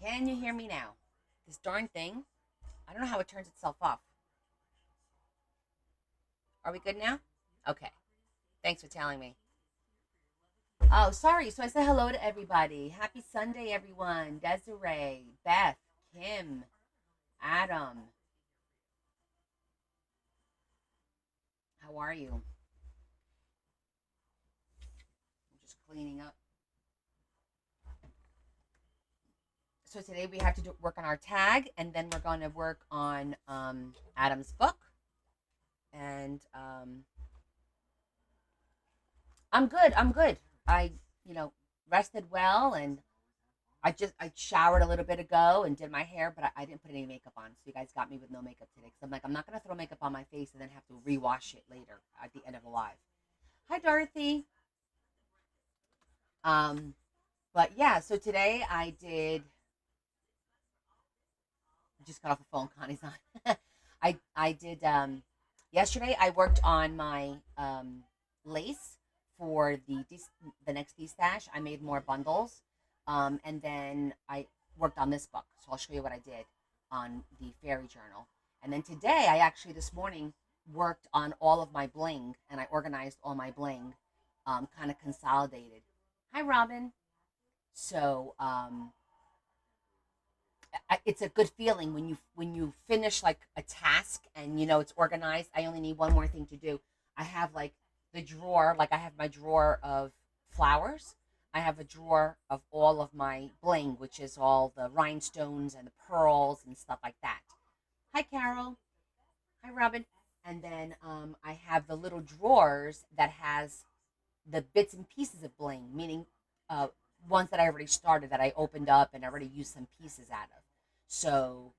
Can you hear me now? This darn thing. I don't know how it turns itself off. Are we good now? Okay. Thanks for telling me. Oh, sorry. So I said hello to everybody. Happy Sunday, everyone. Desiree, Beth, Kim, Adam. How are you? I'm just cleaning up. So today we have to work on our tag, and then we're going to work on Adam's book. And I'm good. I'm good. I, you know, rested well, and I showered a little bit ago and did my hair, but I didn't put any makeup on. So you guys got me with no makeup today. Because I'm like, I'm not gonna throw makeup on my face and then have to rewash it later at the end of the live. Hi, Dorothy. Um, but yeah, so today I did. Just got off the phone. Connie's on. I did. Yesterday I worked on my lace for the next D stash. I made more bundles, and then I worked on this book. So I'll show you what I did on the fairy journal. And then today I actually this morning worked on all of my bling, and I organized all my bling, kind of consolidated. Hi, Robin. So it's a good feeling when you finish like a task and you know it's organized. I only need one more thing to do. I have like the drawer, like I have my drawer of flowers. I have a drawer of all of my bling, which is all the rhinestones and the pearls and stuff like that. Hi, Carol. Hi, Robin. And then I have the little drawers that has the bits and pieces of bling, meaning uh, ones that I already started that I opened up and already used some pieces out of. So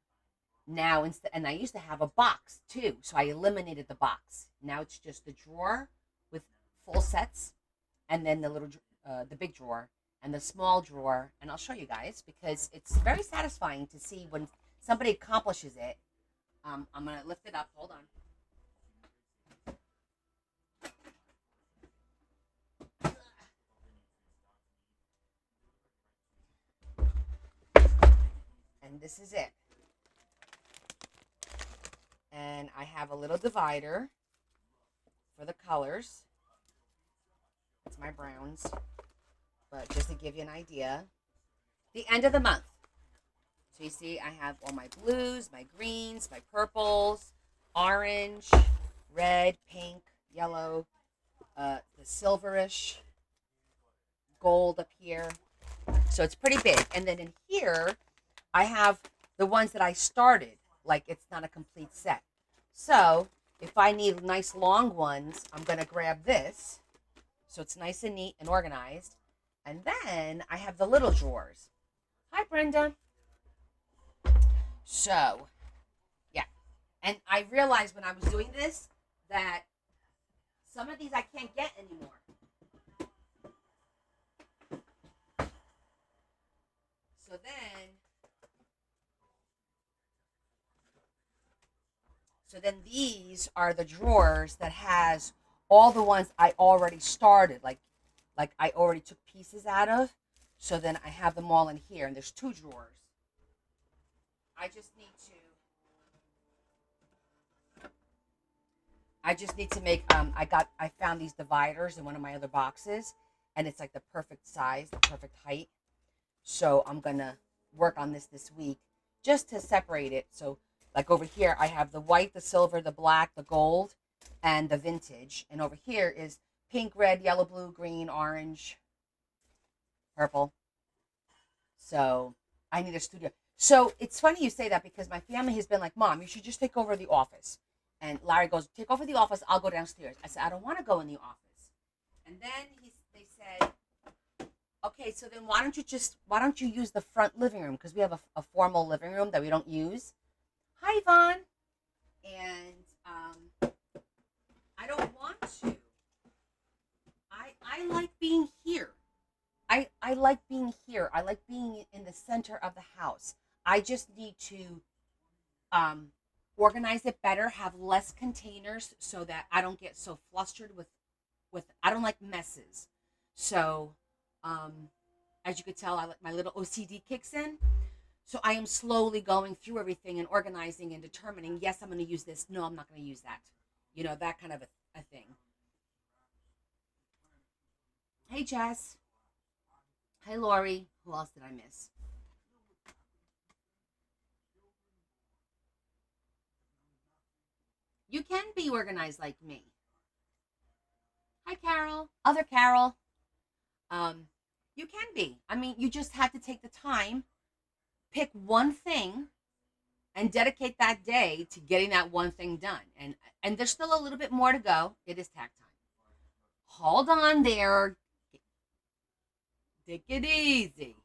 now instead, and I used to have a box too, so I eliminated the box. Now it's just the drawer with full sets, and then the big drawer and the small drawer. And I'll show you guys because it's very satisfying to see when somebody accomplishes it. I'm gonna lift it up. Hold on. And this is it. And I have a little divider for the colors. It's my browns. But just to give you an idea, the end of the month. So you see, I have all my blues, my greens, my purples, orange, red, pink, yellow, the silverish, gold up here. So it's pretty big. And then in here, I have the ones that I started. Like it's not a complete set. So if I need nice long ones, I'm going to grab this. So it's nice and neat and organized. And then I have the little drawers. Hi, Brenda. So, yeah. And I realized when I was doing this that some of these I can't get anymore. So then these are the drawers that has all the ones I already started, like I already took pieces out of. So then I have them all in here, and there's two drawers. I just need to make I found these dividers in one of my other boxes, and it's like the perfect size, the perfect height. So I'm gonna work on this week just to separate it. So like over here I have the white, the silver, the black, the gold, and the vintage. And over here is pink, red, yellow, blue, green, orange, purple. So I need a studio. So it's funny you say that because my family has been like, Mom, you should just take over the office. And Larry goes, take over the office. I'll go downstairs. I said, I don't want to go in the office. And then they said, okay, so then why don't you use the front living room? Because we have a formal living room that we don't use. Hi, Yvonne. And I don't want to. I like being here. I like being here. I like being in the center of the house. I just need to organize it better, have less containers so that I don't get so flustered with I don't like messes. So as you could tell, I like my little OCD kicks in. So I am slowly going through everything and organizing and determining, yes, I'm going to use this. No, I'm not going to use that. That kind of a thing. Hey, Jess. Hey, Lori. Who else did I miss? You can be organized like me. Hi, Carol. Other Carol. Um, you can be. I mean, you just have to take the time, pick one thing, and dedicate that day to getting that one thing done. And there's still a little bit more to go. It is tag time. Hold on there. Take it easy.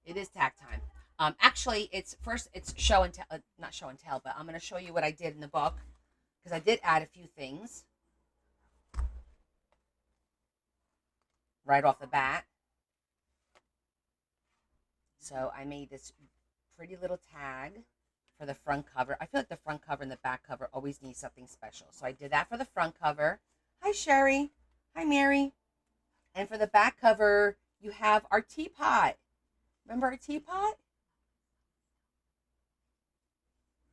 It is tag time. Actually, it's show and tell, not show and tell, but I'm going to show you what I did in the book because I did add a few things right off the bat. So I made this pretty little tag for the front cover. I feel like the front cover and the back cover always need something special. So I did that for the front cover. Hi, Sherry. Hi, Mary. And for the back cover, you have our teapot. Remember our teapot?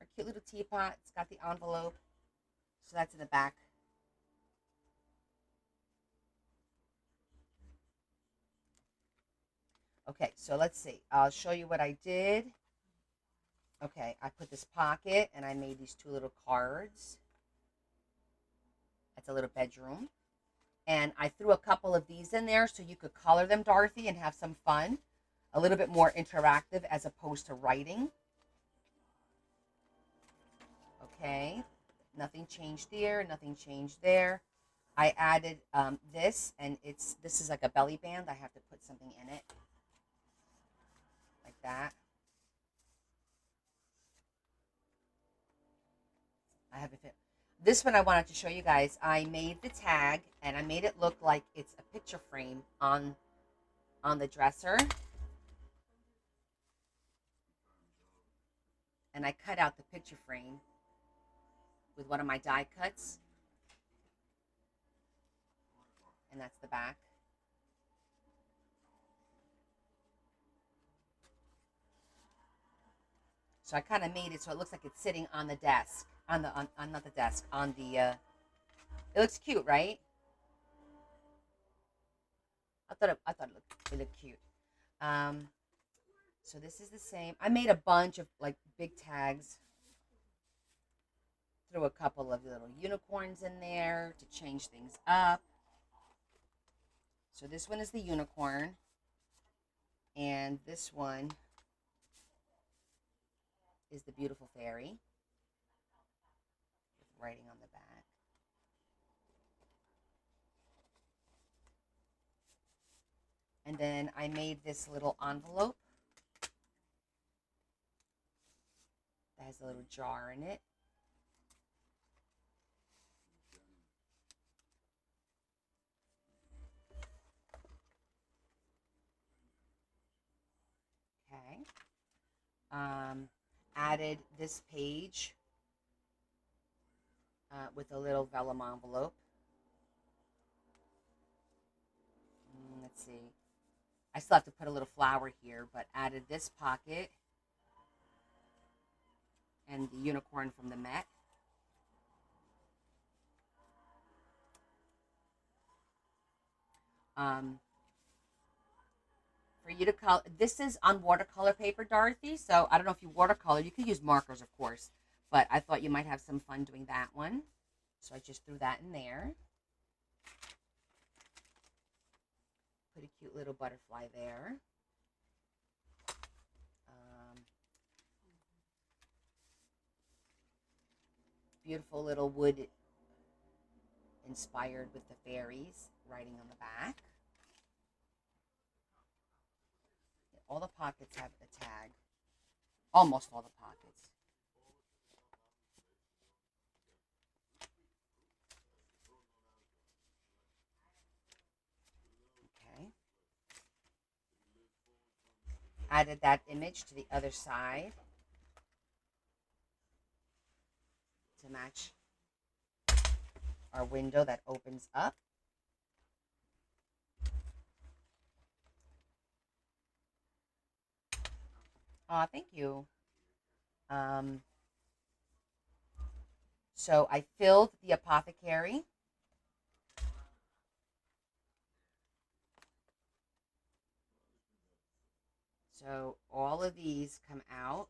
Our cute little teapot. It's got the envelope. So that's in the back. Okay, so let's see. I'll show you what I did. Okay, I put this pocket and I made these two little cards. That's a little bedroom. And I threw a couple of these in there so you could color them, Dorothy, and have some fun. A little bit more interactive as opposed to writing. Okay, nothing changed there, nothing changed there. I added this, and this is like a belly band. I have to put something in it. Like that. I have it. This one I wanted to show you guys. I made the tag, and I made it look like it's a picture frame on the dresser. And I cut out the picture frame with one of my die cuts. And that's the back. So I kind of made it so it looks like it's sitting on the desk. On not the desk, on the it looks cute, right? I thought it looked cute. So this is the same. I made a bunch of like big tags. Threw a couple of little unicorns in there to change things up. So this one is the unicorn. And this one is the beautiful fairy. With writing on the back. And then I made this little envelope that has a little jar in it. Okay. Added this page with a little vellum envelope. Let's see. I still have to put a little flower here, but added this pocket and the unicorn from the Met. For you to color, this is on watercolor paper, Dorothy. So I don't know if you watercolor. You could use markers, of course, but I thought you might have some fun doing that one. So I just threw that in there. Put a cute little butterfly there. Beautiful little wood inspired with the fairies writing on the back. All the pockets have a tag. Almost all the pockets. Okay. Added that image to the other side to match our window that opens up. Thank you. Um, so I filled the apothecary. So all of these come out.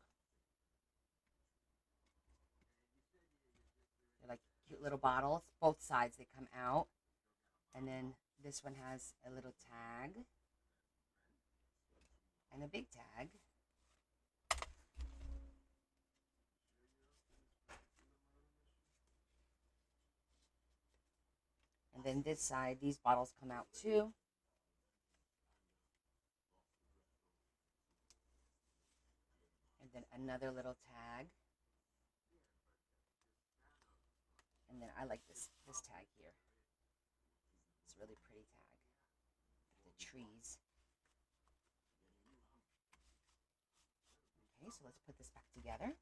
They're like cute little bottles. Both sides they come out. And then this one has a little tag and a big tag. And then this side, these bottles come out too. And then another little tag. And then I like this tag here. It's a really pretty tag. The trees. Okay, so let's put this back together.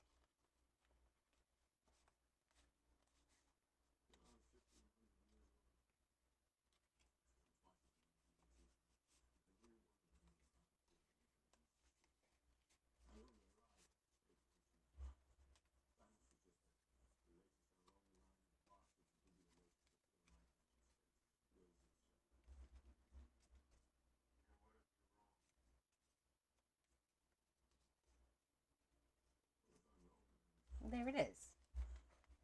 Well, there it is.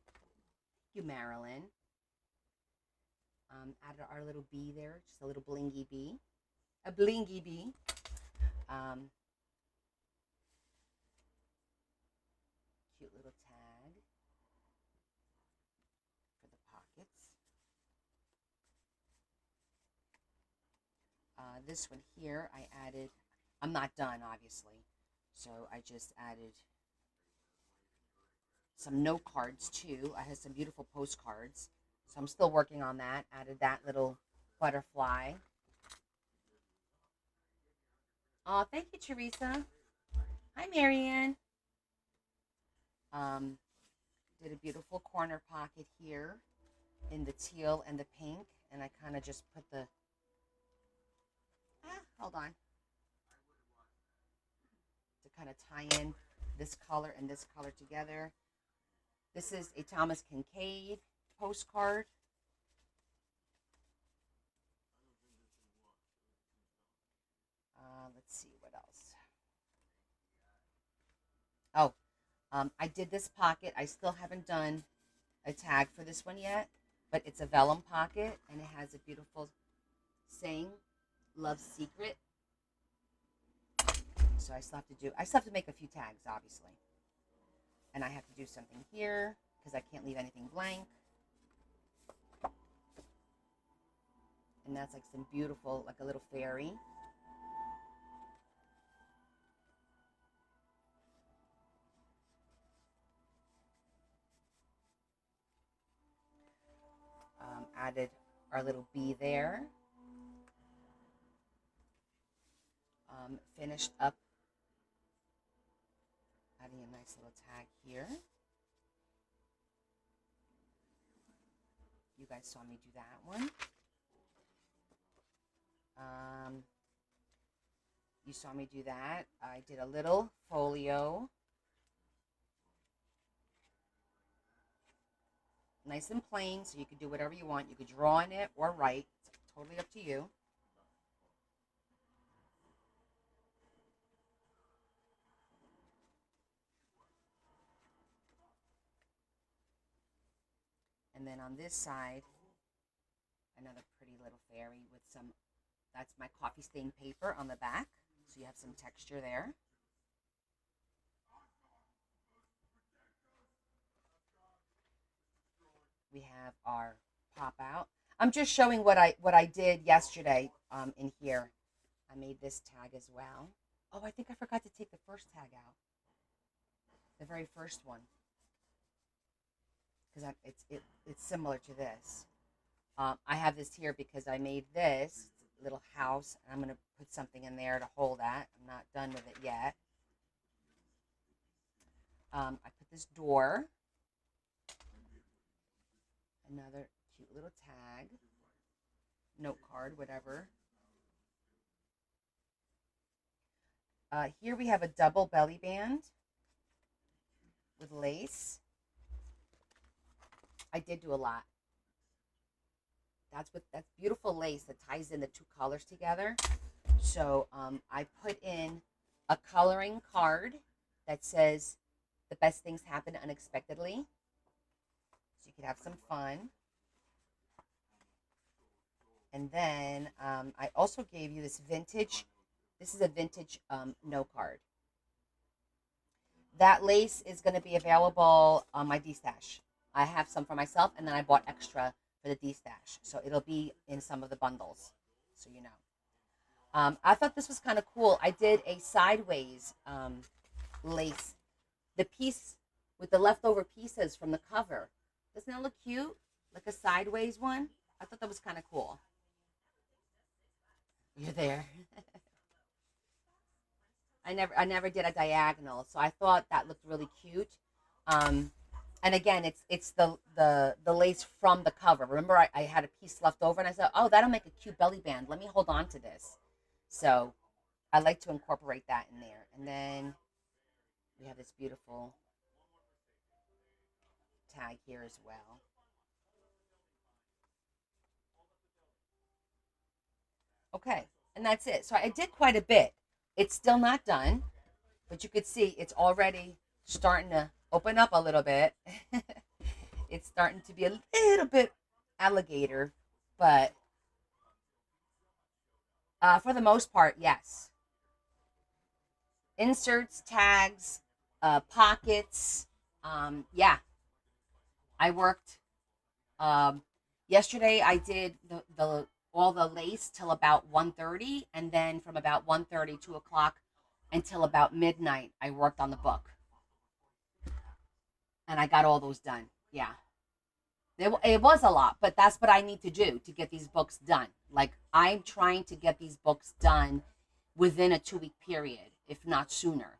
Thank you, Marilyn. Added our little bee there, just a little blingy bee. A blingy bee. Cute little tag for the pockets. This one here, I added, I'm not done, obviously. So I just added some note cards too. I had some beautiful postcards. So I'm still working on that. Added that little butterfly. Oh, thank you, Teresa. Hi, Marianne. Did a beautiful corner pocket here in the teal and the pink. And I kind of just put the, hold on. To kind of tie in this color and this color together. This is a Thomas Kincaid postcard. Let's see what else. Oh, I did this pocket. I still haven't done a tag for this one yet, but it's a vellum pocket and it has a beautiful saying, "Love's Secret." So I still have to make a few tags, obviously. And I have to do something here because I can't leave anything blank. And that's like some beautiful, like a little fairy. Added our little bee there. Finished up adding a nice little tag here. You guys saw me do that one. You saw me do that. I did a little folio. Nice and plain, so you could do whatever you want. You could draw in it or write. It's totally up to you. And then on this side, another pretty little fairy with some, that's my coffee stained paper on the back. So you have some texture there. We have our pop out. I'm just showing what I did yesterday in here. I made this tag as well. Oh, I think I forgot to take the first tag out. The very first one. Because it's similar to this. I have this here because I made this little house. And I'm going to put something in there to hold that. I'm not done with it yet. I put this door. Another cute little tag. Note card, whatever. Here we have a double belly band with lace. I did do a lot. That's beautiful lace that ties in the two colors together. So I put in a coloring card that says the best things happen unexpectedly. So you could have some fun. And then I also gave you this vintage. This is a vintage no card. That lace is going to be available on my D-stash. I have some for myself, and then I bought extra for the D-stash. So it'll be in some of the bundles, so you know. I thought this was kind of cool. I did a sideways lace. The piece with the leftover pieces from the cover. Doesn't that look cute? Like a sideways one? I thought that was kind of cool. You're there. I never did a diagonal, so I thought that looked really cute. And again, it's the lace from the cover. Remember, I had a piece left over, and I said, oh, that'll make a cute belly band. Let me hold on to this. So I like to incorporate that in there. And then we have this beautiful tag here as well. Okay, and that's it. So I did quite a bit. It's still not done, but you could see it's already starting to open up a little bit. It's starting to be a little bit alligator, but for the most part, yes. Inserts, tags, pockets. Yeah, I worked. Um, Yesterday, I did the all the lace till about 1:30, and then from about 1:30, 2 o'clock, until about midnight, I worked on the book, and I got all those done. Yeah, it was a lot, but that's what I need to do to get these books done. Like, I'm trying to get these books done within a 2 week period, if not sooner.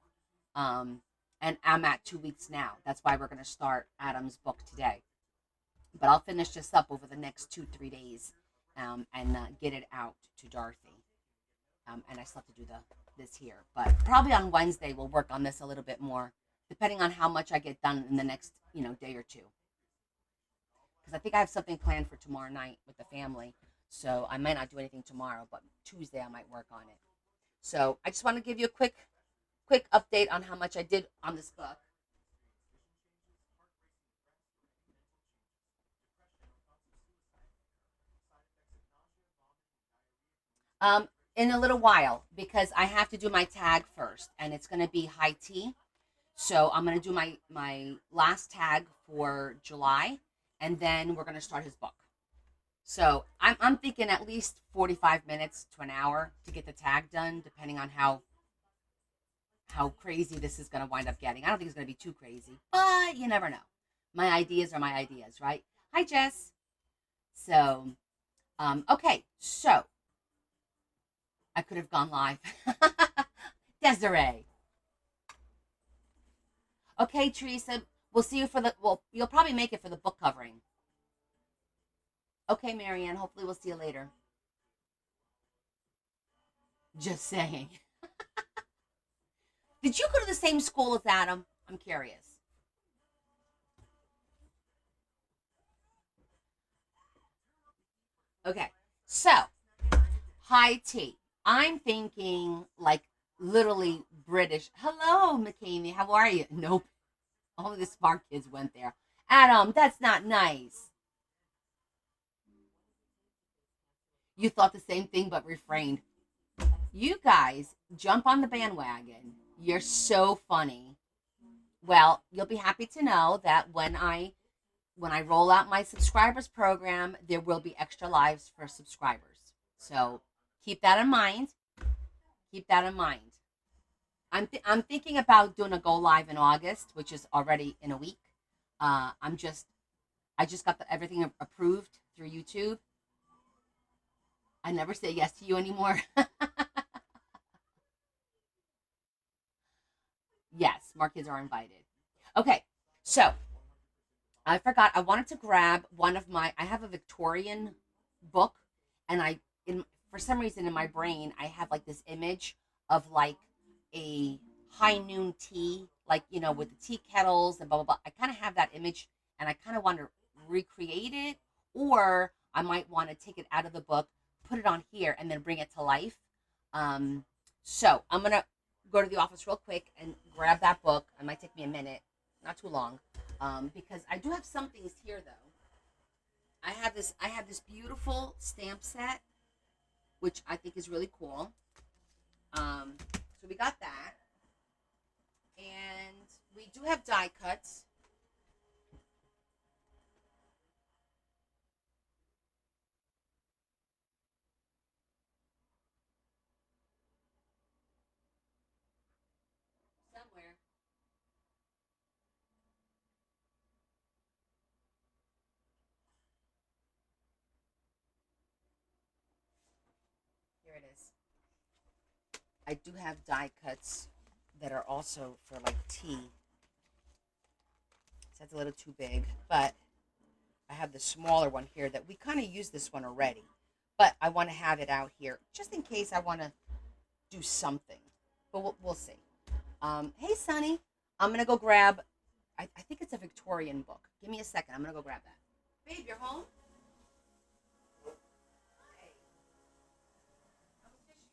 Um, and I'm at 2 weeks now. That's why we're going to start Adam's book today. But I'll finish this up over the next 2-3 days, and get it out to Dorothy. And I still have to do this here. But probably on Wednesday, we'll work on this a little bit more, depending on how much I get done in the next day or two. Because I think I have something planned for tomorrow night with the family. So I might not do anything tomorrow, but Tuesday I might work on it. So I just want to give you a quick update on how much I did on this book. In a little while, because I have to do my tag first, and it's going to be high tea. So I'm going to do my last tag for July, and then we're going to start his book. So I'm thinking at least 45 minutes to an hour to get the tag done, depending on how crazy this is going to wind up getting. I don't think it's going to be too crazy, but you never know. My ideas are my ideas, right? Hi, Jess. So, okay, so I could have gone live. Desiree. Okay, Teresa, we'll see you you'll probably make it for the book covering. Okay, Marianne, hopefully we'll see you later. Just saying. Did you go to the same school as Adam? I'm curious. Okay, so high tea. I'm thinking like literally British. Hello, McKamey. How are you? Nope. Only the smart kids went there. Adam, that's not nice. You thought the same thing but refrained. You guys jump on the bandwagon. You're so funny. Well, you'll be happy to know that when I roll out my subscribers program, there will be extra lives for subscribers. So keep that in mind. Keep that in mind. I'm thinking about doing a go live in August, which is already in a week. I just got everything approved through YouTube. I never say yes to you anymore. Yes, more kids are invited. Okay, so I forgot. I wanted to grab one of I have a Victorian book, and for some reason in my brain, I have like this image of like a high noon tea, like, with the tea kettles and blah, blah, blah. I kind of have that image and I kind of want to recreate it, or I might want to take it out of the book, put it on here, and then bring it to life. Um, so I'm going to go to the office real quick and grab that book. It might take me a minute, not too long, because I do have some things here, though. I have this beautiful stamp set, which I think is really cool. So we got that. And we do have die cuts. Somewhere. Here it is. I do have die cuts that are also for like tea. So that's a little too big, but I have the smaller one here that we kind of used this one already. But I want to have it out here just in case I want to do something. But we'll see. Hey, Sonny. I'm going to go grab, I think it's a Victorian book. Give me a second. I'm going to go grab that. Babe, you're home? Hey. I'm fishing.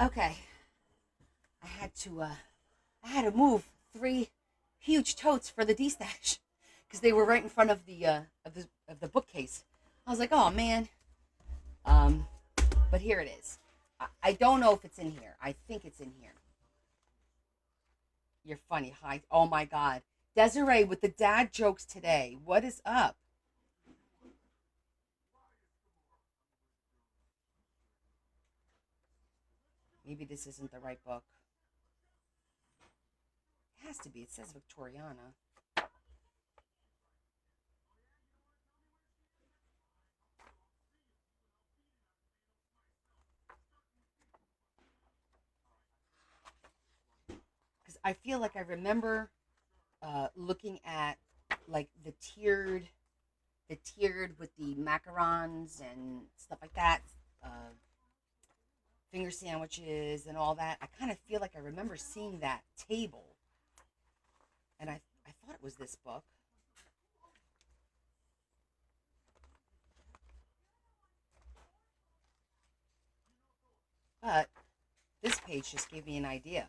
Okay. I had to move 3 huge totes for the D stash because they were right in front of the bookcase. I was like, oh man. Um, but here it is. I don't know if it's in here. I think it's in here. You're funny. Hi. Oh my God. Desiree with the dad jokes today. What is up? Maybe this isn't the right book. It has to be. It says Victoriana. Because I feel like I remember looking at like the tiered with the macarons and stuff like that, finger sandwiches and all that. I kind of feel like I remember seeing that table, and I thought it was this book, but this page just gave me an idea.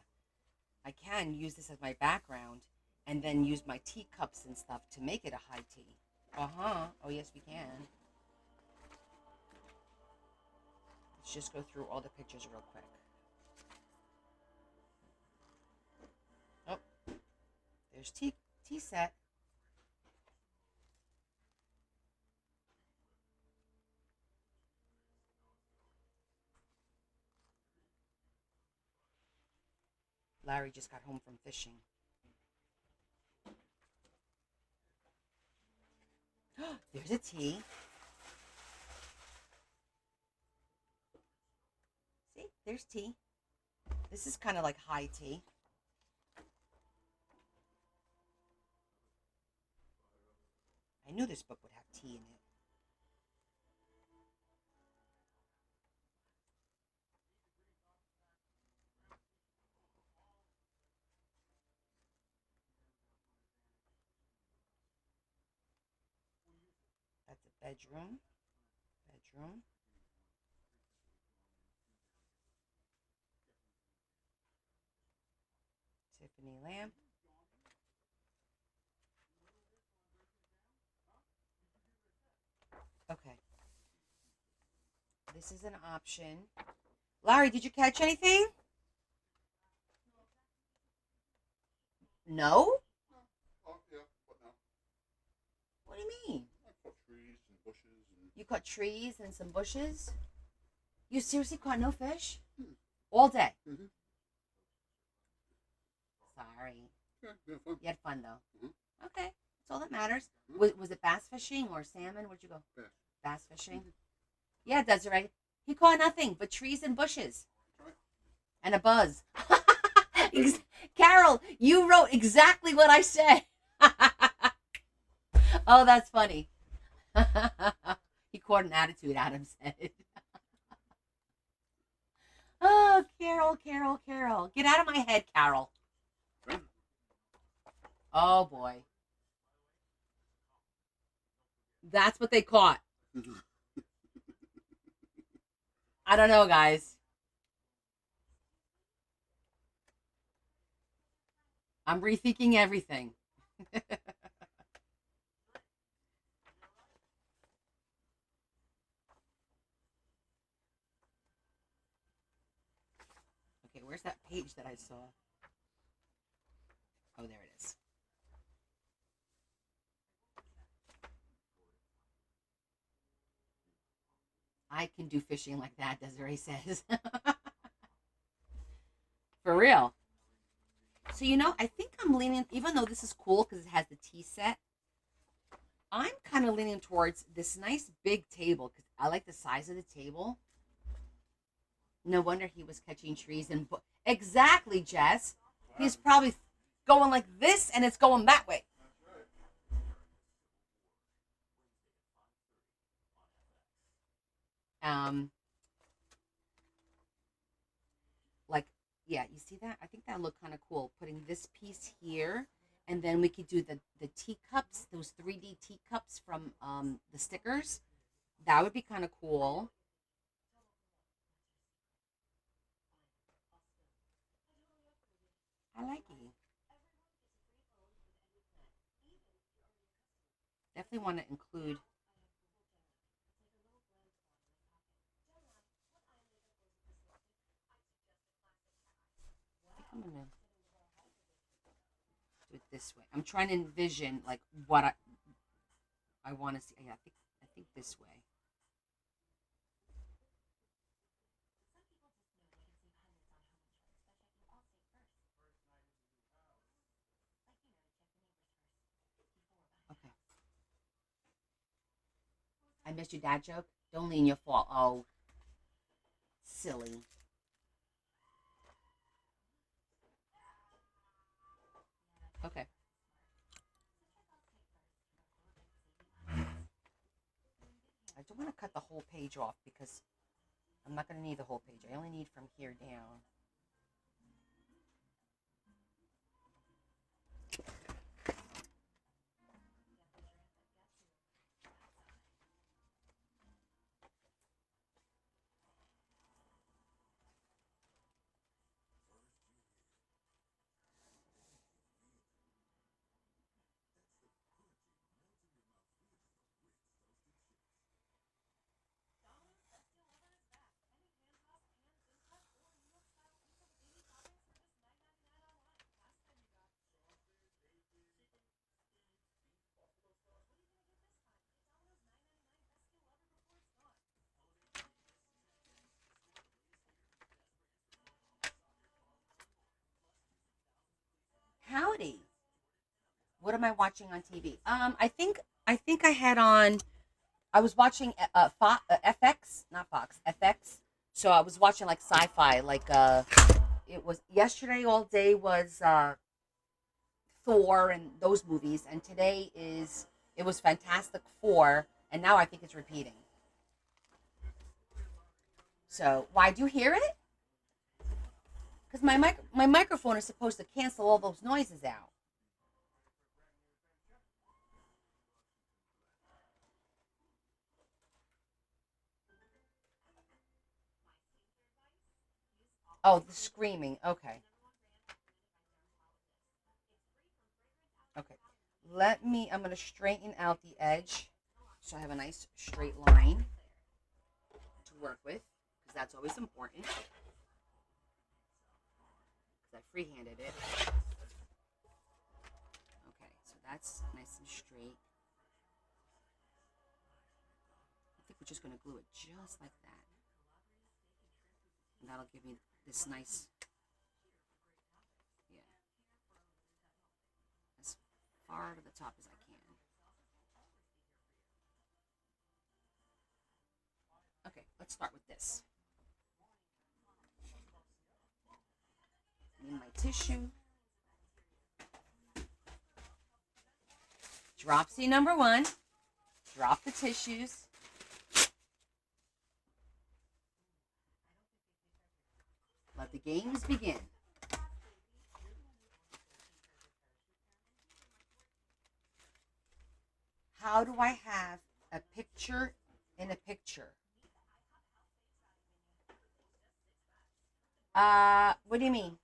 I can use this as my background and then use my teacups and stuff to make it a high tea. Uh huh. Oh, yes, we can. Let's just go through all the pictures real quick. Oh, there's tea set. Larry just got home from fishing. There's a tea. See, there's tea. This is kind of like high tea. I knew this book would have tea in it. That's a bedroom. Bedroom. Tiffany lamp. Okay. This is an option. Larry, did you catch anything? No? Oh, yeah, what now? What do you mean? I caught trees and bushes and. You caught trees and some bushes? You seriously caught no fish? Hmm. All day? Mm-hmm. Sorry. Yeah, fun. You had fun though. Mm-hmm. Okay, that's all that matters. Mhm. Was it bass fishing or salmon? Where'd you go? Bass. Bass fishing? Mhm. Yeah, Desiree. He caught nothing but trees and bushes. That's right. And a buzz. Carol, you wrote exactly what I said. Oh, that's funny. He caught an attitude, Adam said. Oh, Carol, Carol, Carol. Get out of my head, Carol. Right. Oh, boy. That's what they caught. I don't know, guys. I'm rethinking everything. Okay, where's that page that I saw? Oh, there it is. I can do fishing like that, Desiree says. For real. So, I think I'm leaning, even though this is cool because it has the tea set, I'm kind of leaning towards this nice big table because I like the size of the table. No wonder he was catching trees and exactly, Jess. He's probably going like this and it's going that way. Um, like, yeah, you see that? I think that look kind of cool. Putting this piece here, and then we could do the teacups, those 3D teacups from the stickers. That would be kind of cool. I like it. Definitely want to include. I think I'm gonna do it this way. I'm trying to envision like what I want to see. Yeah, I think this way. Okay. I missed your dad joke. Don't lean your fault. Oh, silly. Okay. I don't want to cut the whole page off because I'm not going to need the whole page. I only need from here down. howdy. What am I watching on TV? I think I had on. I was watching FX, not Fox, FX. So I was watching like sci-fi, like it was yesterday all day was Thor and those movies, and today is it was Fantastic Four, and now I think it's repeating. So why do you hear it? Because my microphone is supposed to cancel all those noises out. Oh, the screaming. Okay. Okay. I'm going to straighten out the edge so I have a nice straight line to work with because that's always important because I freehanded it. Okay, so that's nice and straight. I think we're just going to glue it just like that. And that'll give me this nice, yeah, as far to the top as I can. Okay, let's start with this. Need my tissue. Dropsy number one. Drop the tissues. Let the games begin. How do I have a picture in a picture? What do you mean?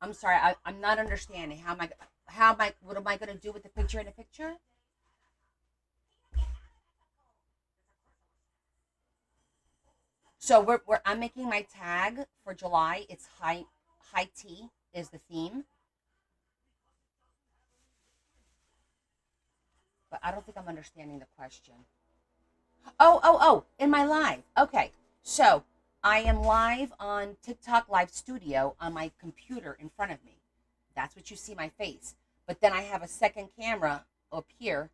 I'm sorry, I'm not understanding. What am I going to do with the picture in a picture? So I'm making my tag for July. It's high tea is the theme, but I don't think I'm understanding the question. Oh, in my live. Okay. So I am live on TikTok Live Studio on my computer in front of me. That's what you see my face. But then I have a second camera up here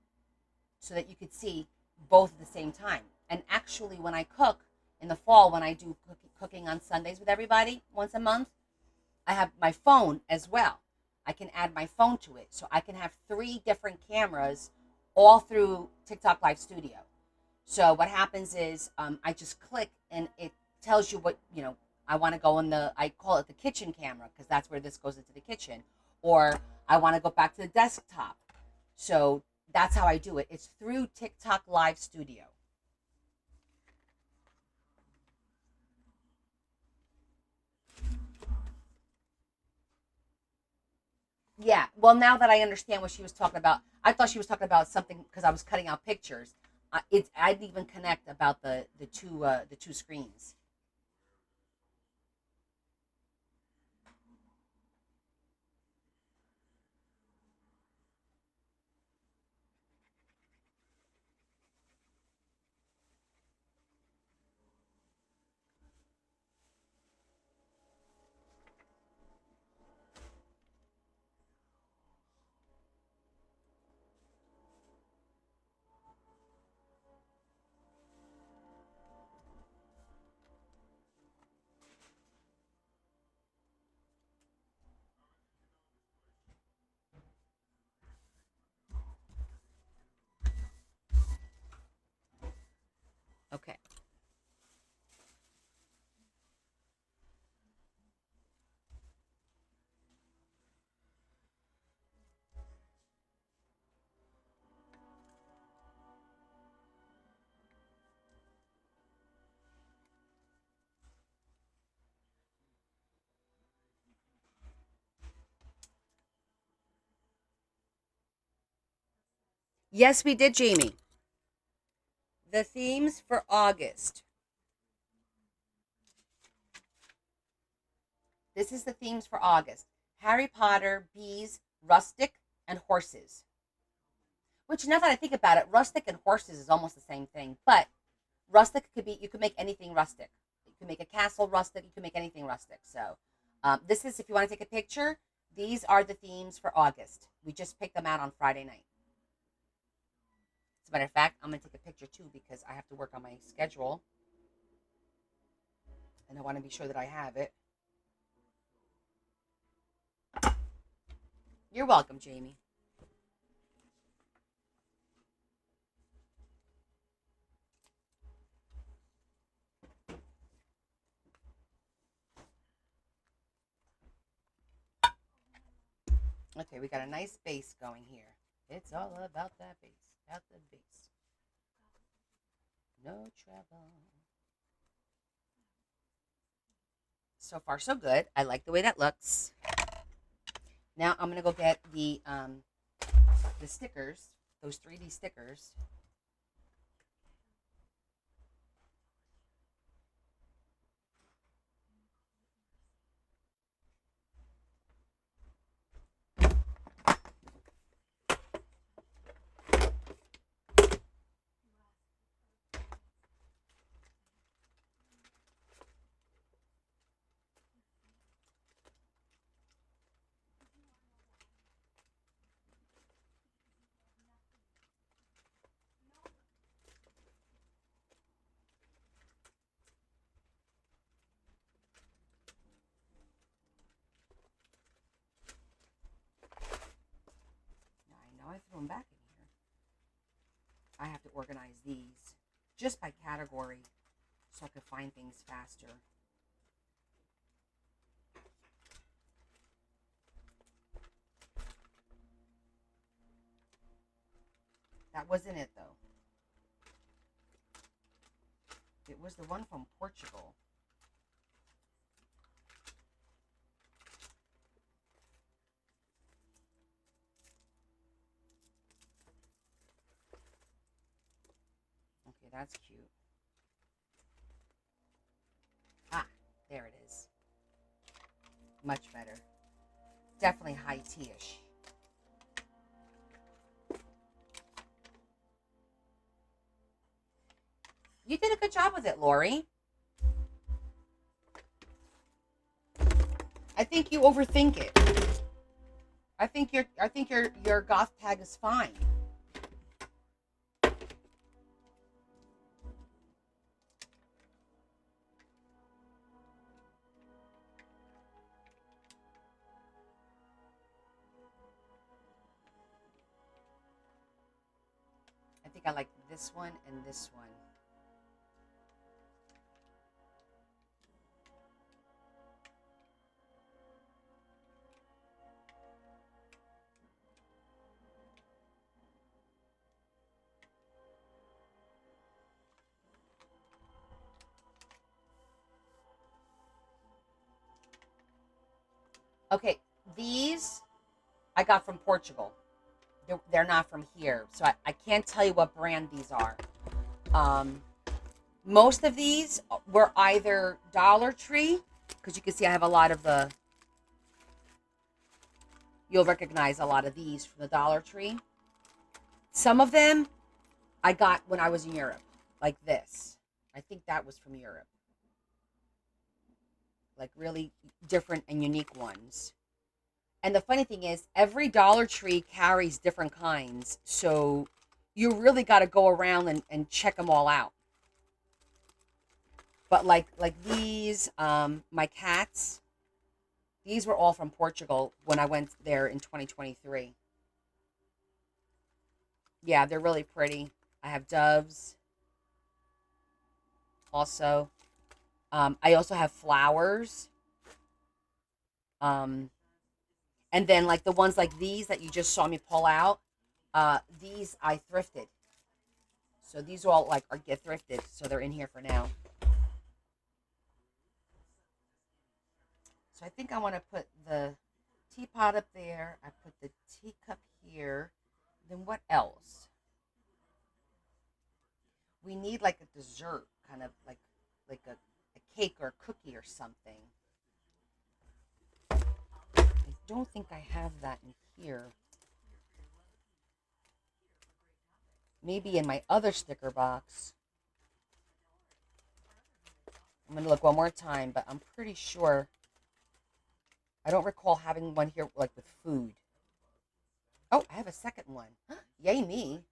so that you could see both at the same time. And actually, when I cook in the fall, when I do cooking on Sundays with everybody once a month, I have my phone as well. I can add my phone to it. So I can have three different cameras all through TikTok Live Studio. So what happens is I just click and it tells you what, I want to go in I call it the kitchen camera because that's where this goes into the kitchen. Or I want to go back to the desktop. So that's how I do it. It's through TikTok Live Studio. Yeah. Well, now that I understand what she was talking about, I thought she was talking about something because I was cutting out pictures. I didn't even connect about the two screens. Okay. Yes, we did, Jamie. The themes for August. This is the themes for August: Harry Potter, bees, rustic, and horses. Which, now that I think about it, rustic and horses is almost the same thing. But rustic could be, you could make anything rustic. You can make a castle rustic. You can make anything rustic. So This is, if you want to take a picture, these are the themes for August. We just picked them out on Friday night. As a matter of fact, I'm going to take a picture too because I have to work on my schedule. And I want to be sure that I have it. You're welcome, Jamie. Okay, we got a nice base going here. It's all about that base. About the base. No trouble. So far, so good. I like the way that looks. Now I'm gonna go get the stickers, those 3D stickers. Now I threw them back in here. I have to organize these just by category so I can find things faster. That wasn't it, though. It was the one from Portugal. Okay, that's cute. Ah, there it is. Much better. Definitely high tea-ish. You did a good job with it, Lori. I think you overthink it. I think your goth tag is fine. I think I like this one and this one. Okay, these I got from Portugal. They're not from here, so I can't tell you what brand these are. Um, Most of these were either Dollar Tree, because you can see I have a lot of the, you'll recognize a lot of these from the Dollar Tree. Some of them I got when I was in Europe, like this. I think that was from Europe. Like really different and unique ones. And the funny thing is, every Dollar Tree carries different kinds. So you really got to go around and check them all out. But like these, my cats, these were all from Portugal when I went there in 2023. Yeah, they're really pretty. I have doves also. I also have flowers. Um, and then like the ones like these that you just saw me pull out, these I thrifted. So these all like are get thrifted, so they're in here for now. So I think I want to put the teapot up there. I put the teacup here. Then what else? We need like a dessert, kind of like a cake or a cookie or something. I don't think I have that in here. Maybe in my other sticker box. I'm going to look one more time, but I'm pretty sure I don't recall having one here like with food. Oh, I have a second one. Yay me.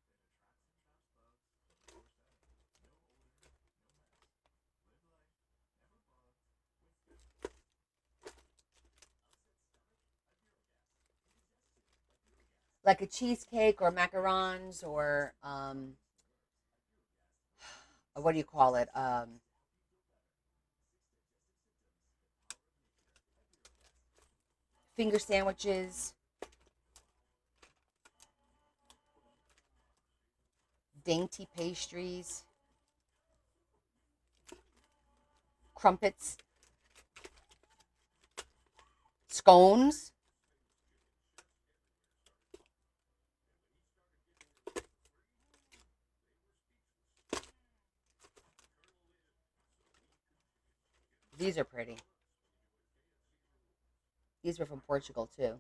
Like a cheesecake or macarons or what do you call it? Finger sandwiches, dainty pastries, crumpets, scones. These are pretty. These were from Portugal too.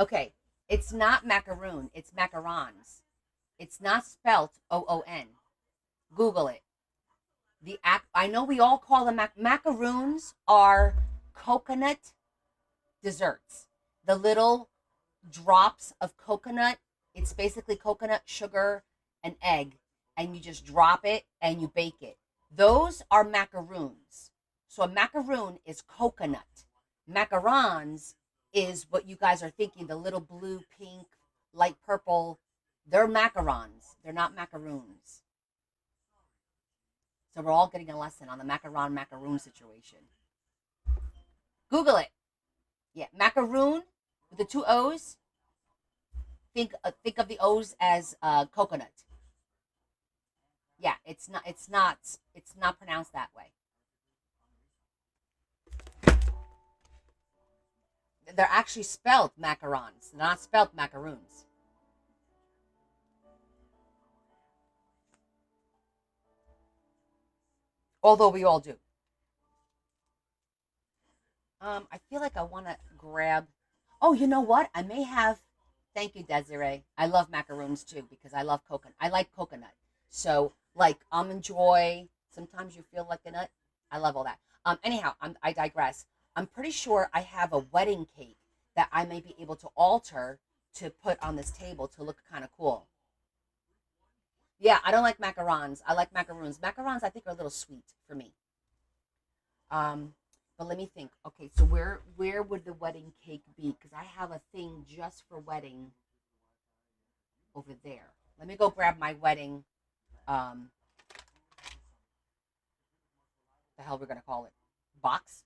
Okay, it's not macaroon, it's macarons. It's not spelt OON. Google it. I know we all call them macaroons are coconut desserts. The little drops of coconut, it's basically coconut, sugar, and egg, and you just drop it and you bake it. Those are macaroons. So a macaroon is coconut. Macarons is what you guys are thinking, the little blue, pink, light purple. They're macarons. They're not macaroons. So we're all getting a lesson on the macaron macaroon situation. Google it. Yeah, macaroon with the two O's. Think of the O's as coconut. Yeah, it's not pronounced that way. They're actually spelled macarons. They're not spelled macaroons. Although we all do. I feel like I want to grab. Oh, you know what? I may have. Thank you, Desiree. I love macaroons too because I love coconut. I like coconut. So, like almond joy. Sometimes you feel like a nut. I love all that. Anyhow, I digress. I'm pretty sure I have a wedding cake that I may be able to alter to put on this table to look kind of cool. Yeah, I don't like macarons. I like macaroons. Macarons, I think, are a little sweet for me. Um, but let me think. Okay, so where would the wedding cake be? Because I have a thing just for wedding over there. Let me go grab my wedding. Um, the hell we're gonna call it box.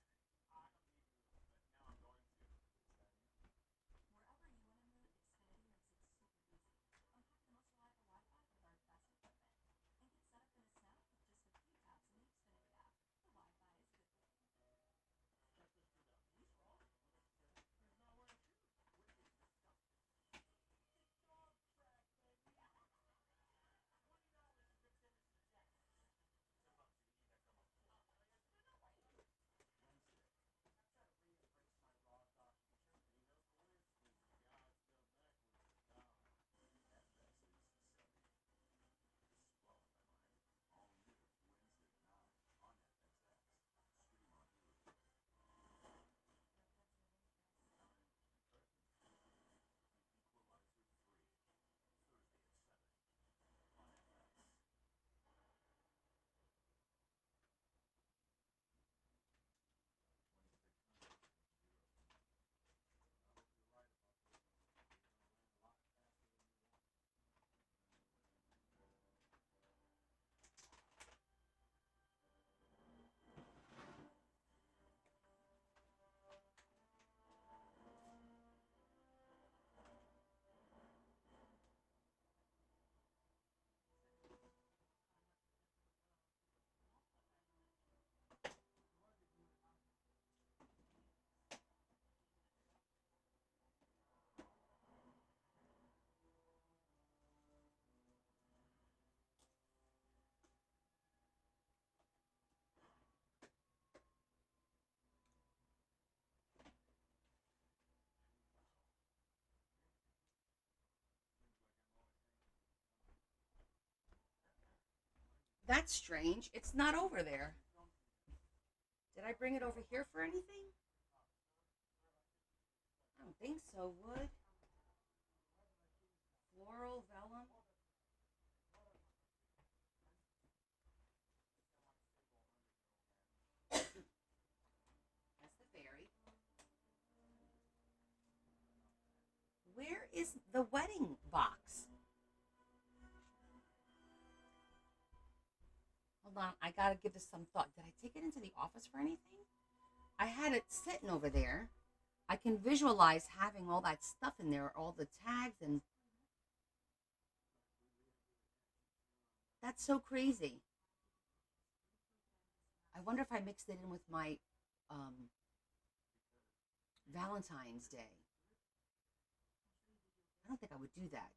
That's strange. It's not over there. Did I bring it over here for anything? I don't think so. Wood, floral, vellum. That's the fairy. Where is the wedding box? Hold on, I gotta give this some thought. Did I take it into the office for anything? I had it sitting over there. I can visualize having all that stuff in there, all the tags, and that's so crazy. I wonder if I mixed it in with my um, Valentine's Day. I don't think I would do that.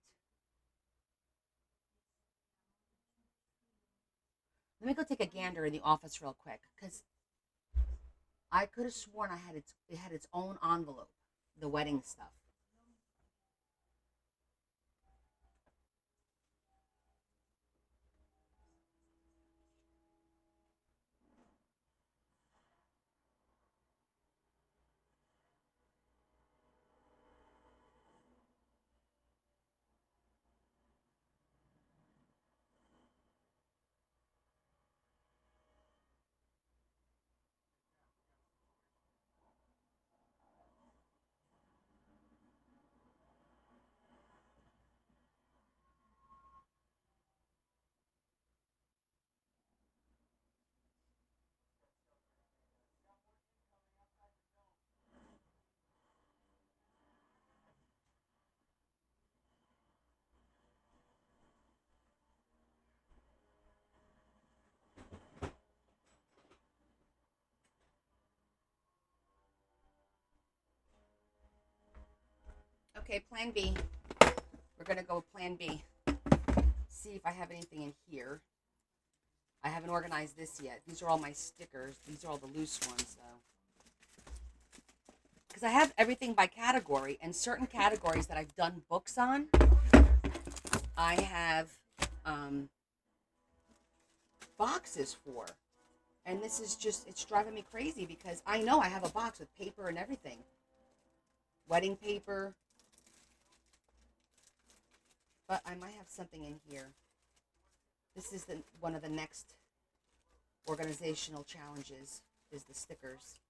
Let me go take a gander in the office real quick because I could have sworn it had its own envelope, the wedding stuff. Okay, plan B. We're gonna go with plan B. See if I have anything in here. I haven't organized this yet. These are all my stickers. These are all the loose ones, though. Because I have everything by category, and certain categories that I've done books on, I have boxes for. And this is just, it's driving me crazy because I know I have a box with paper and everything. Wedding paper. But I might have something in here. This is one of the next organizational challenges, is the stickers.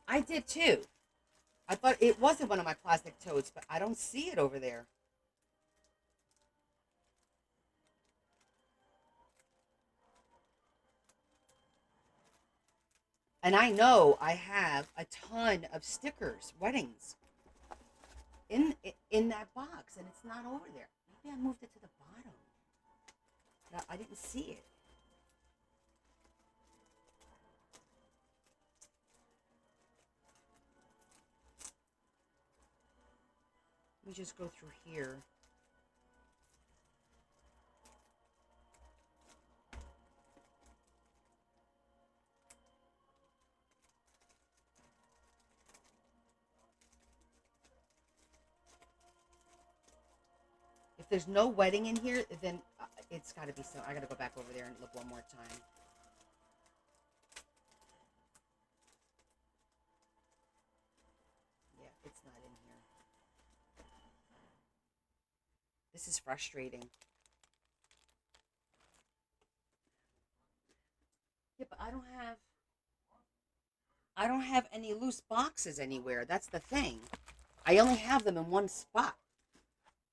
I did too. I thought it wasn't one of my plastic totes, but I don't see it over there. And I know I have a ton of stickers, weddings, in in that box, and it's not over there. Maybe I moved it to the bottom. No, I didn't see it. Let me just go through here. If there's no wedding in here, then it's got to be so. I got to go back over there and look one more time. Yeah, it's not in here. This is frustrating. Yeah, but I don't have any loose boxes anywhere. That's the thing. I only have them in one spot.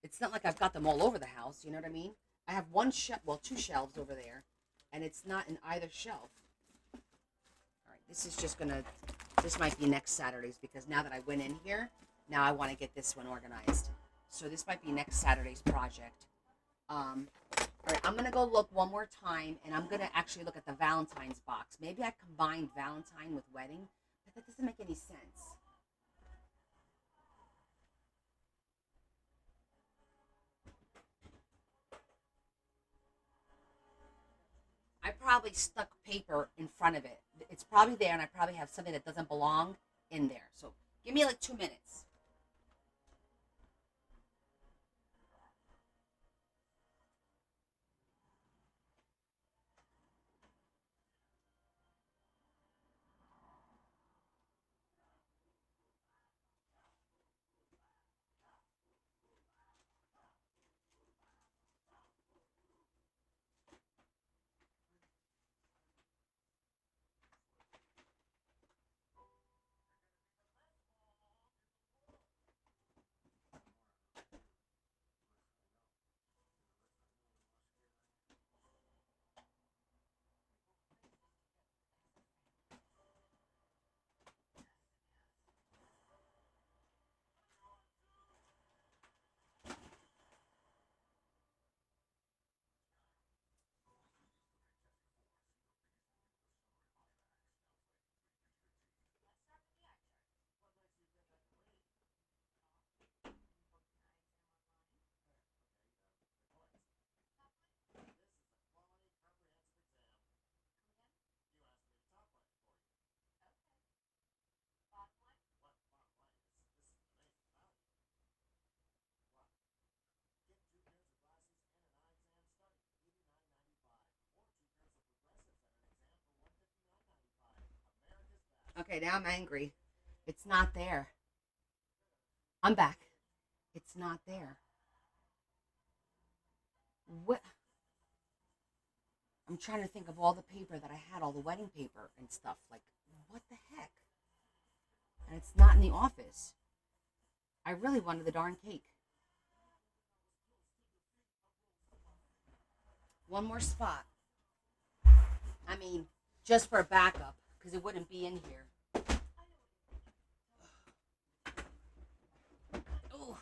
It's not like I've got them all over the house, you know what I mean? I have one shelf, well, two shelves over there, and it's not in either shelf. All right, this is just gonna, this might be next Saturday's, because now that I went in here, now I want to get this one organized. So this might be next Saturday's project. All right, I'm gonna go look one more time, and I'm gonna actually look at the Valentine's box. Maybe I combined Valentine with wedding, but that doesn't make any sense. probably stuck paper in front of it. It's probably there, and I probably have something that doesn't belong in there. So give me like 2 minutes. Okay, now I'm angry. It's not there. I'm back. It's not there. What? I'm trying to think of all the paper that I had, all the wedding paper and stuff. Like, what the heck? And it's not in the office. I really wanted the darn cake. One more spot. I mean, just for a backup, because it wouldn't be in here. Oh,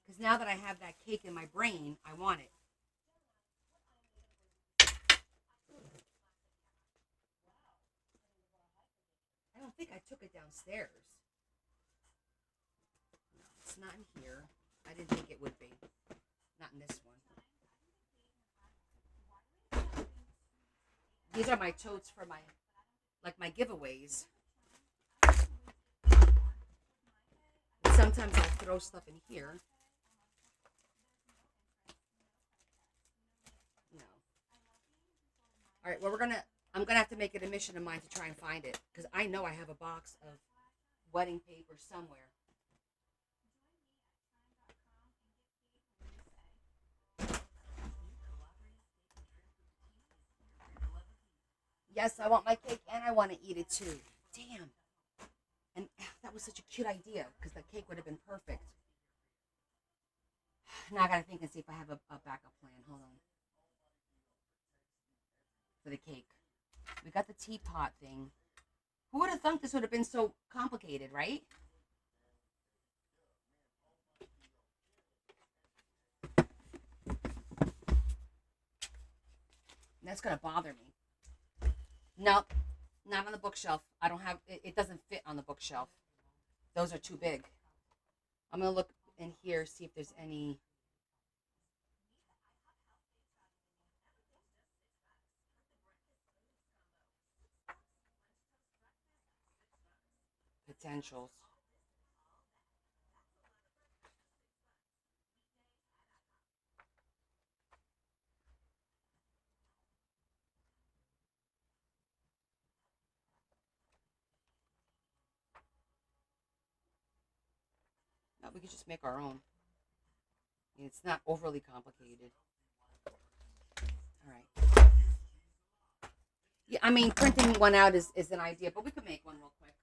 because now that I have that cake in my brain, I want it. I don't think I took it downstairs. No, it's not in here. I didn't think it would be. Not in this one. These are my totes for my giveaways. And sometimes I'll throw stuff in here. No. All right. Well, I'm gonna have to make it a mission of mine to try and find it because I know I have a box of wedding paper somewhere. Yes, I want my cake and I want to eat it too. Damn. And that was such a cute idea because the cake would have been perfect. Now I gotta think and see if I have a backup plan. Hold on. For the cake. We got the teapot thing. Who would have thunk this would have been so complicated, right? That's gonna bother me. Nope, not on the bookshelf. I don't have it. It doesn't fit on the bookshelf. Those are too big. I'm gonna look in here see if there's any potentials. No, we could just make our own. I mean, it's not overly complicated. All right. Yeah, I mean, printing one out is an idea, but we could make one real quick.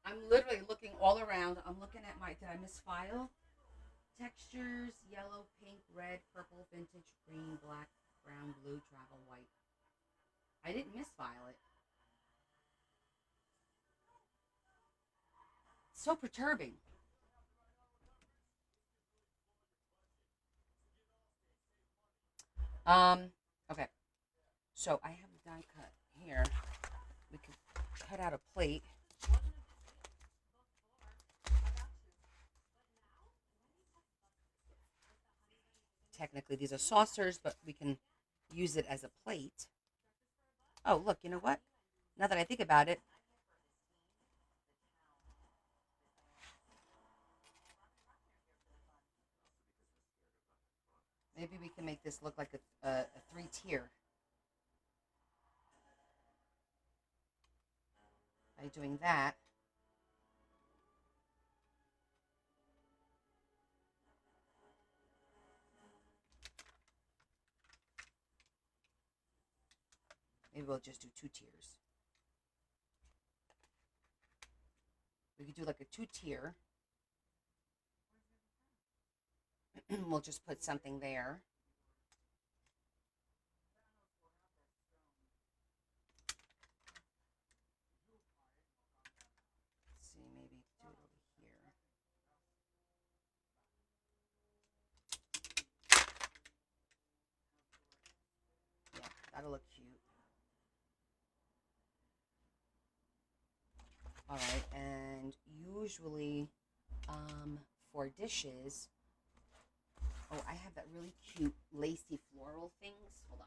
I'm literally looking all around. I'm looking at did I misfile? Textures, yellow, pink, red, purple, vintage, green, black, brown, blue, travel, white. I didn't misfile it. It's so perturbing. Um, okay. So I have a die cut here. We could cut out a plate. Technically, these are saucers, but we can use it as a plate. Oh, look, you know what? Now that I think about it, maybe we can make this look like a three-tier by doing that. Maybe we'll just do 2 tiers. We could do like a 2-tier. We'll just put something there. Let's see, maybe do it over here. Yeah, that'll look cute. All right, and usually for dishes, oh, I have that really cute lacy floral things. Hold on.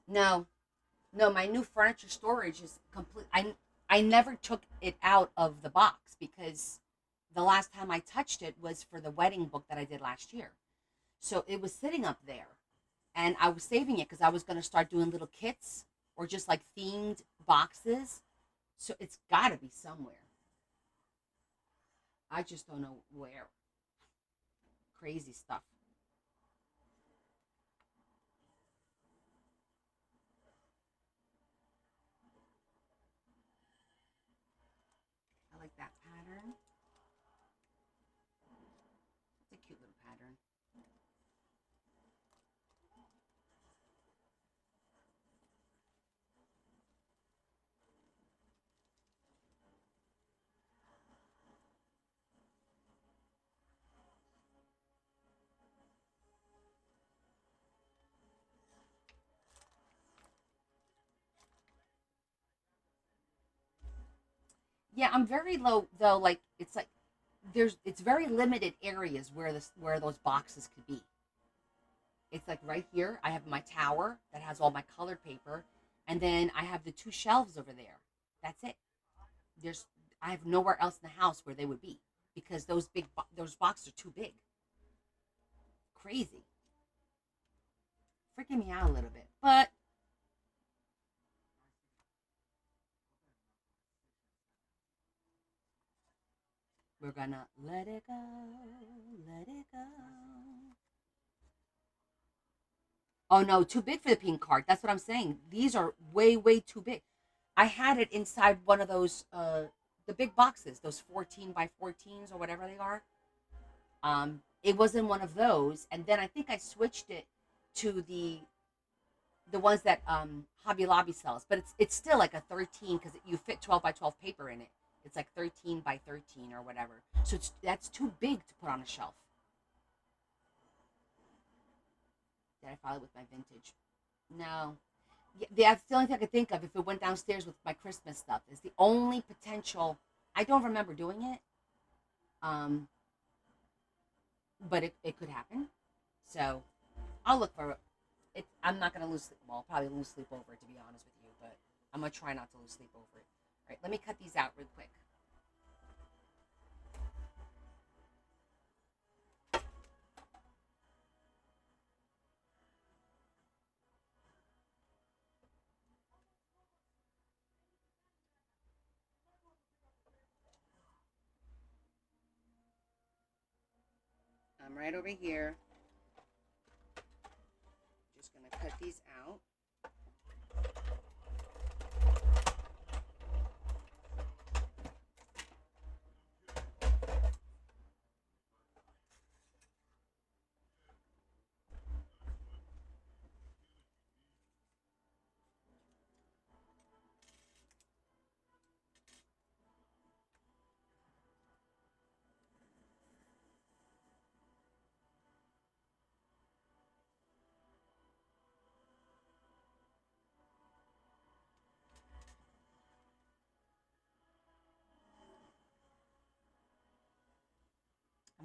No, no, my new furniture storage is complete. I never took it out of the box because the last time I touched it was for the wedding book that I did last year. So it was sitting up there, and I was saving it because I was going to start doing little kits or just like themed boxes. So it's got to be somewhere. I just don't know where. Crazy stuff. I like that pattern. It's a cute little pattern. Yeah, I'm very low though. Like it's very limited areas where those boxes could be. It's like right here. I have my tower that has all my colored paper, and then I have the 2 shelves over there. That's it. There's I have nowhere else in the house where they would be because those boxes are too big. Crazy, freaking me out a little bit. But we're gonna let it go, let it go. Oh no, too big for the pink card. That's what I'm saying. These are way, way too big. I had it inside one of those the big boxes, those 14 by 14s or whatever they are. It was in one of those, and then I think I switched it to the ones that Hobby Lobby sells, but it's still like a 13 because you fit 12 by 12 paper in it. It's like 13 by 13 or whatever. So that's too big to put on a shelf. Did I file it with my vintage? No. Yeah, that's the only thing I could think of if it went downstairs with my Christmas stuff. Is the only potential. I don't remember doing it, um, but it could happen. So I'll look for it. I'm not gonna lose sleep. Well, I'll probably lose sleep over it to be honest with you, but I'm gonna try not to lose sleep over it. All right, let me cut these out real quick. I'm right over here. Just gonna cut these out.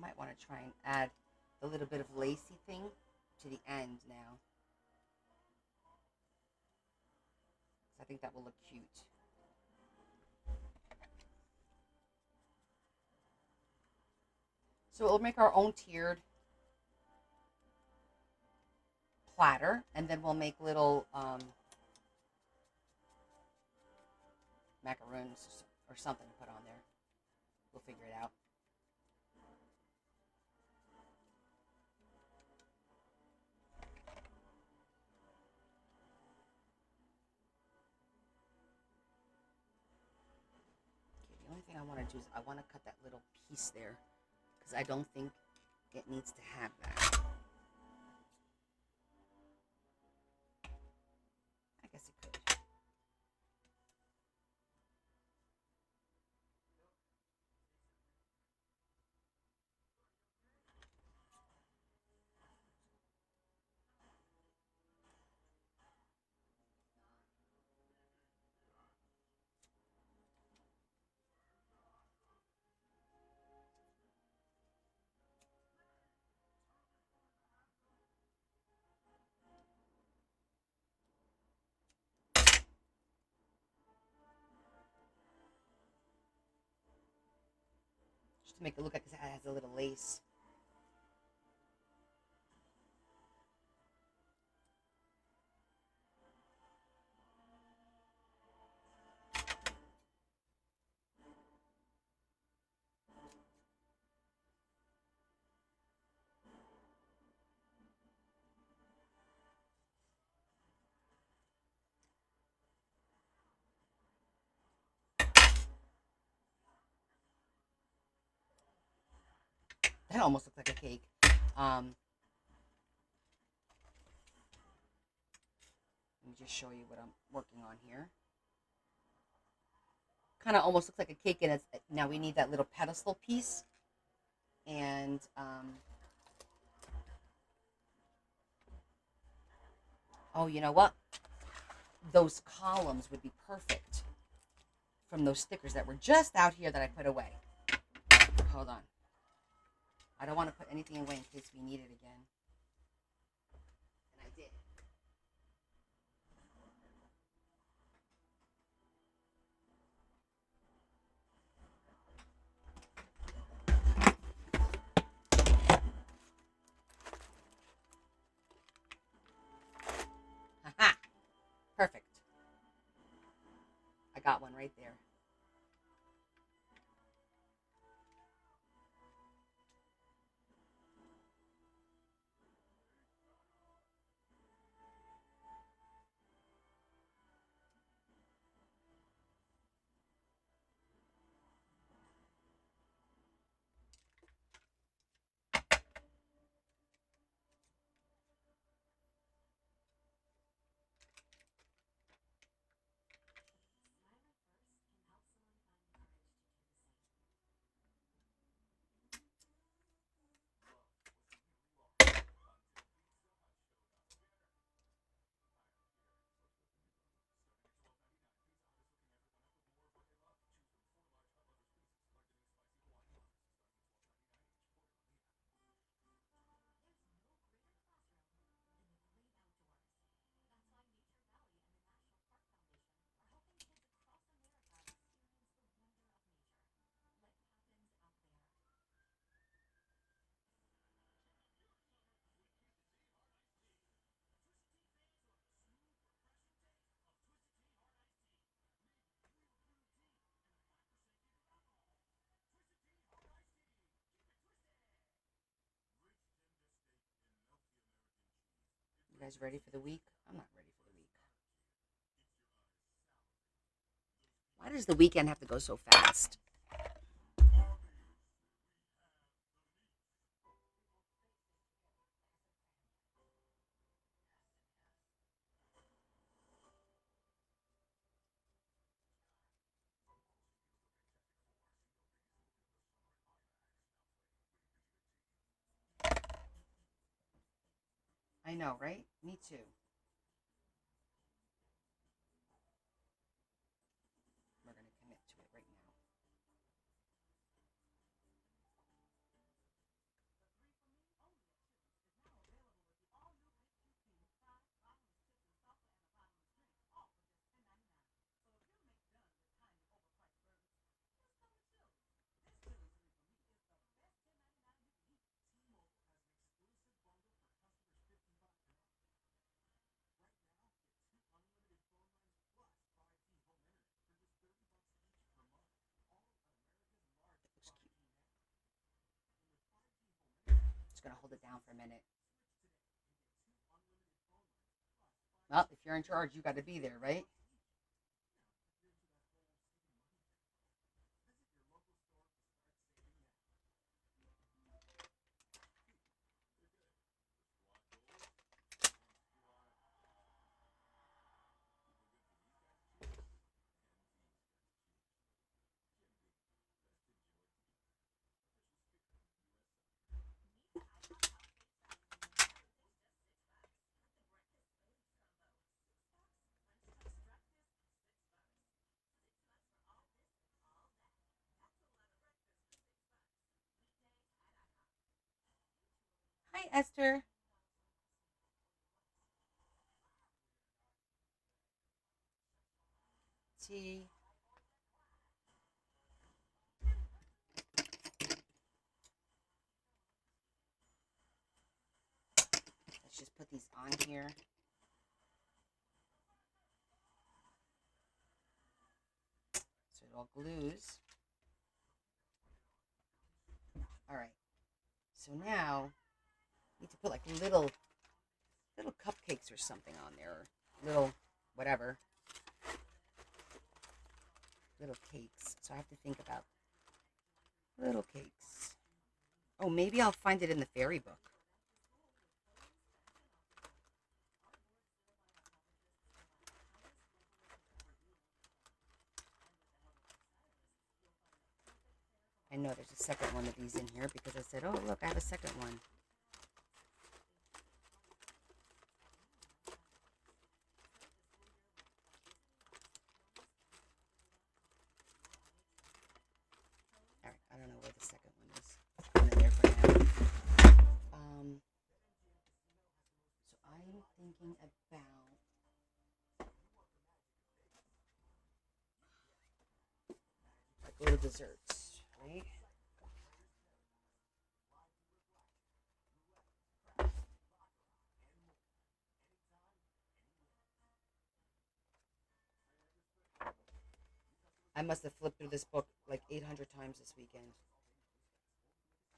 might want to try and add a little bit of lacy thing to the end now. I think that will look cute. So we'll make our own tiered platter, and then we'll make little macaroons or something to put on there. We'll figure it out. Okay, the only thing I want to do is I want to cut that little piece there because I don't think it needs to have that. I guess it could. Just to make it look like it has a little lace. That almost looks like a cake. Let me just show you what I'm working on here. Kind of almost looks like a cake, and it's now we need that little pedestal piece. And oh, you know what? Those columns would be perfect from those stickers that were just out here that I put away. Hold on. I don't want to put anything away in case we need it again. And I did. Haha. Perfect. I got one right there. You guys ready for the week? I'm not ready for the week. Why does the weekend have to go so fast? I know, right? Me too. We're going to commit to it right now. Just gonna hold it down for a minute. Well, if you're in charge, you got to be there, right? Hi, Esther. Tea. Let's just put these on here. So it all glues. All right. So now, I need to put like little cupcakes or something on there. Or little whatever. Little cakes. So I have to think about little cakes. Oh, maybe I'll find it in the fairy book. I know there's a second one of these in here because I said, oh, look, I have a second one. All right, I don't know where the second one is. It's one in there for now. So I'm thinking about like little desserts, right? I must have flipped through this book like 800 times this weekend.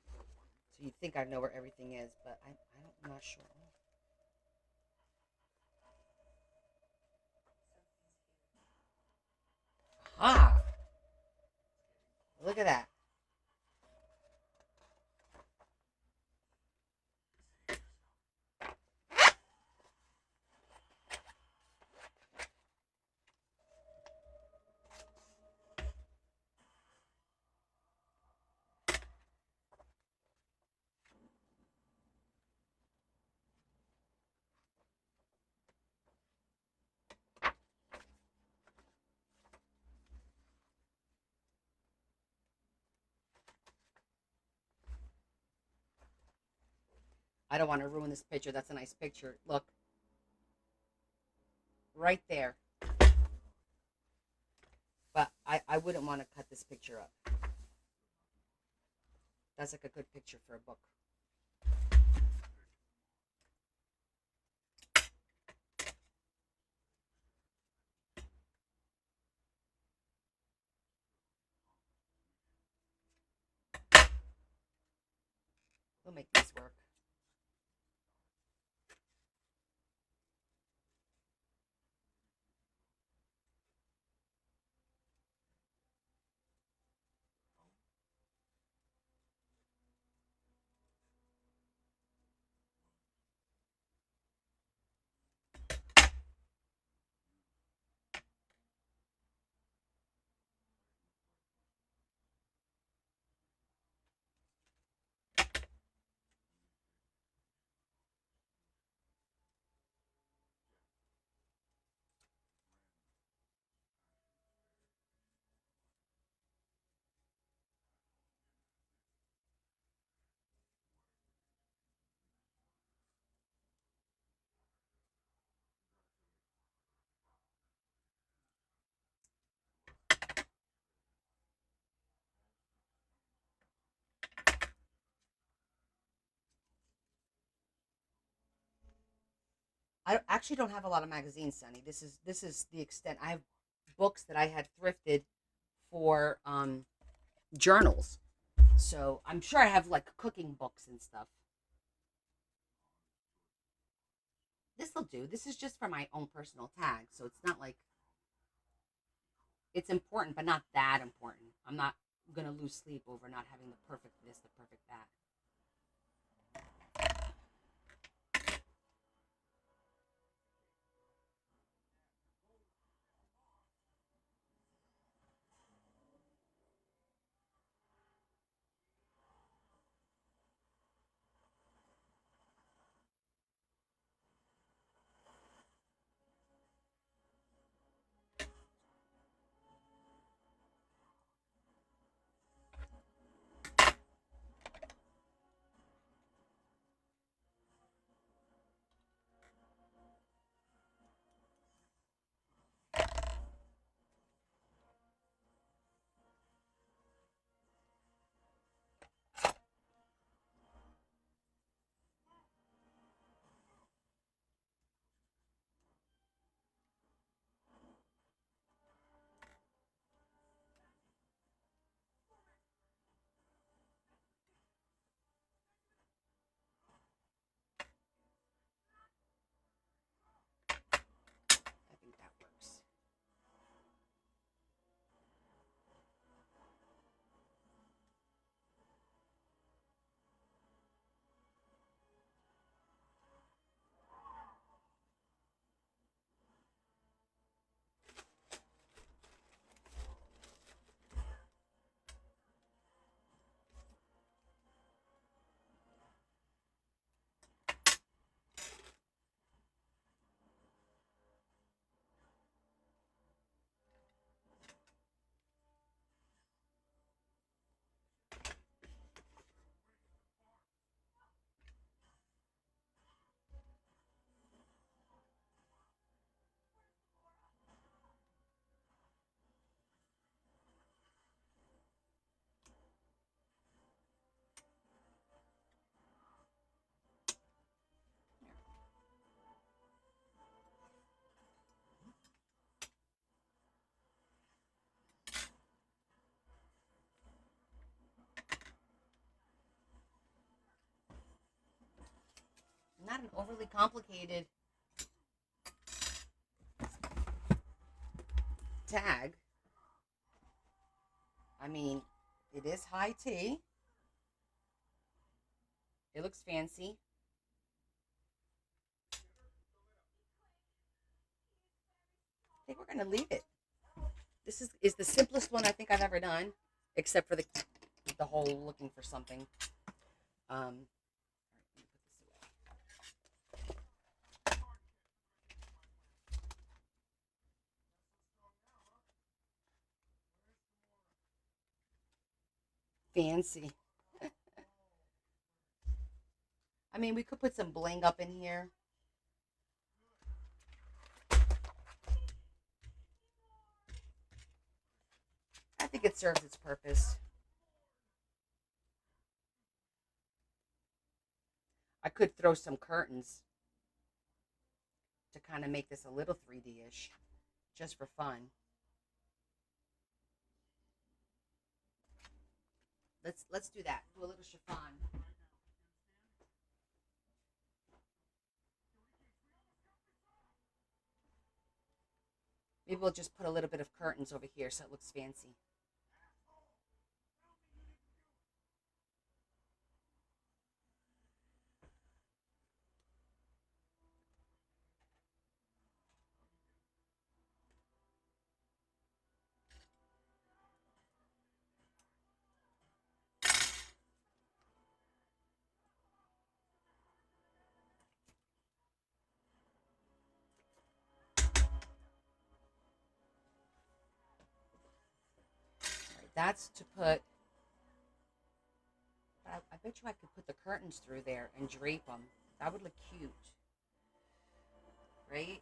So you'd think I know where everything is, but I'm not sure. Ah, look at that. I don't want to ruin this picture. That's a nice picture. Look, right there. But I wouldn't want to cut this picture up. That's like a good picture for a book. We'll make this work. I actually don't have a lot of magazines, Sunny. This is the extent. I have books that I had thrifted for journals. So I'm sure I have like cooking books and stuff. This'll do. This is just for my own personal tag, so it's not like it's important, but not that important. I'm not gonna lose sleep over not having the perfect this, the perfect that. I think that works. Not an overly complicated tag. I mean, it is high tea. It looks fancy. I think we're gonna leave it. This is the simplest one I think I've ever done, except for the whole looking for something. All right, let me put this away. Fancy. I mean, we could put some bling up in here. I think it serves its purpose. I could throw some curtains to kind of make this a little 3D-ish, just for fun. Let's do that. Do a little chiffon. Maybe we'll just put a little bit of curtains over here so it looks fancy. All right, that's to put. I bet you I could put the curtains through there and drape them. That would look cute, right?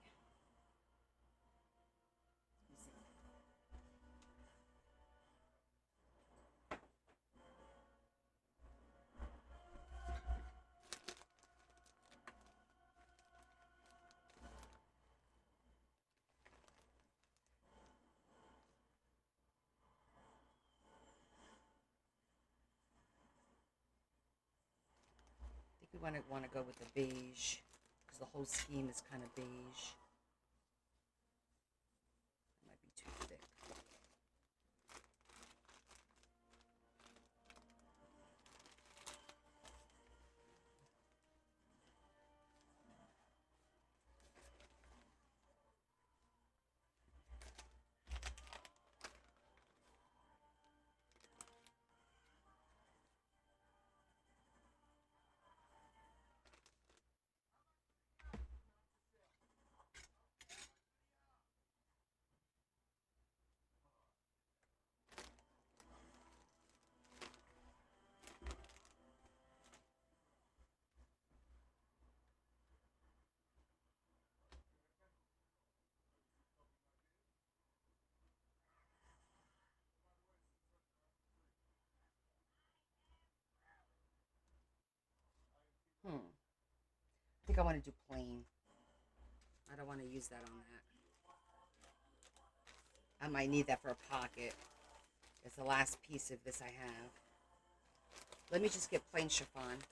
I think we want to go with the beige because the whole scheme is kind of beige. It might be too thick. I think I want to do plain. I don't want to use that on that. I might need that for a pocket. It's the last piece of this I have. Let me just get plain chiffon.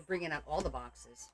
We're bringing out all the boxes.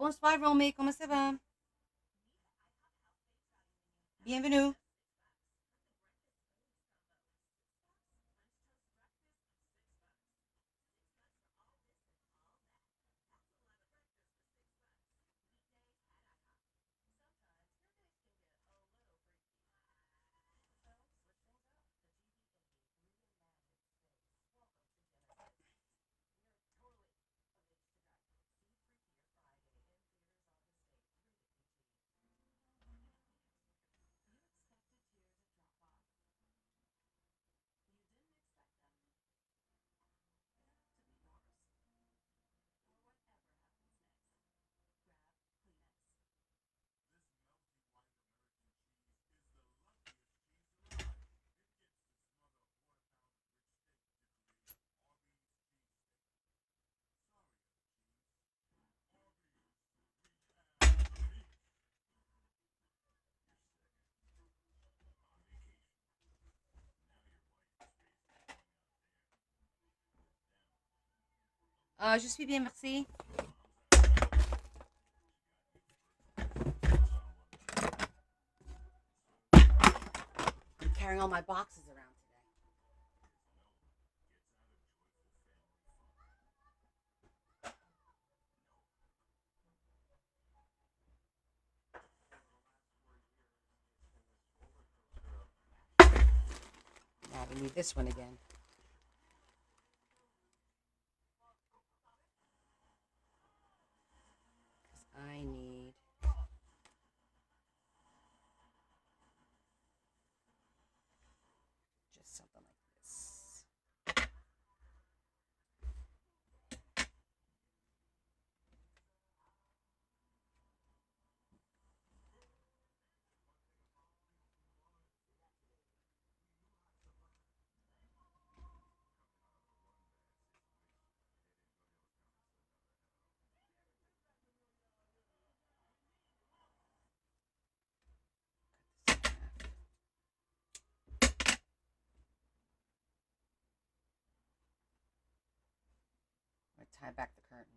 Bonsoir, Romy. Comment ça va? Bienvenue. Je suis bien, merci. I'm carrying all my boxes around today. Now we need this one again. I need just something like this. I'm gonna tie back the curtains.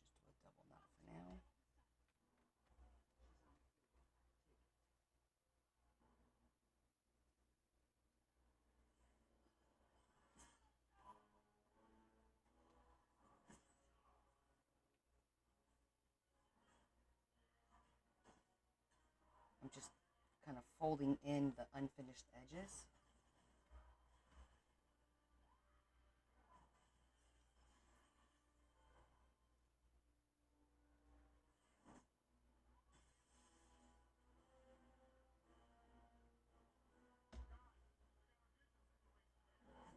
Let's just do a double knot for now. I'm just kind of folding in the unfinished edges. Hold on.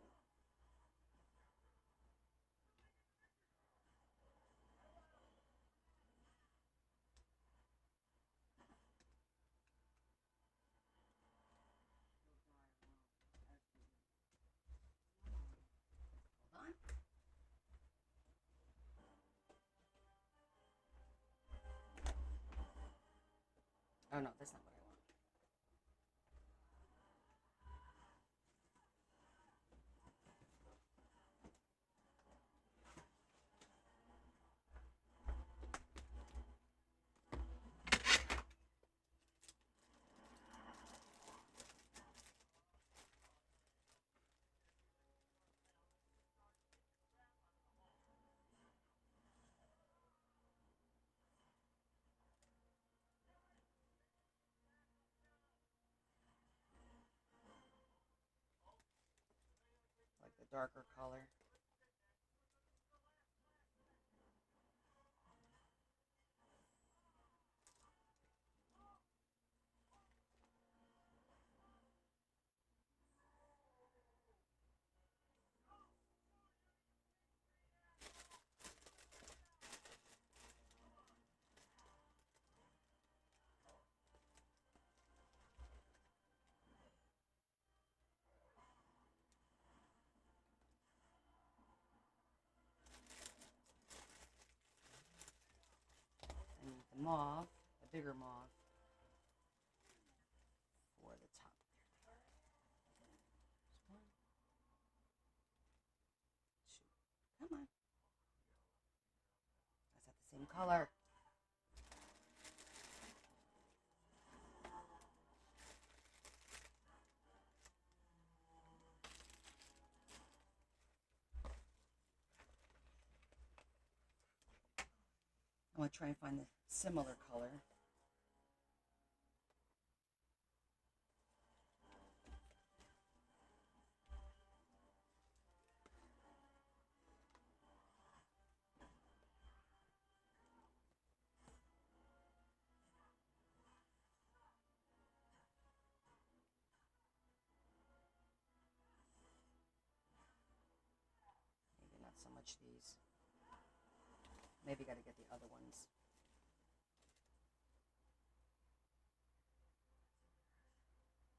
Oh no, that's not what I want. Like the darker color. And the mauve, the bigger mauve, for the top. One, two. Come on. That's not the same color. I want to try and find the similar color. so much these. Maybe got to get the other ones.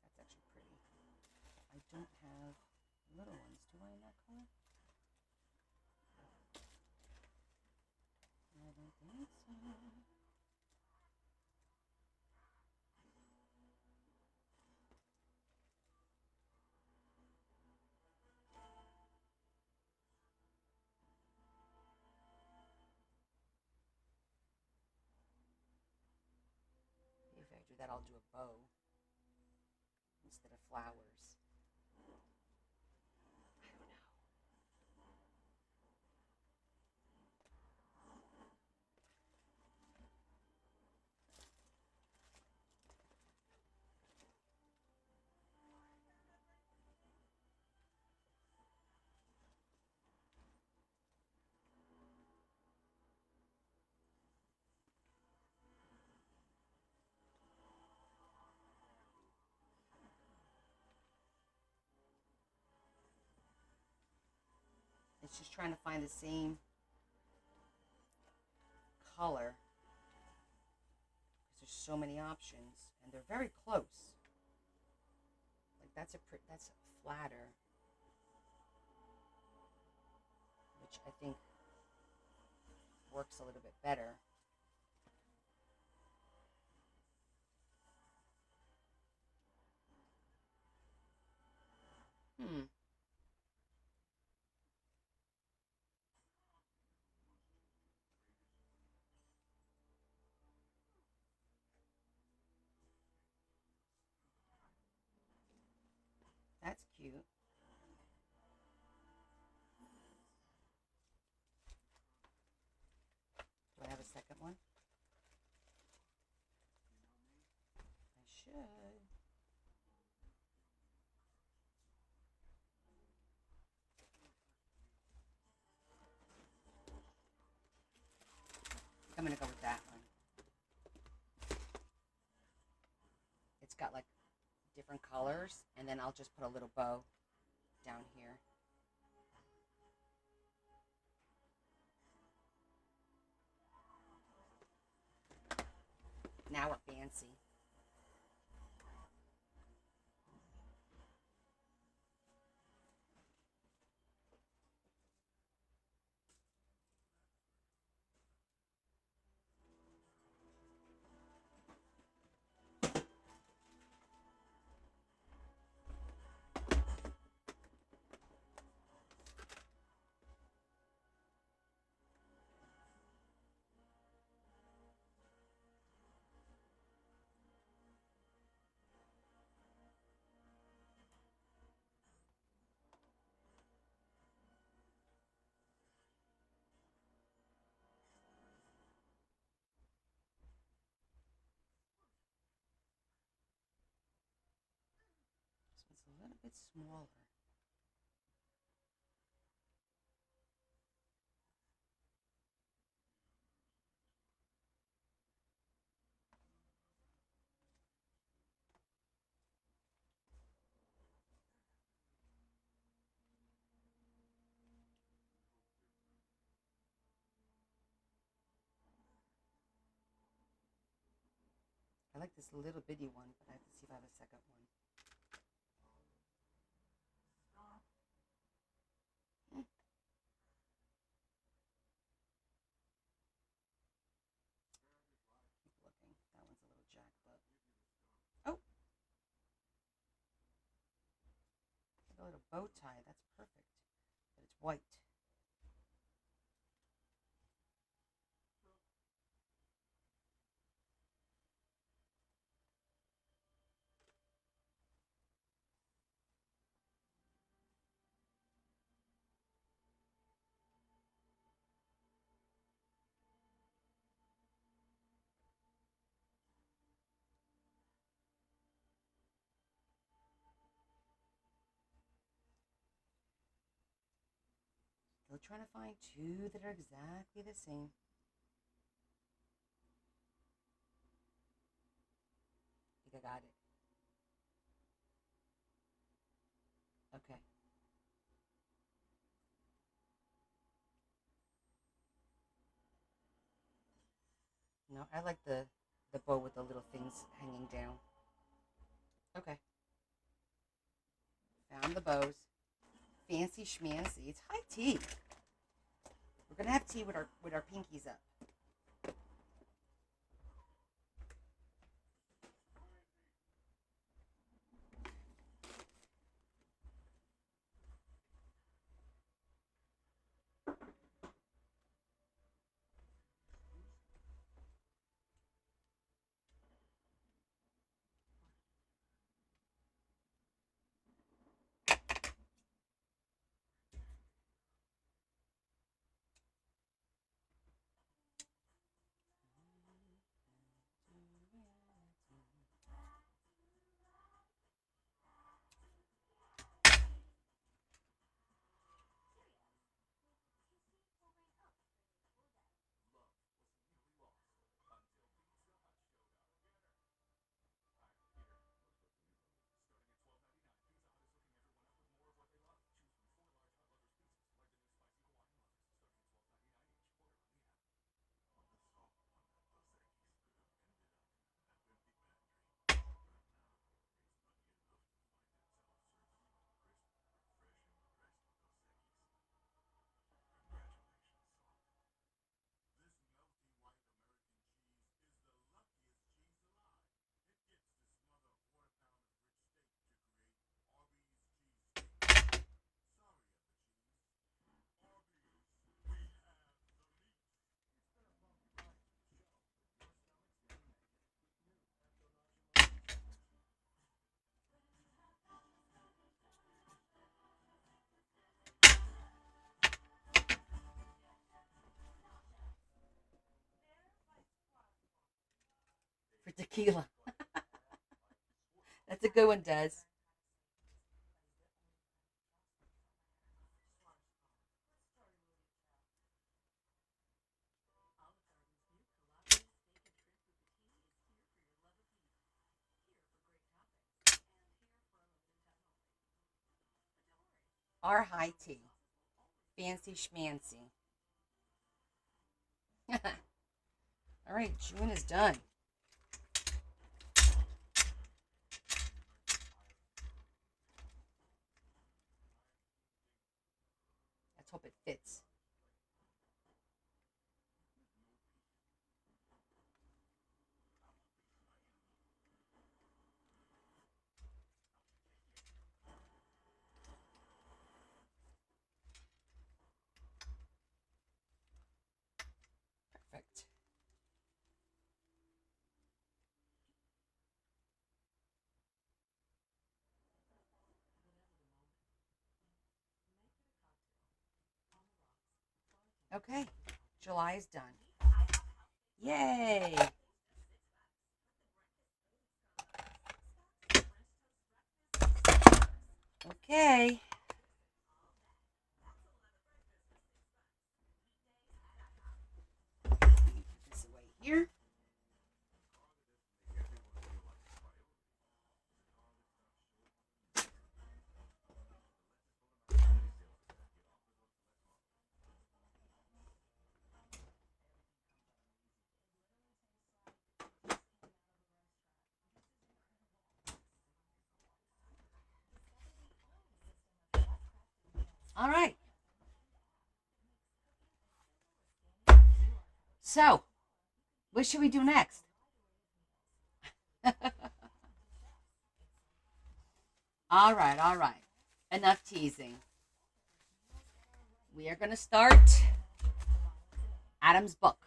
That's actually pretty. I don't have little ones. Do I in that color? I don't think so. If I do that, I'll do a bow instead of flowers. I don't know. It's just trying to find the same color because there's so many options and they're very close. Like that's flatter, which I think works a little bit better. Hmm. That's cute. Do I have a second one? I should. I'm gonna go with that one. It's got like different colors, and then I'll just put a little bow down here. Now we're fancy. This one's a little bit smaller. I like this little bitty one, but I have to see if I have a second one. Keep looking. That one's a little jacked up. Oh! Like a little bow tie. That's perfect. But it's white. Still trying to find two that are exactly the same. I think I got it. Okay. No, I like the bow with the little things hanging down. Okay, found the bows. Fancy schmancy. It's high tea. We're gonna have tea with our pinkies up. For tequila. That's a good one, Des. Our high tea. Fancy schmancy. All right, June is done. Let's hope it fits. Perfect. Okay, July is done. Yay! Okay. Put this away here. All right. So, what should we do next? All right, all right. Enough teasing. We are going to start Adam's book.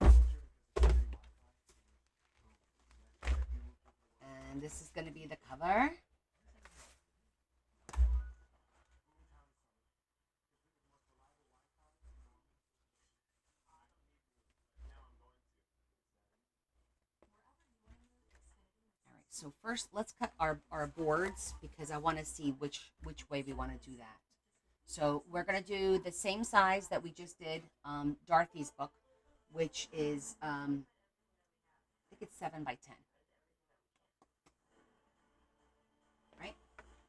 And this is going to be the cover. So first, let's cut our boards because I want to see which way we want to do that. So we're going to do the same size that we just did Dorothy's book, which is, I think it's 7 by 10. Right?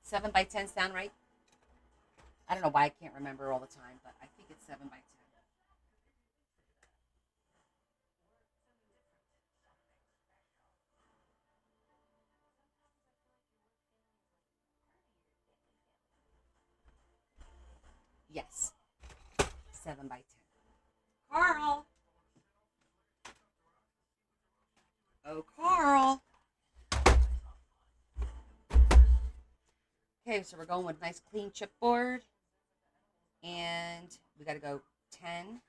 7 by 10 sound right? I don't know why I can't remember all the time, but I think it's 7 by 10. 7 by 10. Carl. Oh, Carl. Okay, so we're going with nice clean chipboard. And we got to go 10.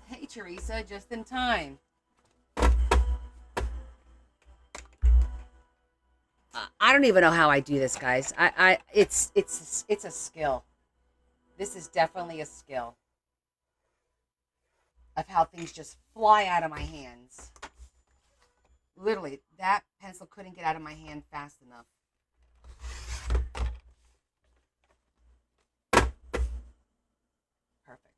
Hey, Teresa, just in time. I don't even know how I do this, guys. It's a skill. This is definitely a skill of how things just fly out of my hands. Literally, that pencil couldn't get out of my hand fast enough. Perfect.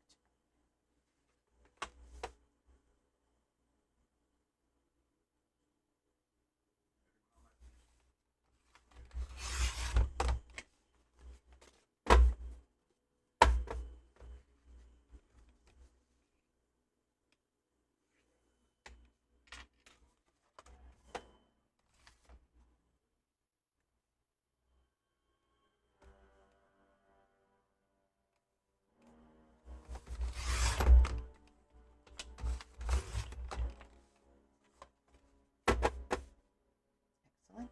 Excellent.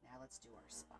Now let's do our spine.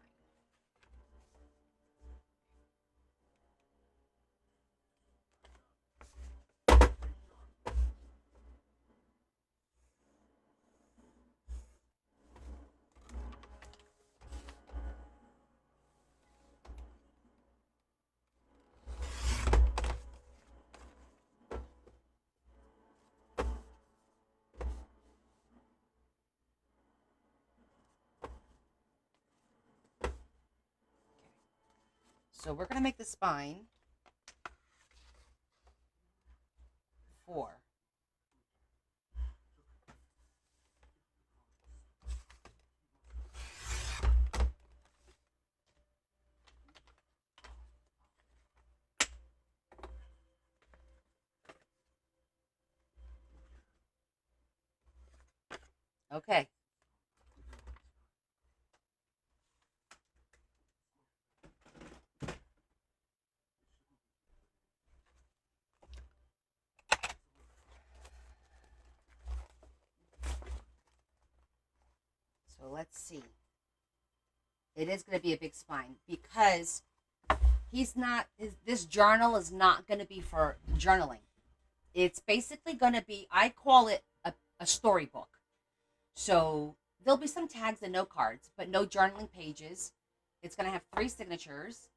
So we're going to make the spine 4. Okay. So let's see. It is going to be a big spine because this journal is not going to be for journaling. It's basically going to be, I call it a storybook. So there'll be some tags and note cards, but no journaling pages. It's going to have 3 signatures.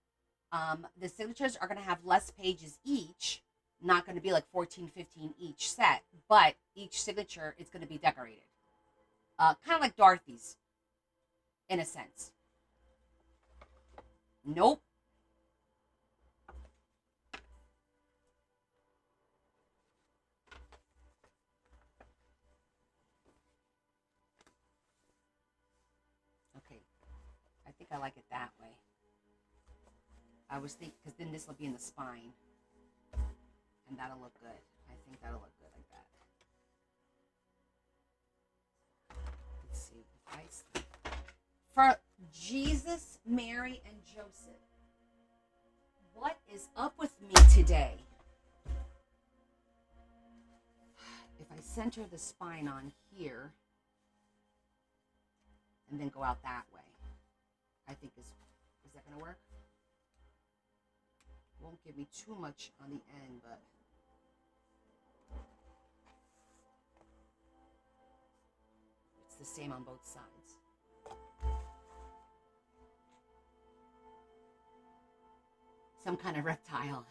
The signatures are going to have less pages each, not going to be like 14, 15 each set, but each signature is going to be decorated. Kind of like Dorothy's, in a sense. Nope. Okay. I think I like it that way. I was thinking, because then this will be in the spine. And that'll look good. I think that'll look good like that. Let's see. For Jesus, Mary, and Joseph, what is up with me today? If I center the spine on here and then go out that way, I think is that going to work? Won't give me too much on the end, but it's the same on both sides. Some kind of reptile.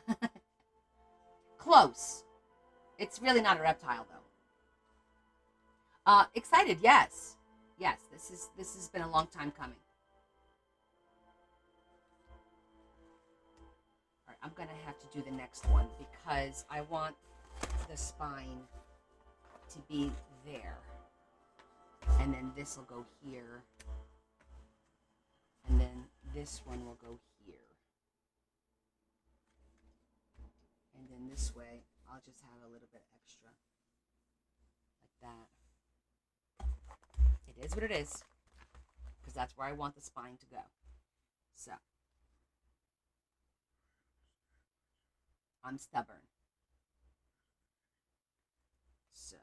Close. It's really not a reptile though. Excited, yes. Yes, this has been a long time coming. All right, I'm gonna have to do the next one because I want the spine to be there. And and then this will go here, and then this one will go here, and then this way I'll just have a little bit extra like that. It is what it is, because that's where I want the spine to go. So I'm stubborn. So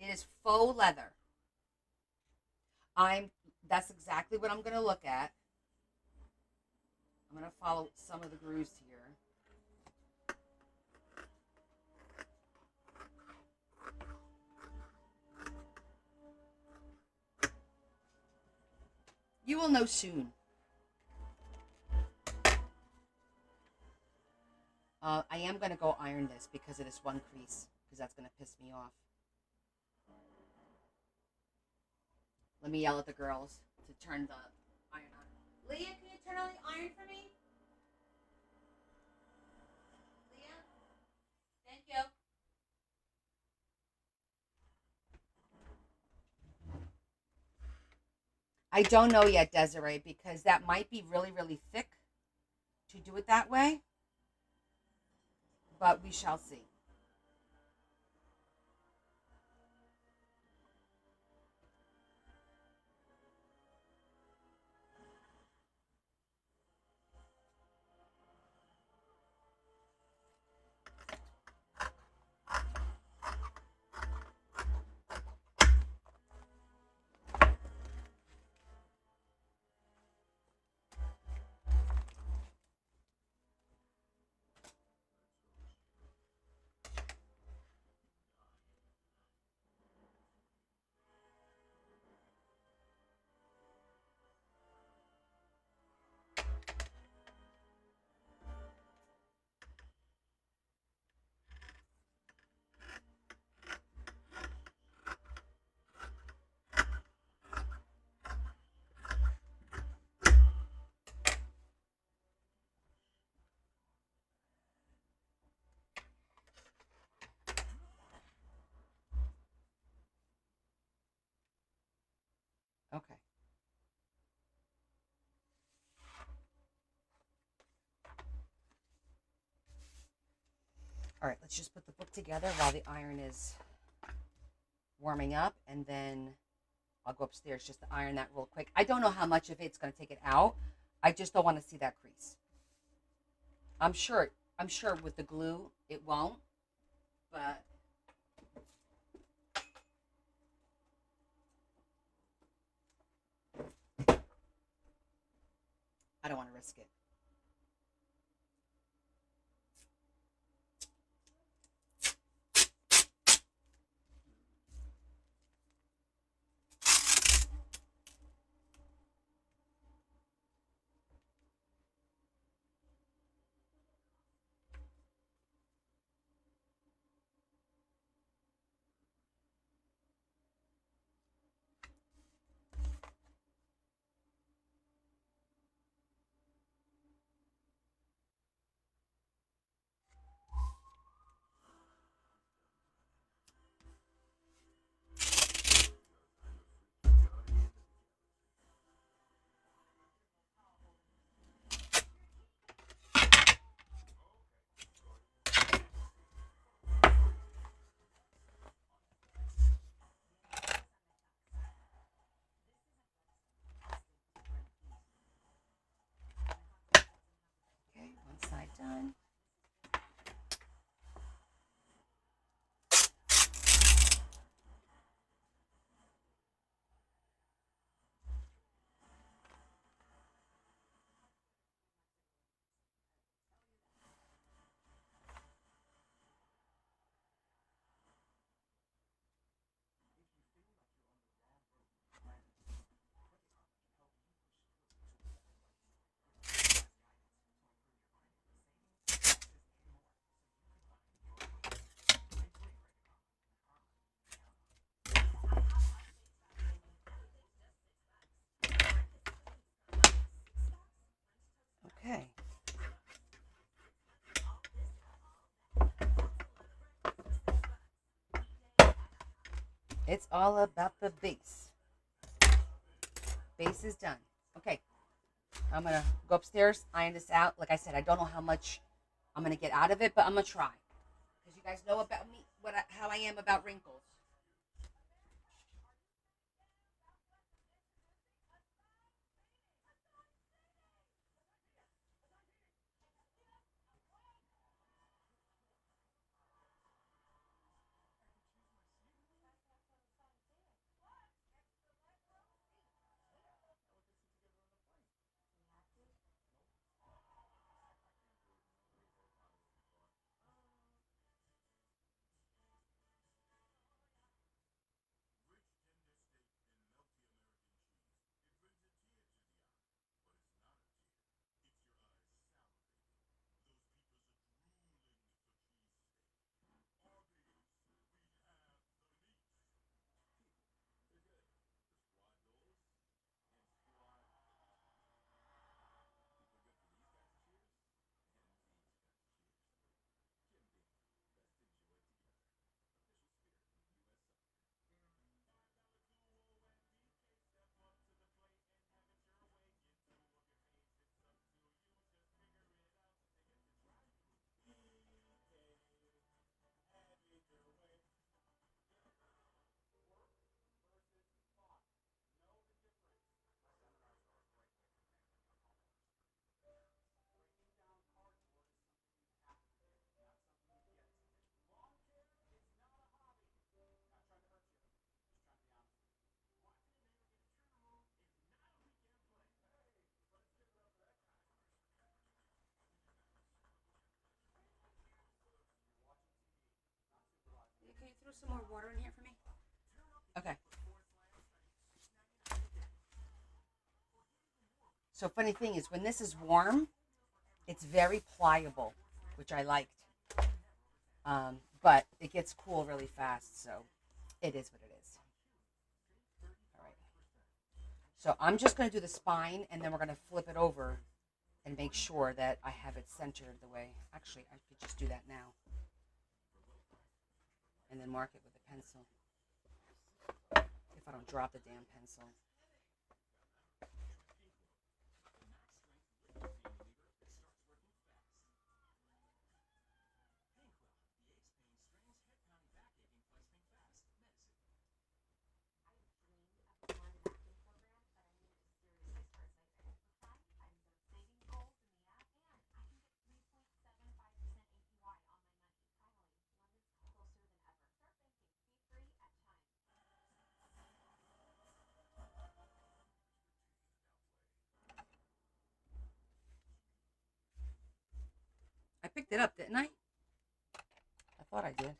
it is faux leather. That's exactly what I'm going to look at. I'm going to follow some of the grooves here. You will know soon. I am going to go iron this because it is one crease, because that's going to piss me off. Let me yell at the girls to turn the iron on. Leah, can you turn on the iron for me? Leah? Thank you. I don't know yet, Desiree, because that might be really, really thick to do it that way. But we shall see. Okay. All right, let's just put the book together while the iron is warming up, and then I'll go upstairs just to iron that real quick. I don't know how much of it's going to take it out. I just don't want to see that crease. I'm sure with the glue it won't, but I don't want to risk it. Okay, one side done. It's all about the base. Base is done. Okay, I'm gonna go upstairs, iron this out. Like I said, I don't know how much I'm gonna get out of it, but I'm gonna try. Because you guys know about me, how I am about wrinkles. Can you throw some more water in here for me? Okay. So funny thing is, when this is warm, it's very pliable, which I liked. But it gets cool really fast, so it is what it is. All right. So I'm just going to do the spine, and then we're going to flip it over and make sure that I have it centered the way. Actually, I could just do that now, and then mark it with a pencil. If I don't drop the damn pencil. I picked it up, didn't I? I thought I did.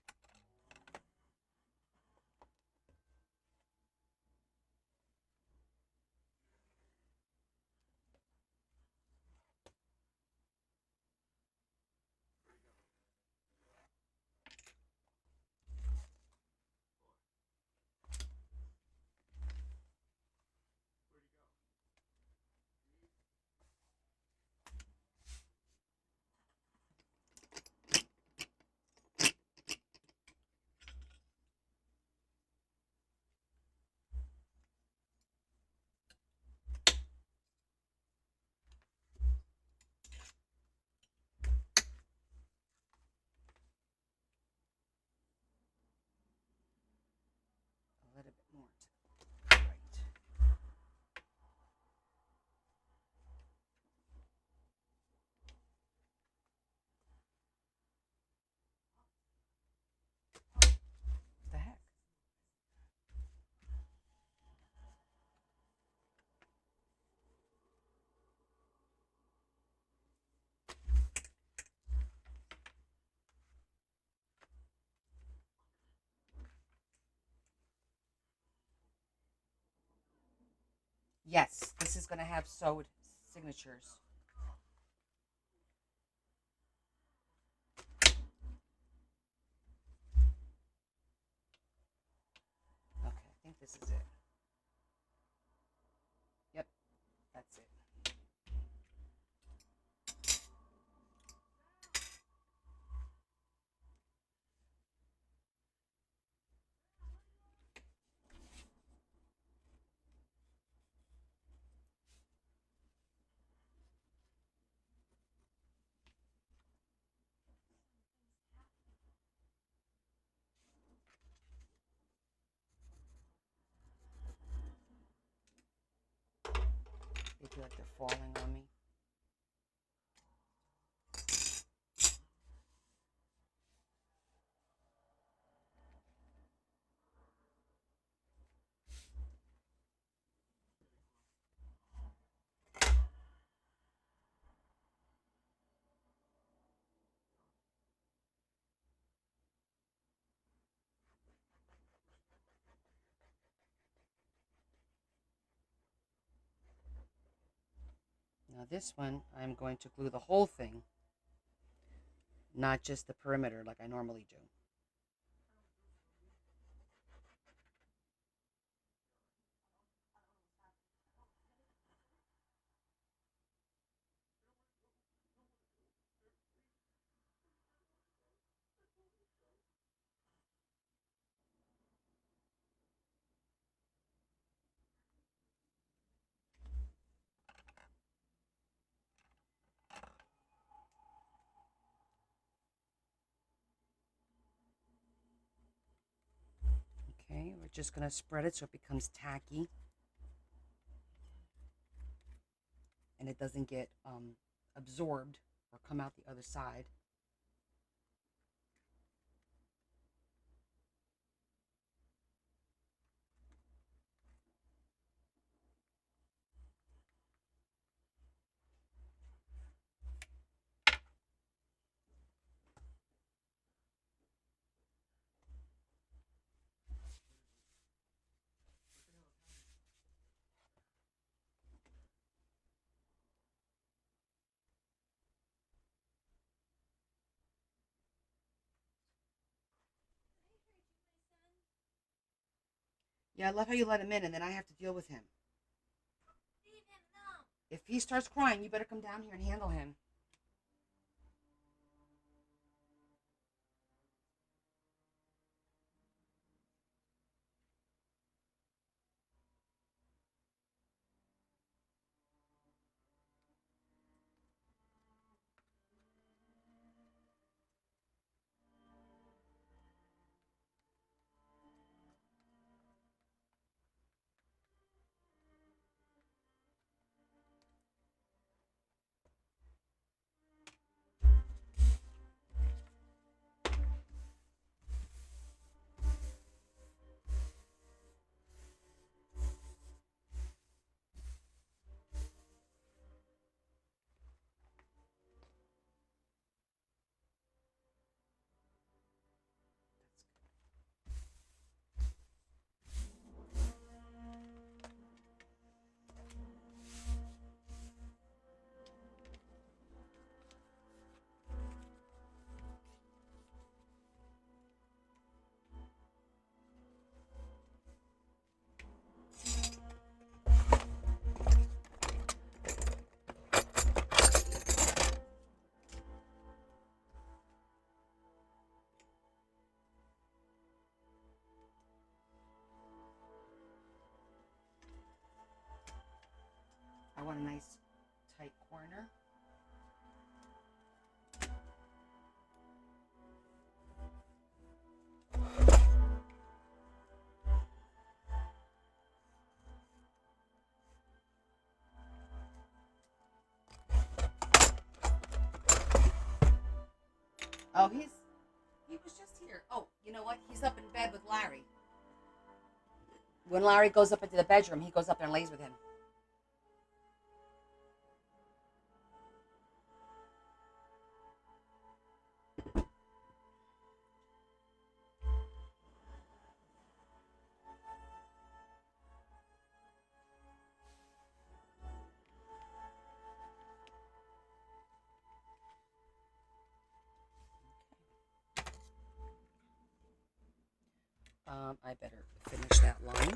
A little bit more to the right. What the heck? Yes, this is going to have sewed signatures. Okay, I think this is it. Yep, that's it. feel like they're falling on me. Now this one, I'm going to glue the whole thing, not just the perimeter like I normally do. Okay, we're just going to spread it so it becomes tacky. And it doesn't get absorbed or come out the other side. Yeah, I love how you let him in and then I have to deal with him. If he starts crying, you better come down here and handle him. I want a nice tight corner. Oh, he was just here. Oh, you know what? He's up in bed with Larry. When Larry goes up into the bedroom, he goes up there and lays with him. I better finish that line.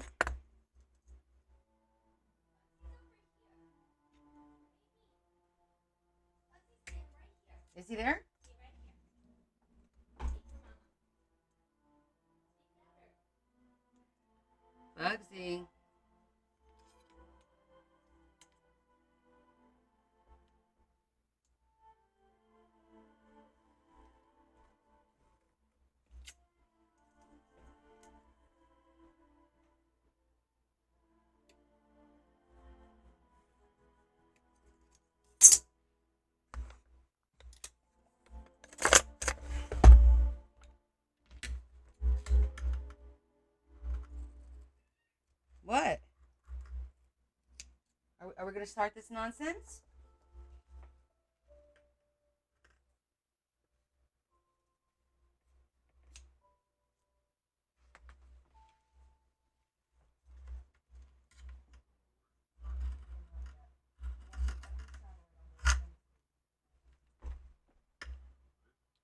Is he there? Bugsy. Are we going to start this nonsense?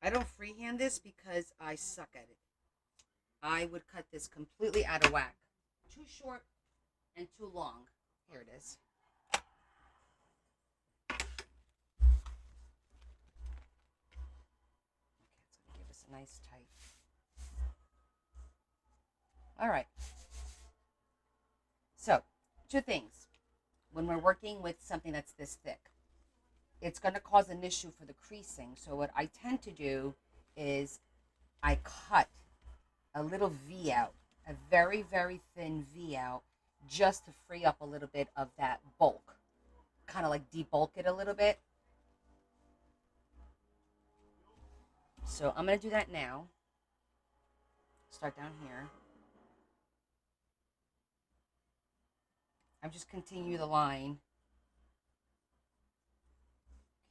I don't freehand this because I suck at it. I would cut this completely out of whack. Too short and too long. Here it is. Okay, it's going to give us a nice tight. All right. So, two things. When we're working with something that's this thick, it's going to cause an issue for the creasing. So what I tend to do is I cut a little V out, a very, very thin V out, just to free up a little bit of that bulk. Kind of like debulk it a little bit. So I'm going to do that now. Start down here. I'm just continue the line.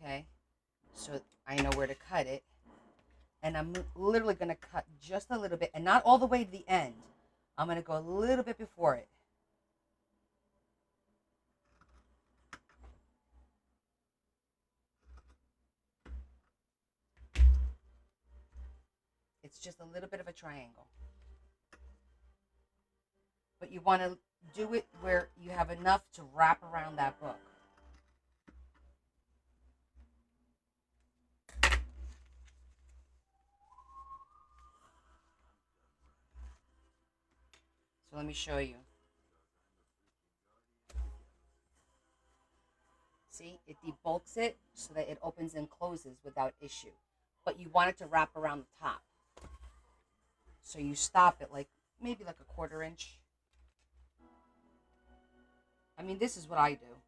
Okay. So I know where to cut it. And I'm literally going to cut just a little bit, and not all the way to the end. I'm going to go a little bit before it. It's just a little bit of a triangle. But you want to do it where you have enough to wrap around that book. So let me show you. See, it debulks it so that it opens and closes without issue. But you want it to wrap around the top. So you stop it like maybe like a 1/4 inch. I mean, this is what I do.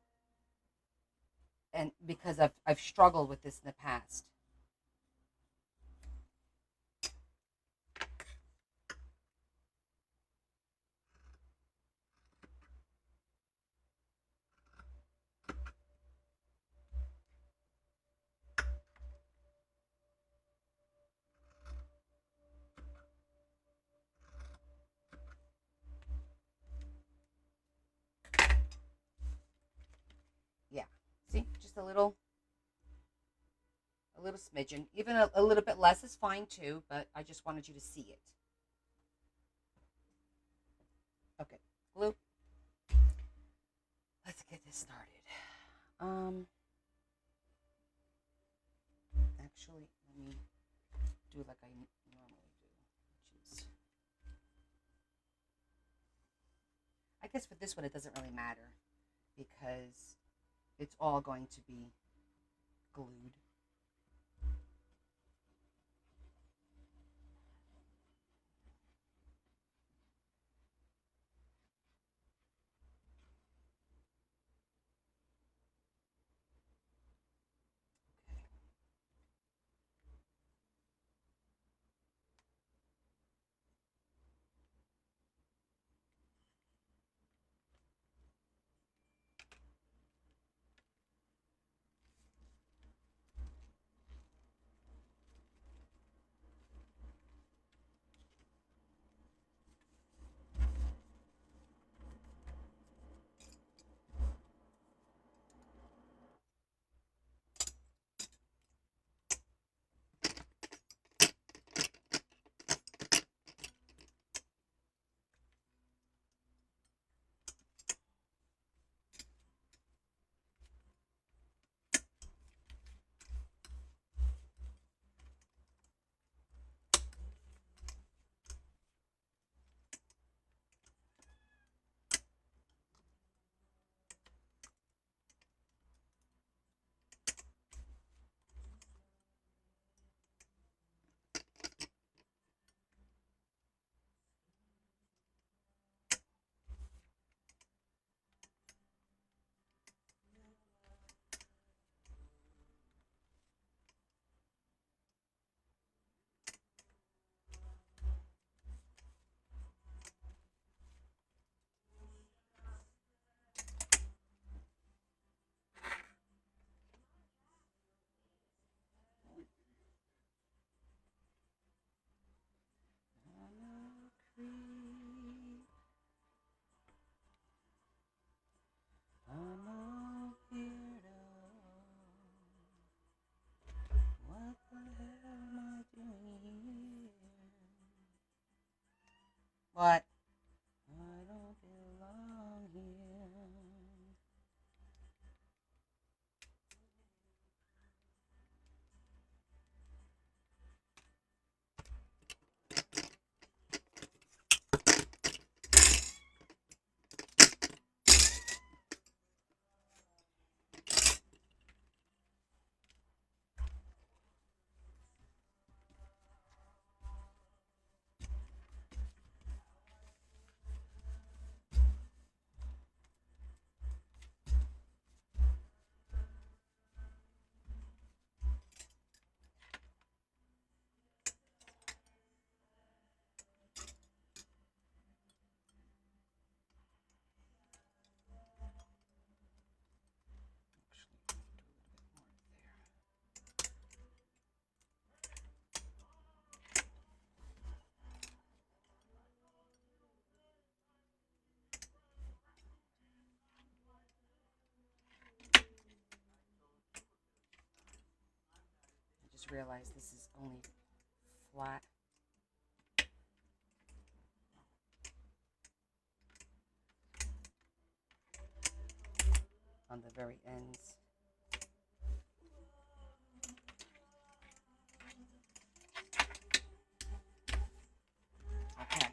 And because I've struggled with this in the past. Yeah. See, just a little smidgen. Even a little bit less is fine too, but I just wanted you to see it. Okay, glue. Let's get this started. Actually, let me do like I normally do, which is, I guess for this one it doesn't really matter because it's all going to be glued. but I don't belong here. I just realized this is only flat. On the very ends. Okay.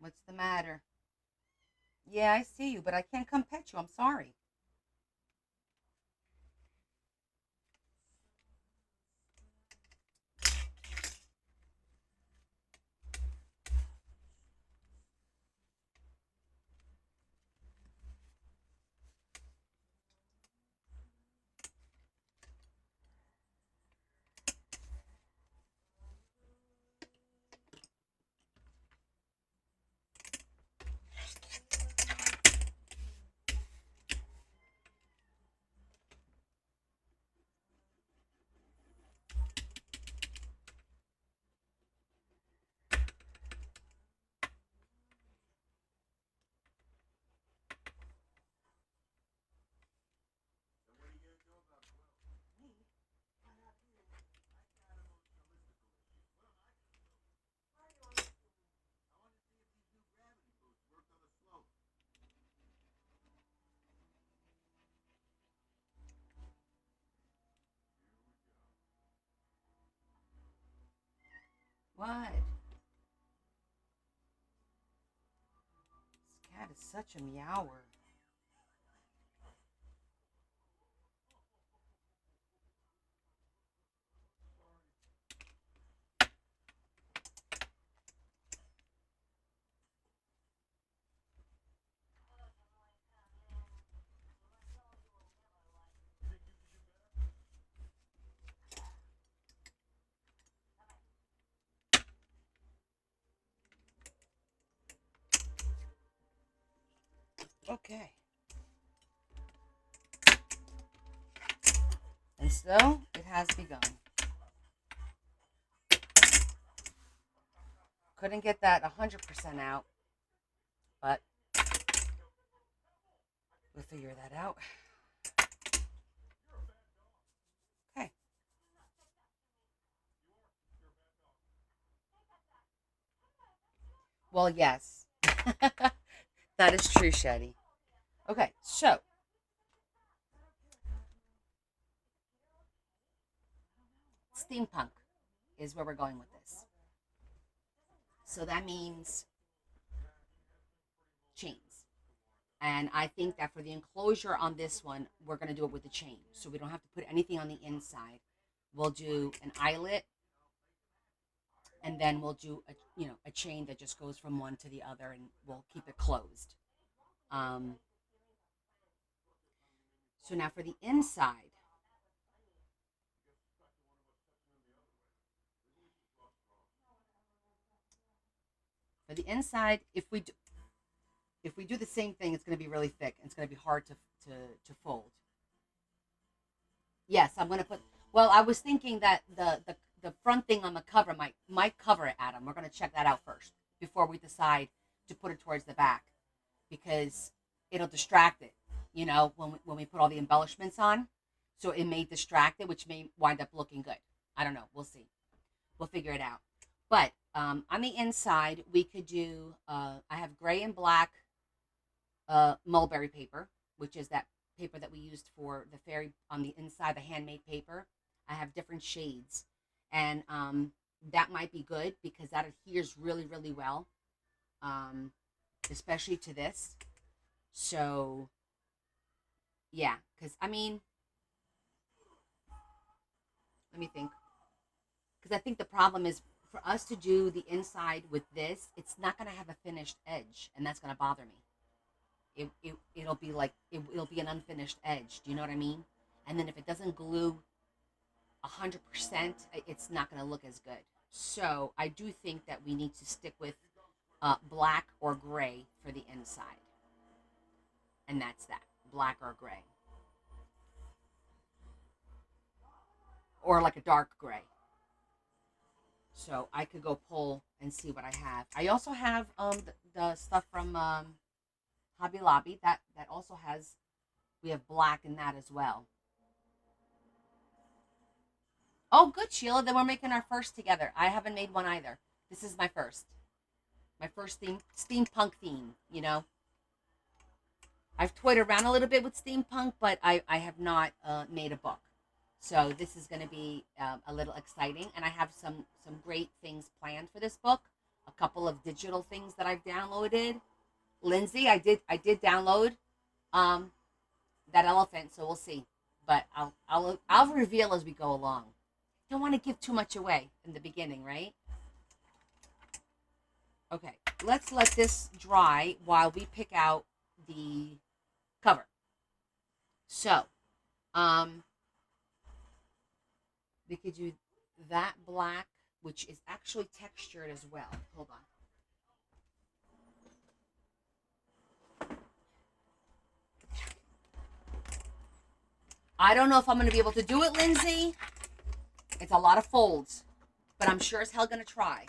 What's the matter? Yeah, I see you, but I can't come pet you. I'm sorry. What? This cat is such a meower. Okay. And so it has begun. Couldn't get that 100% out, but we'll figure that out. Okay. Well, yes. That is true, Shetty. Okay, so steampunk is where we're going with this. So that means chains. And I think that for the enclosure on this one, we're going to do it with the chain. So we don't have to put anything on the inside. We'll do an eyelet, and then we'll do a chain that just goes from one to the other, and we'll keep it closed. Um, so now for the inside, For the inside, if we do the same thing, it's going to be really thick. And it's going to be hard to fold. Yes, I'm going to put. Well, I was thinking that the front thing on the cover might cover it, Adam. We're going to check that out first before we decide to put it towards the back, because it'll distract it. You know, when we put all the embellishments on, so it may distract it, which may wind up looking good. I don't know. We'll see. We'll figure it out. But on the inside, we could do. I have gray and black mulberry paper, which is that paper that we used for the fairy on the inside, the handmade paper. I have different shades, and that might be good because that adheres really, really well, especially to this. So, yeah, because I mean, let me think. Because I think the problem is for us to do the inside with this, it's not going to have a finished edge, and that's going to bother me. It'll be like it'll be an unfinished edge. Do you know what I mean? And then if it doesn't glue 100%, it's not going to look as good. So I do think that we need to stick with black or gray for the inside, and that's that, black or gray, or like a dark gray. So I could go pull and see what I have. I also have the stuff from Hobby Lobby that also has, we have black in that as well. Oh, good, Sheila. Then we're making our first together. I haven't made one either. This is my first theme, steampunk theme. You know, I've toyed around a little bit with steampunk, but I have not made a book. So this is going to be a little exciting, and I have some great things planned for this book. A couple of digital things that I've downloaded. Lindsay, I did download that elephant, so we'll see. But I'll reveal as we go along. Don't want to give too much away in the beginning, right? Okay, let's let this dry while we pick out the cover. So, we could do that black, which is actually textured as well. Hold on. I don't know if I'm going to be able to do it, Lindsay. It's a lot of folds, but I'm sure as hell going to try.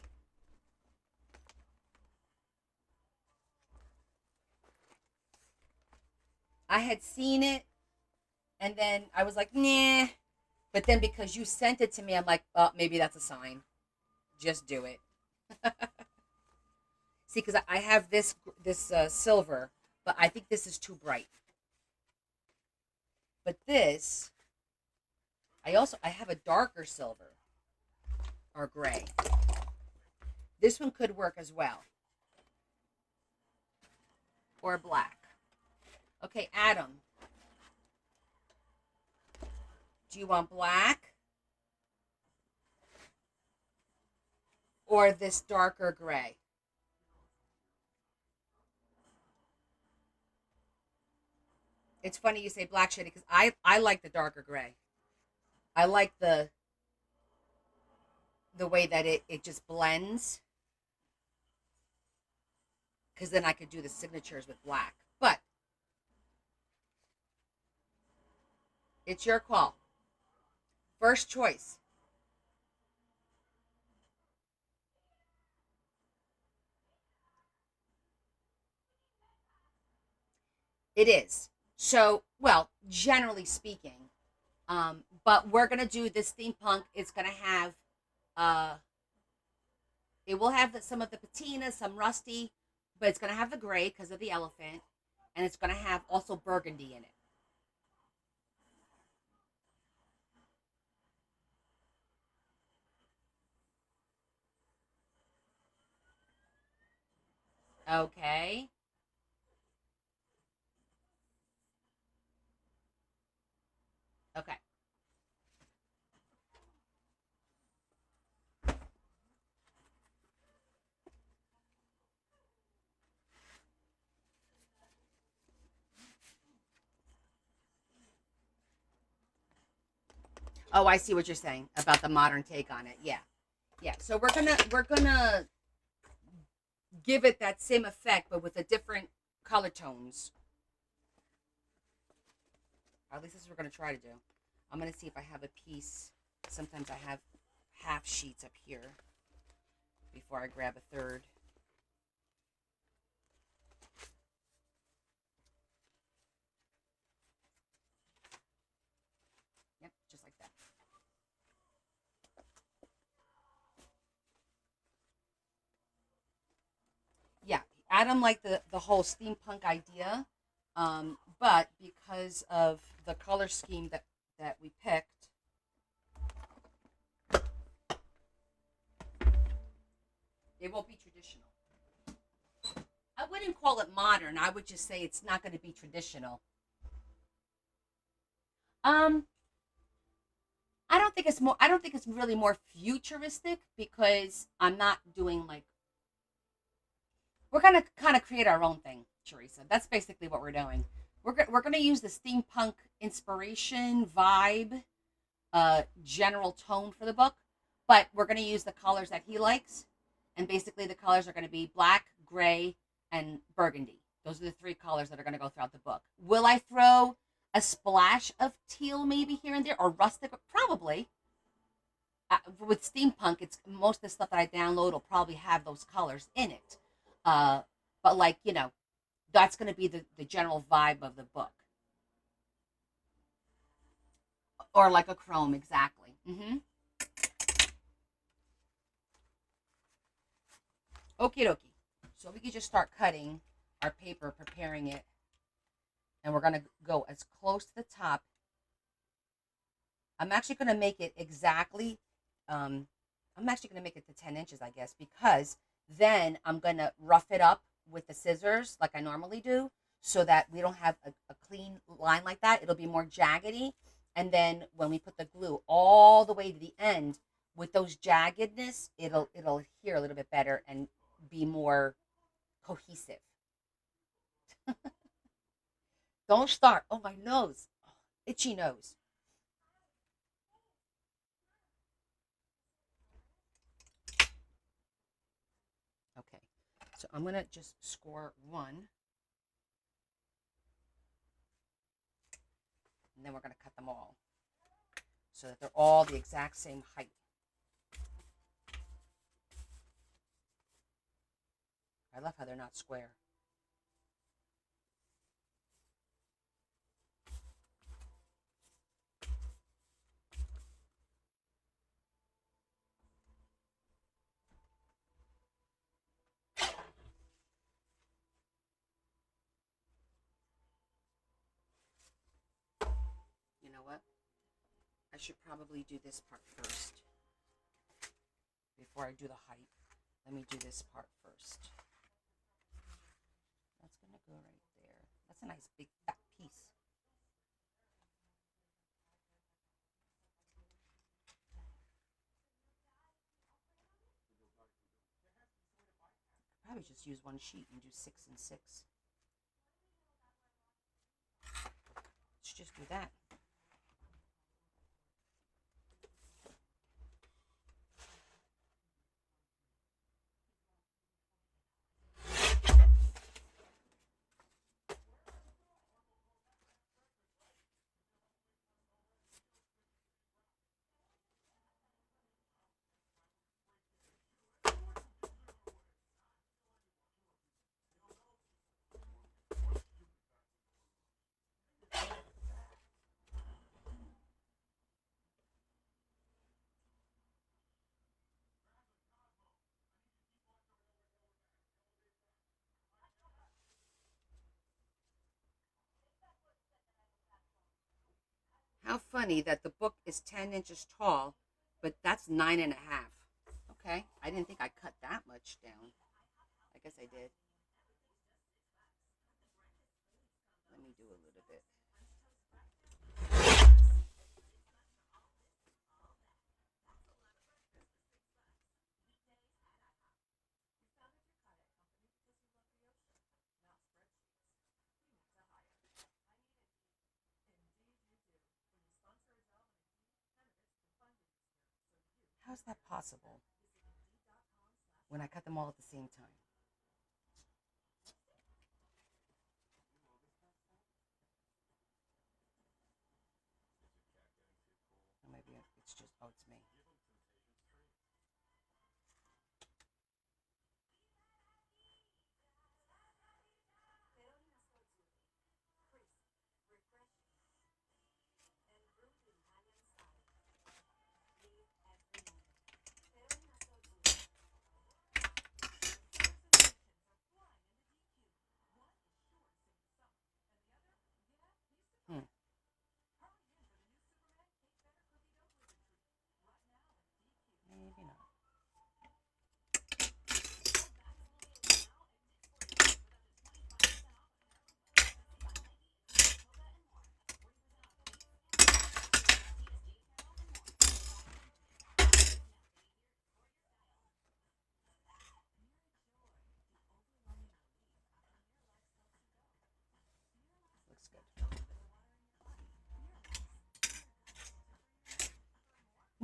I had seen it, and then I was like, nah. But then because you sent it to me, I'm like, oh, maybe that's a sign. Just do it. See, because I have this silver, but I think this is too bright. But this, I have a darker silver or gray. This one could work as well. Or black. Okay, Adam. Do you want black? Or this darker gray? It's funny you say black shady because I like the darker gray. I like the way that it just blends. Because then I could do the signatures with black. But it's your call. First choice. It is. So, well, generally speaking, but we're going to do this steampunk. It's going to have, it will have some of the patina, some rusty, but it's going to have the gray because of the elephant, and it's going to have also burgundy in it. Okay. Okay. Oh, I see what you're saying about the modern take on it. Yeah. Yeah. So we're gonna give it that same effect, but with a different color tones. Or at least this is what we're going to try to do. I'm going to see if I have a piece. Sometimes I have half sheets up here before I grab a third. Yep, just like that. Yeah, Adam liked the whole steampunk idea, but because of the color scheme that we picked, it won't be traditional. I wouldn't call it modern. I would just say it's not going to be traditional. Um, I don't think it's more. I don't think it's really more futuristic because I'm not doing like we're gonna kind of create our own thing, Teresa. That's basically what we're doing. We're gonna use the steampunk inspiration vibe, general tone for the book, but we're gonna use the colors that he likes, and basically the colors are gonna be black, gray, and burgundy. Those are the three colors that are gonna go throughout the book. Will I throw a splash of teal maybe here and there, or rustic? Probably. With steampunk, it's most of the stuff that I download will probably have those colors in it. Uh, but like that's going to be the general vibe of the book, or like a chrome exactly. Okie dokie. So we can just start cutting our paper, preparing it, and we're going to go as close to the top. I'm actually going to make it exactly. I'm actually going to make it to 10 inches, I guess, because then I'm going to rough it up with the scissors like I normally do so that we don't have a clean line like that. It'll be more jaggedy. And then when we put the glue all the way to the end with those jaggedness, it'll adhere a little bit better and be more cohesive. Don't start. Oh, my nose. Oh, itchy nose. Okay. So I'm going to just score one. And then we're going to cut them all so that they're all the exact same height. I love how they're not square. You know what? I should probably do this part first before I do the height. Let me do this part first. That's going to go right there. That's a nice big fat piece. Probably just use one sheet and do 6 and 6. Let's just do that. How funny that the book is 10 inches tall, but that's 9.5. Okay, I didn't think I cut that much down. I guess I did. Let me do a little bit. How's that possible when I cut them all at the same time?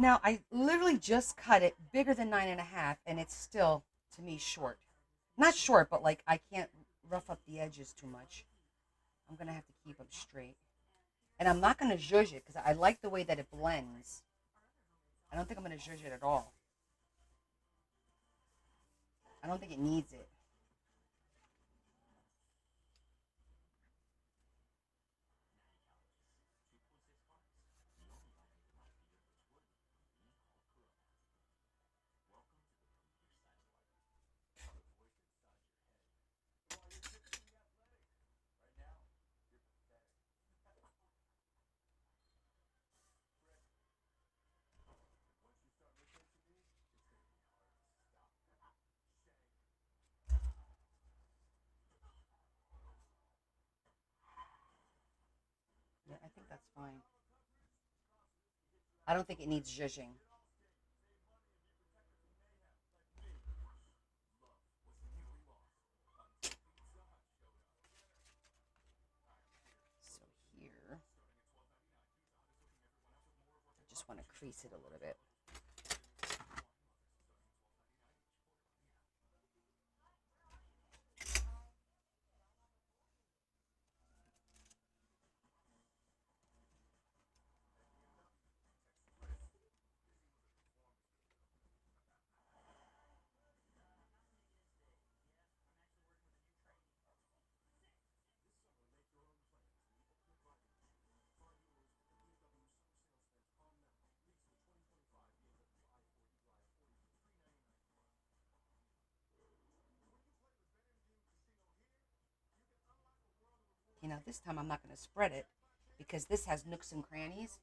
Now, I literally just cut it bigger than 9.5, and it's still, to me, short. Not short, but like I can't rough up the edges too much. I'm going to have to keep them straight. And I'm not going to zhuzh it because I like the way that it blends. I don't think I'm going to zhuzh it at all. I don't think it needs it. Yeah, I think that's fine. I don't think it needs zhuzhing. So here, I just want to crease it a little bit. This time I'm not going to spread it because this has nooks and crannies,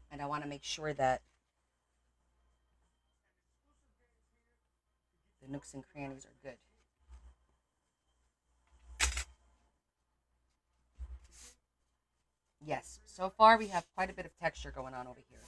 and I want to make sure that the nooks and crannies are good. Yes, so far we have quite a bit of texture going on over here.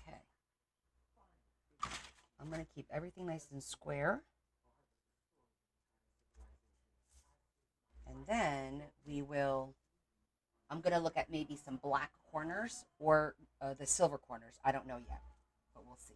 Okay. I'm going to keep everything nice and square. then we will. I'm gonna look at maybe some black corners or the silver corners. I don't know yet, but we'll see.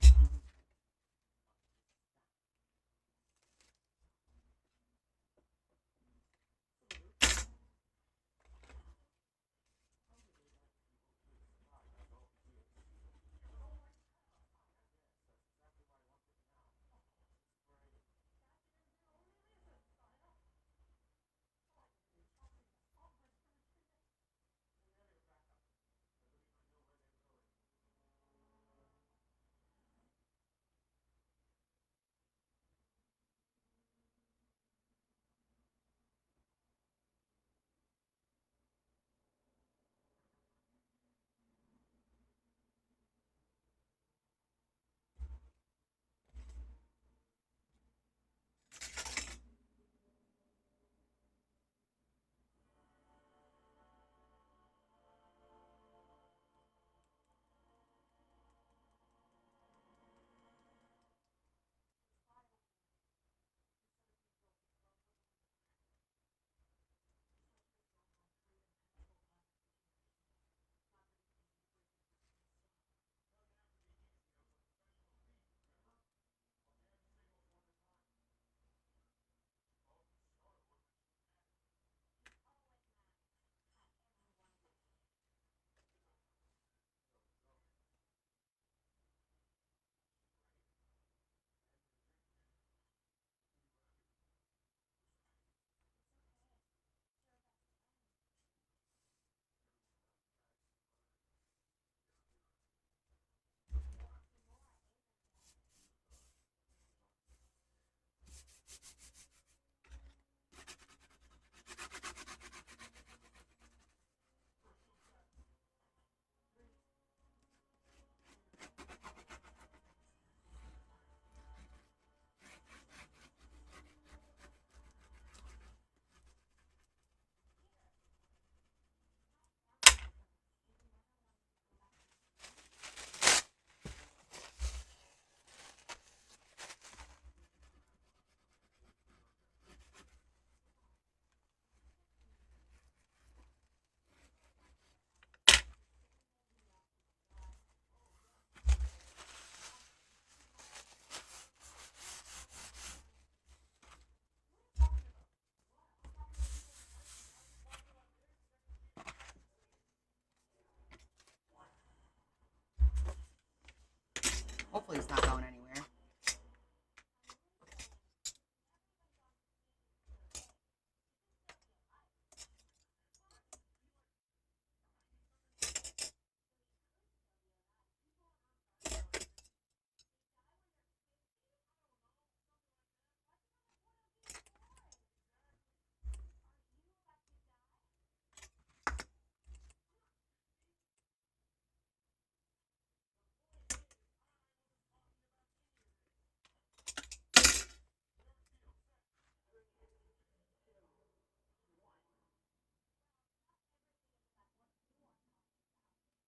Hopefully, it's not going anywhere.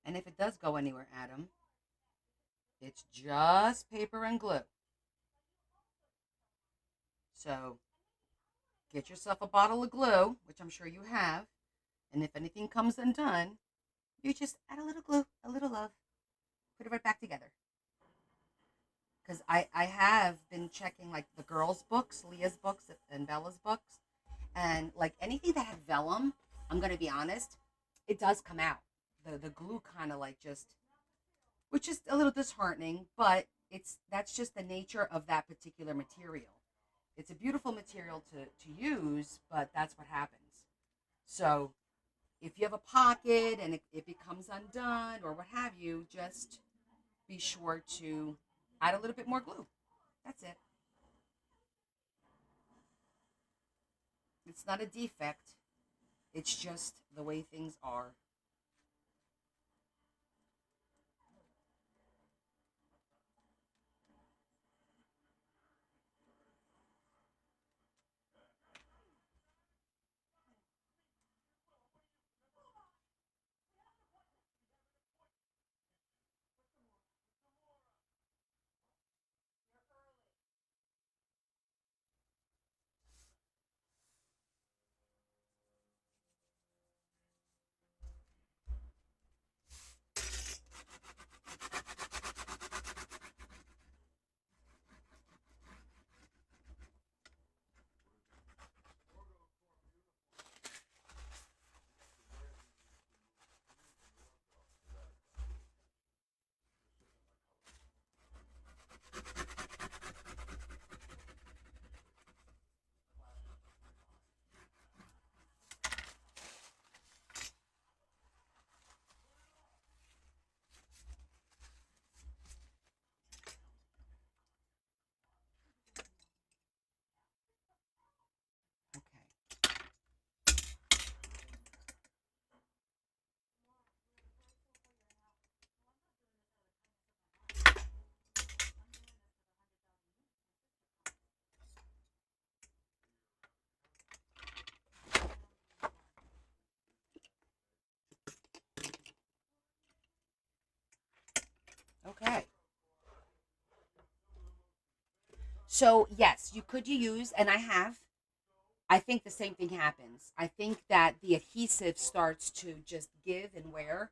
And if it does go anywhere, Adam, it's just paper and glue. So get yourself a bottle of glue, which I'm sure you have. And if anything comes undone, you just add a little glue, a little love, put it right back together. Because I have been checking like the girls' books, Leah's books, and Bella's books. And like anything that had vellum, I'm going to be honest, it does come out. The glue kind of like just, which is a little disheartening, but that's just the nature of that particular material. It's a beautiful material to use, but that's what happens. So if you have a pocket and it becomes undone or what have you, just be sure to add a little bit more glue. That's it. It's not a defect. It's just the way things are. Okay. So yes, you could use, and I have. I think the same thing happens. I think that the adhesive starts to just give and wear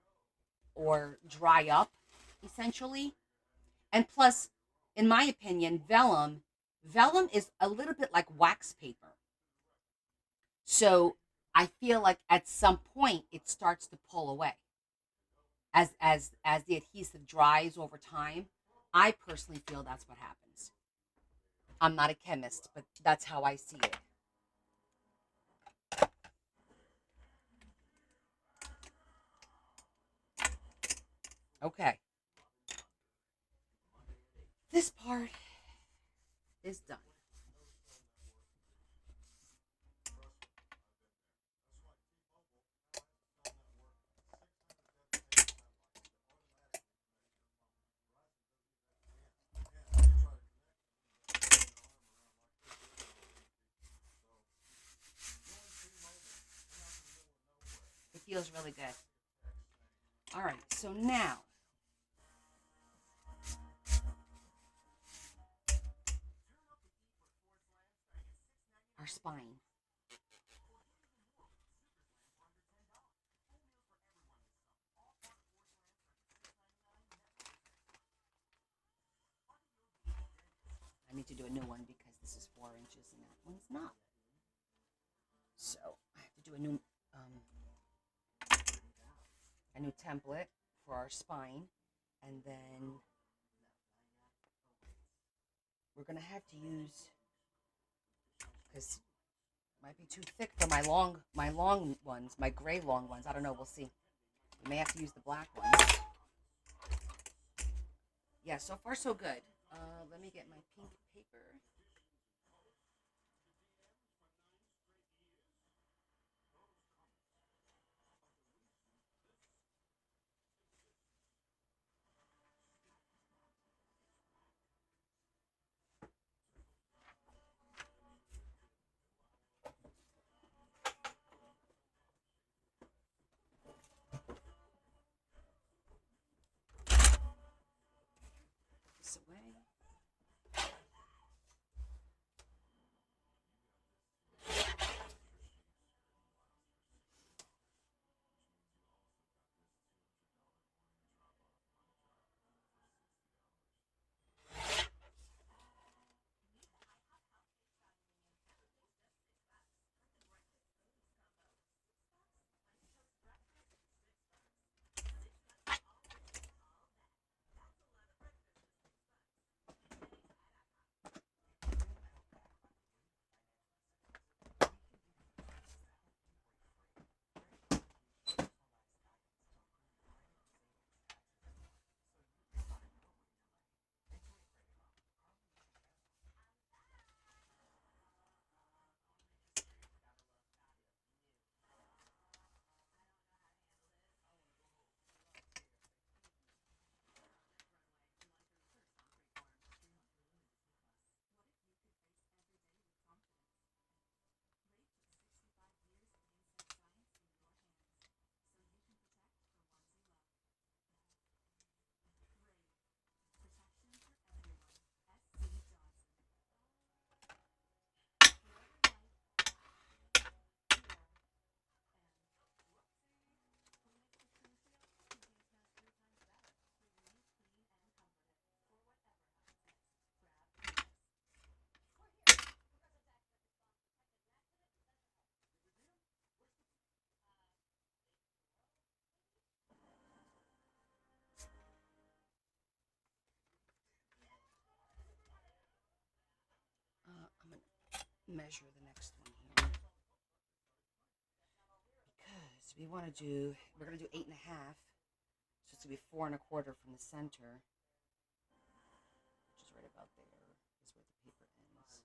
or dry up, essentially. And plus, in my opinion, vellum is a little bit like wax paper. So I feel like at some point it starts to pull away as the adhesive dries over time. I personally feel that's what happens. I'm not a chemist, but that's how I see it. Okay. This part is done. It feels really good. All right, so now our spine. I need to do a new one because this is 4 inches and that one's not. So I have to do um, a new template for our spine, and then we're gonna have to use, because it might be too thick for my long ones, my gray long ones. I don't know. We'll see. We may have to use the black ones. Yeah. So far, so good. Let me get my pink paper. This away. I'm gonna measure the next one here because we're gonna do 8.5. So it's gonna be 4.25 from the center, which is right about there. Is where the paper ends.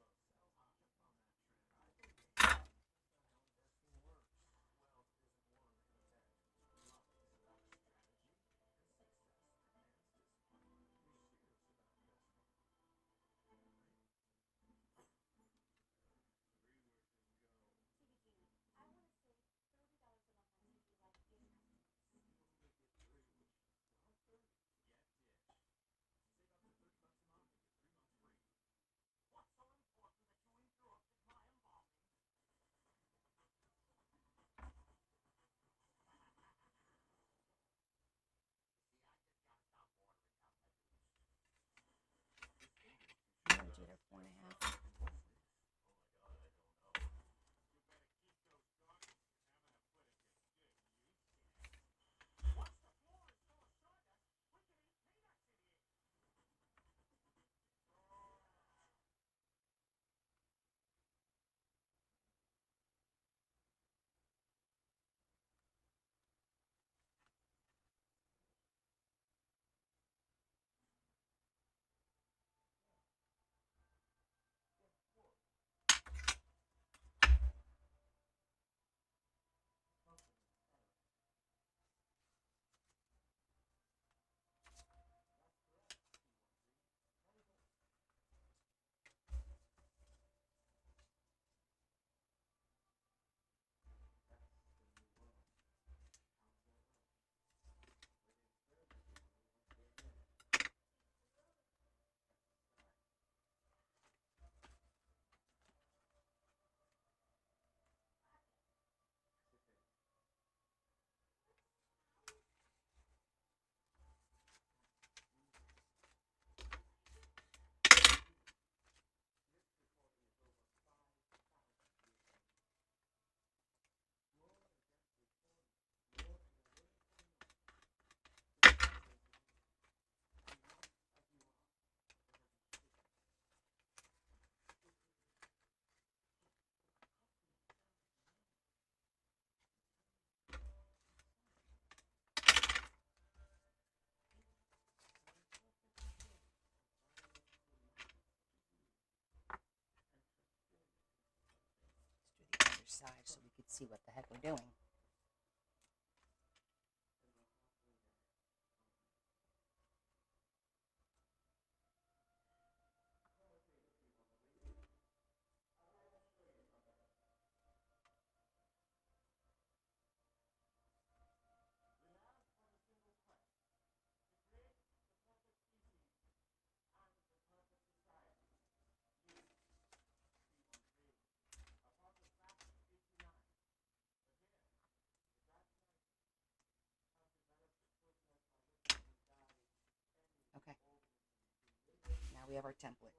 side so we could see what the heck we're doing. Okay. Now we have our template.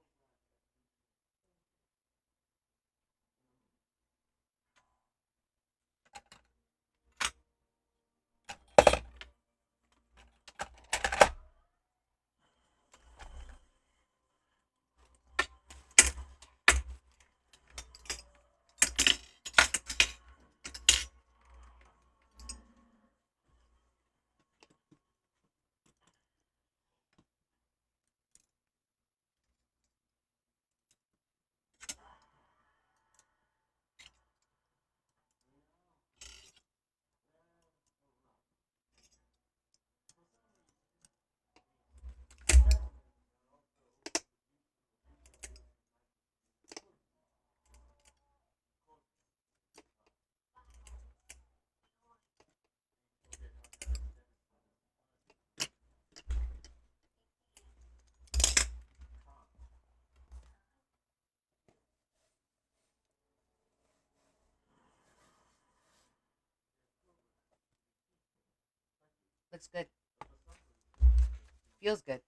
Looks good. Feels good.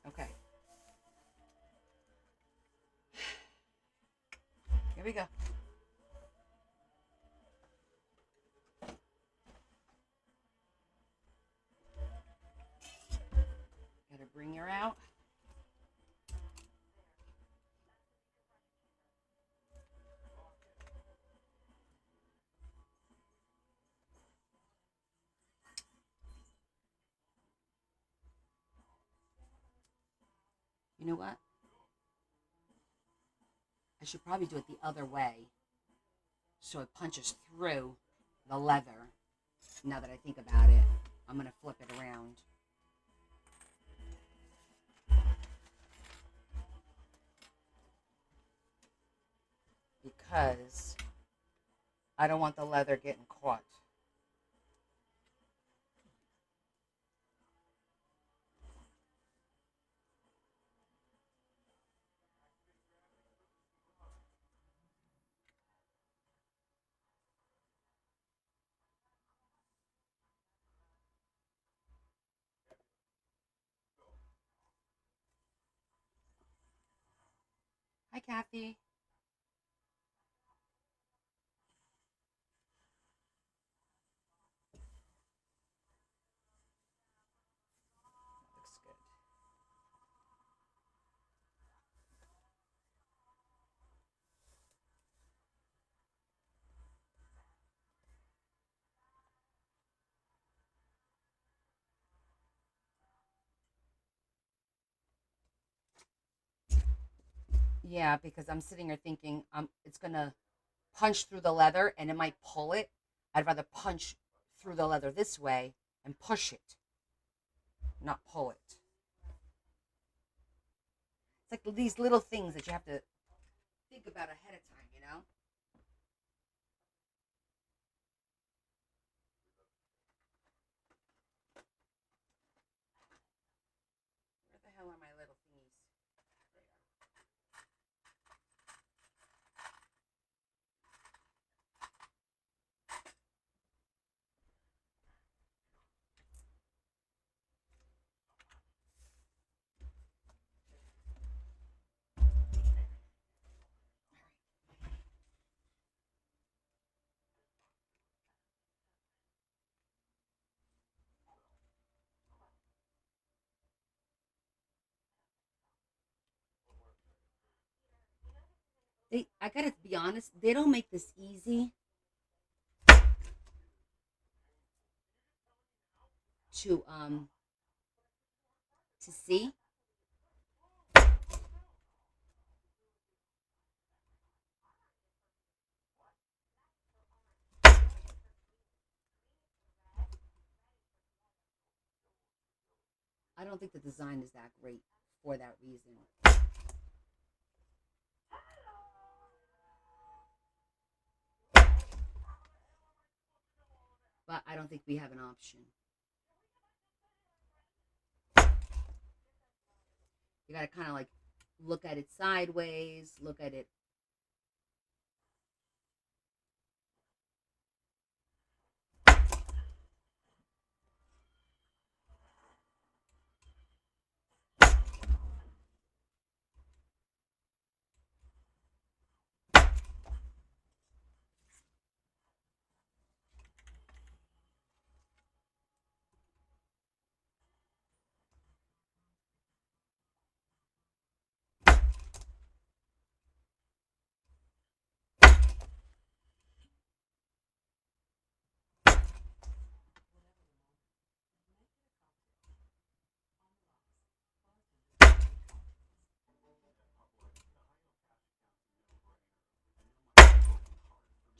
Okay. Here we go. Gotta bring her out. You know what? I should probably do it the other way so it punches through the leather. Now that I think about it, I'm going to flip it around. Because I don't want the leather getting caught. Hi, Kathy. Looks good. Yeah, because I'm sitting here thinking it's going to punch through the leather and it might pull it. I'd rather punch through the leather this way and push it, not pull it. It's like these little things that you have to think about ahead of time, you know? I gotta be honest, they don't make this easy to um to see. I don't think the design is that great for that reason. But I don't think we have an option. You gotta kind of like look at it sideways, look at it.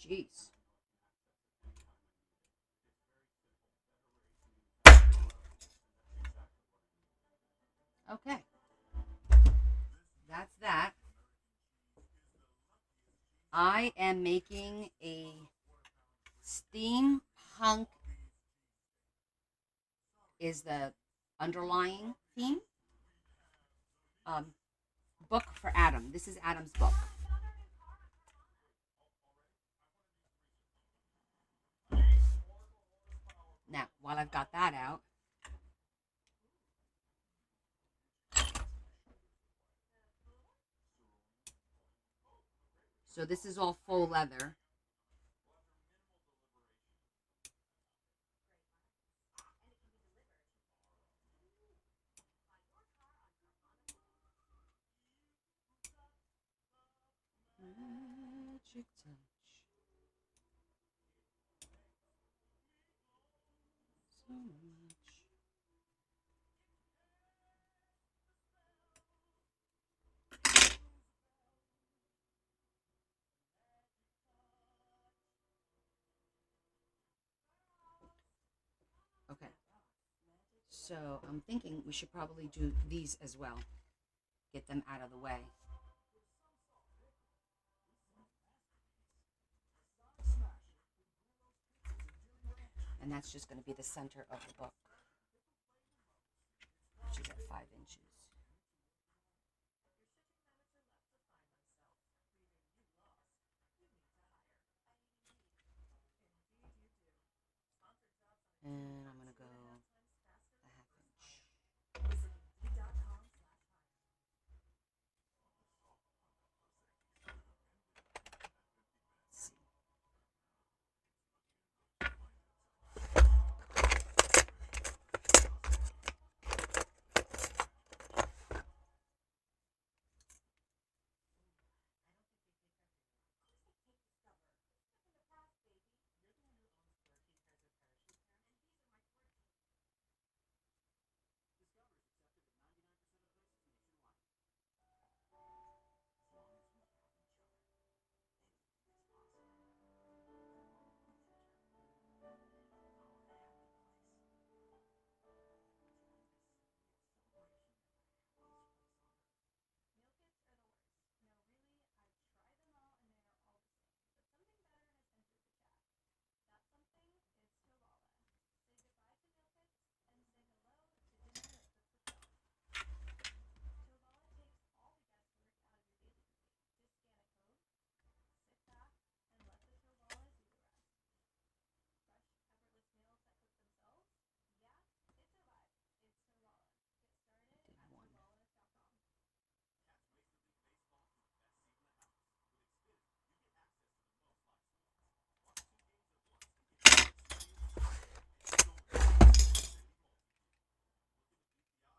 Jeez. Okay, that's that. I am making a steampunk is the underlying theme um, book for Adam. This is Adam's book. Now, while I've got that out, so this is all faux leather. Magic touch. So much. Okay. So I'm thinking we should probably do these as well. Get them out of the way. And that's just going to be the center of the book, which is at 5 inches. And I'm going to go a half inch.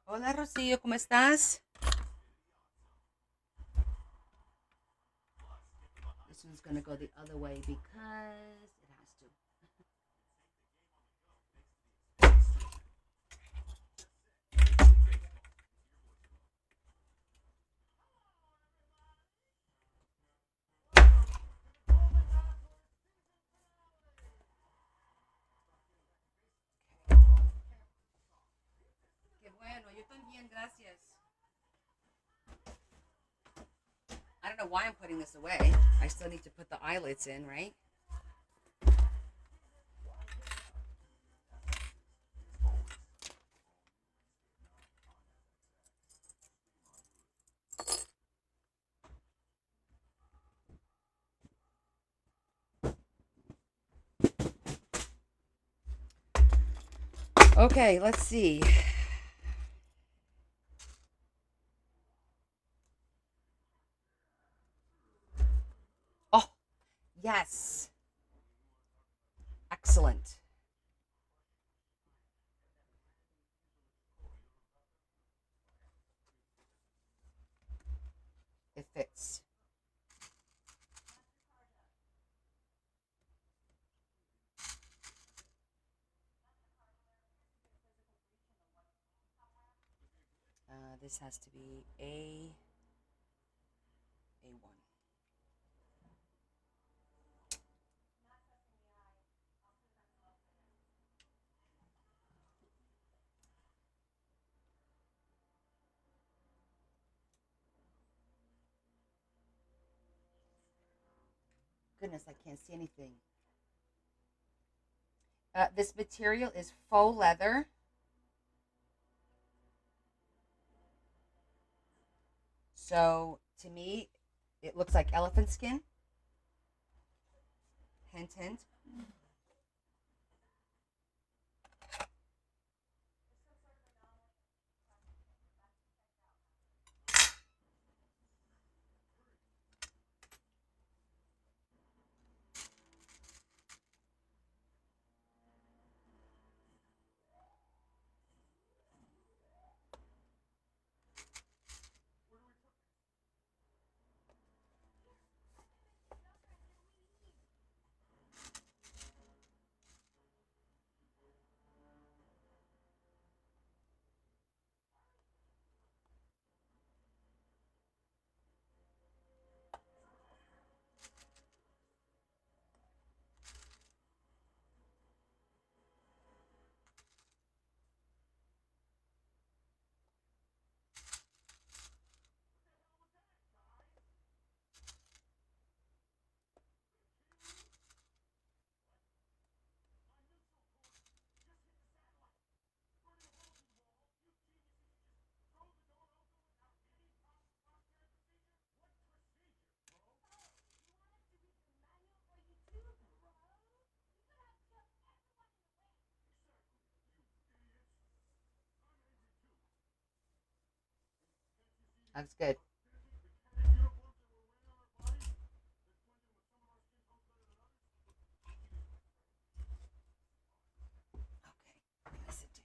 Hola Rocío, ¿cómo estás? This one's gonna go the other way because it has to. Qué bueno, yo también, gracias. I don't know why I'm putting this away. I still need to put the eyelets in, right? Okay, let's see. Oh, yes. Excellent. It fits. This has to be A1. Goodness, I can't see anything. This material is faux leather. So to me, it looks like elephant skin. Hint, hint. That's good. Okay, let me sit down.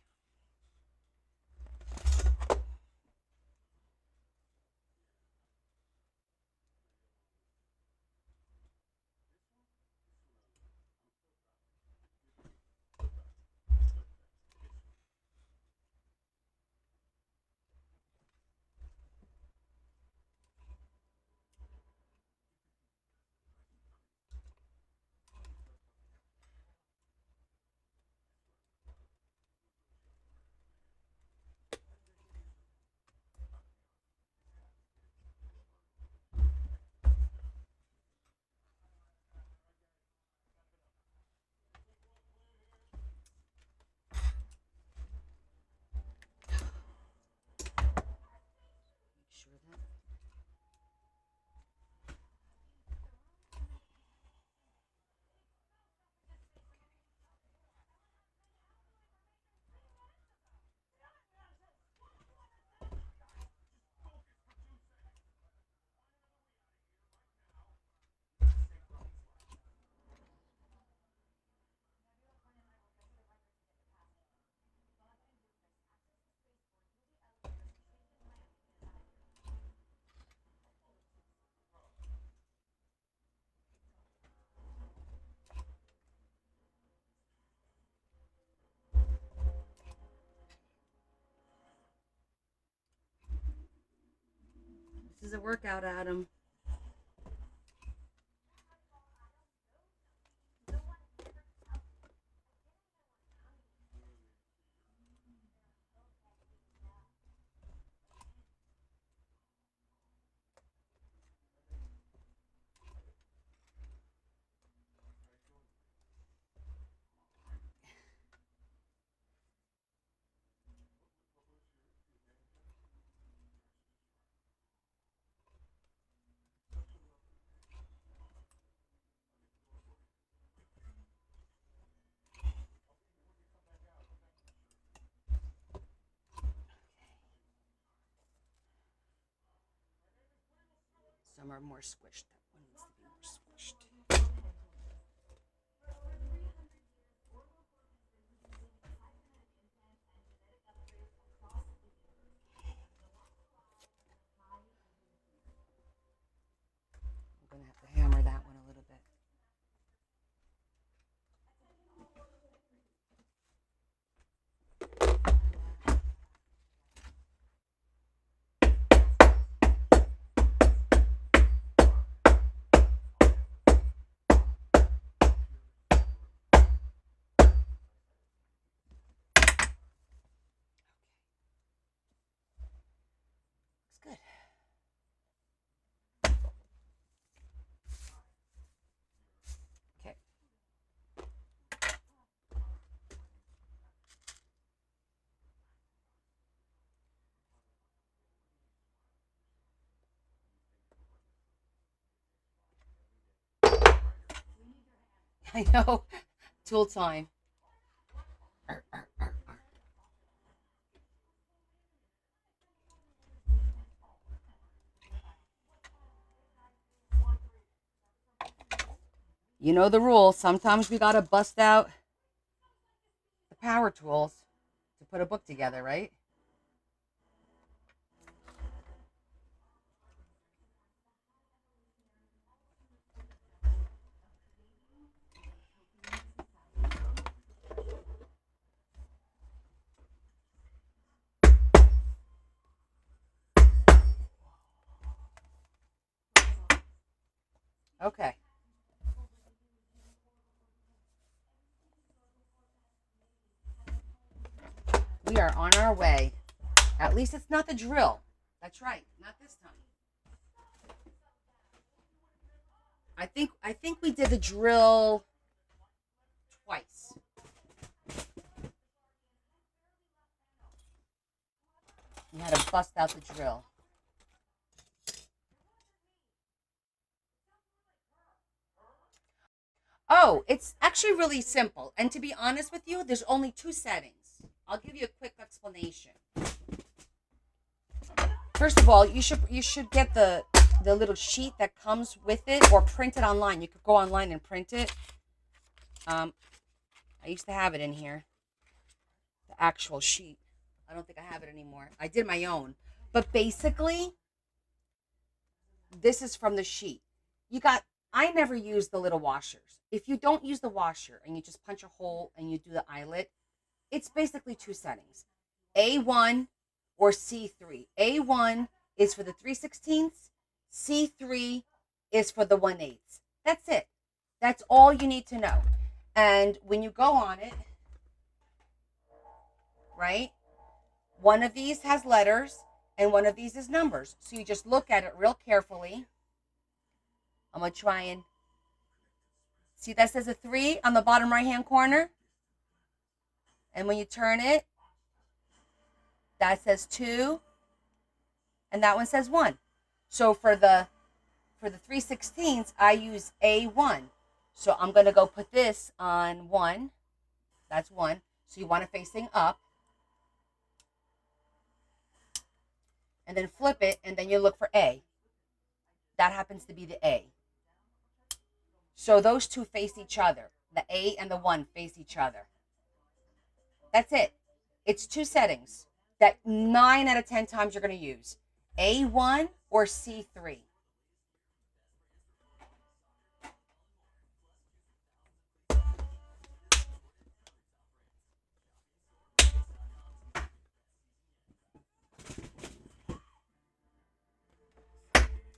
This is a workout, Adam. Some are more squished. That one needs to be more squished. I'm going to have to hammer that one a little bit. Looks good. Okay. I know. Tool time. You know the rule. Sometimes we gotta bust out the power tools to put a book together, right? Okay. We are on our way. At least it's not the drill. That's right. Not this time. I think we did the drill twice. We had to bust out the drill. Oh, it's actually really simple. And to be honest with you, there's only 2 settings. I'll give you a quick explanation. First of all, you should get the little sheet that comes with it, or print it online. You could go online and print it. I used to have it in here, the actual sheet. I don't think I have it anymore. I did my own. But basically, this is from the sheet. I never use the little washers. If you don't use the washer and you just punch a hole and you do the eyelet, it's basically 2 settings. A1 or C3. A1 is for the 3/16. C3 is for the 1/8. That's it. That's all you need to know. And when you go on it, right, one of these has letters and one of these is numbers. So you just look at it real carefully. I'm going to try and see that says a 3 on the bottom right hand corner. And when you turn it, that says 2 and that one says 1. So for the 3/16, I use A1. So I'm going to go put this on 1. That's 1. So you want it facing up. And then flip it, and then you look for A. That happens to be the A. So those 2 face each other. The A and the 1 face each other. That's it. It's 2 settings that 9 out of 10 times you're going to use. A1 or C3.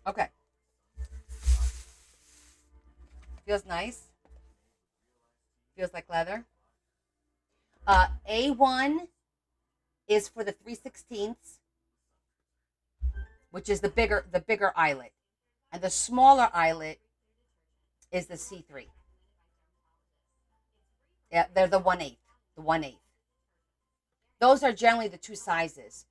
Okay. Feels nice. Feels like leather. A1 is for the 3/16, which is the bigger eyelet, and the smaller eyelet is the C3. Yeah, they're the 1/8. The 1/8. Those are generally the two sizes.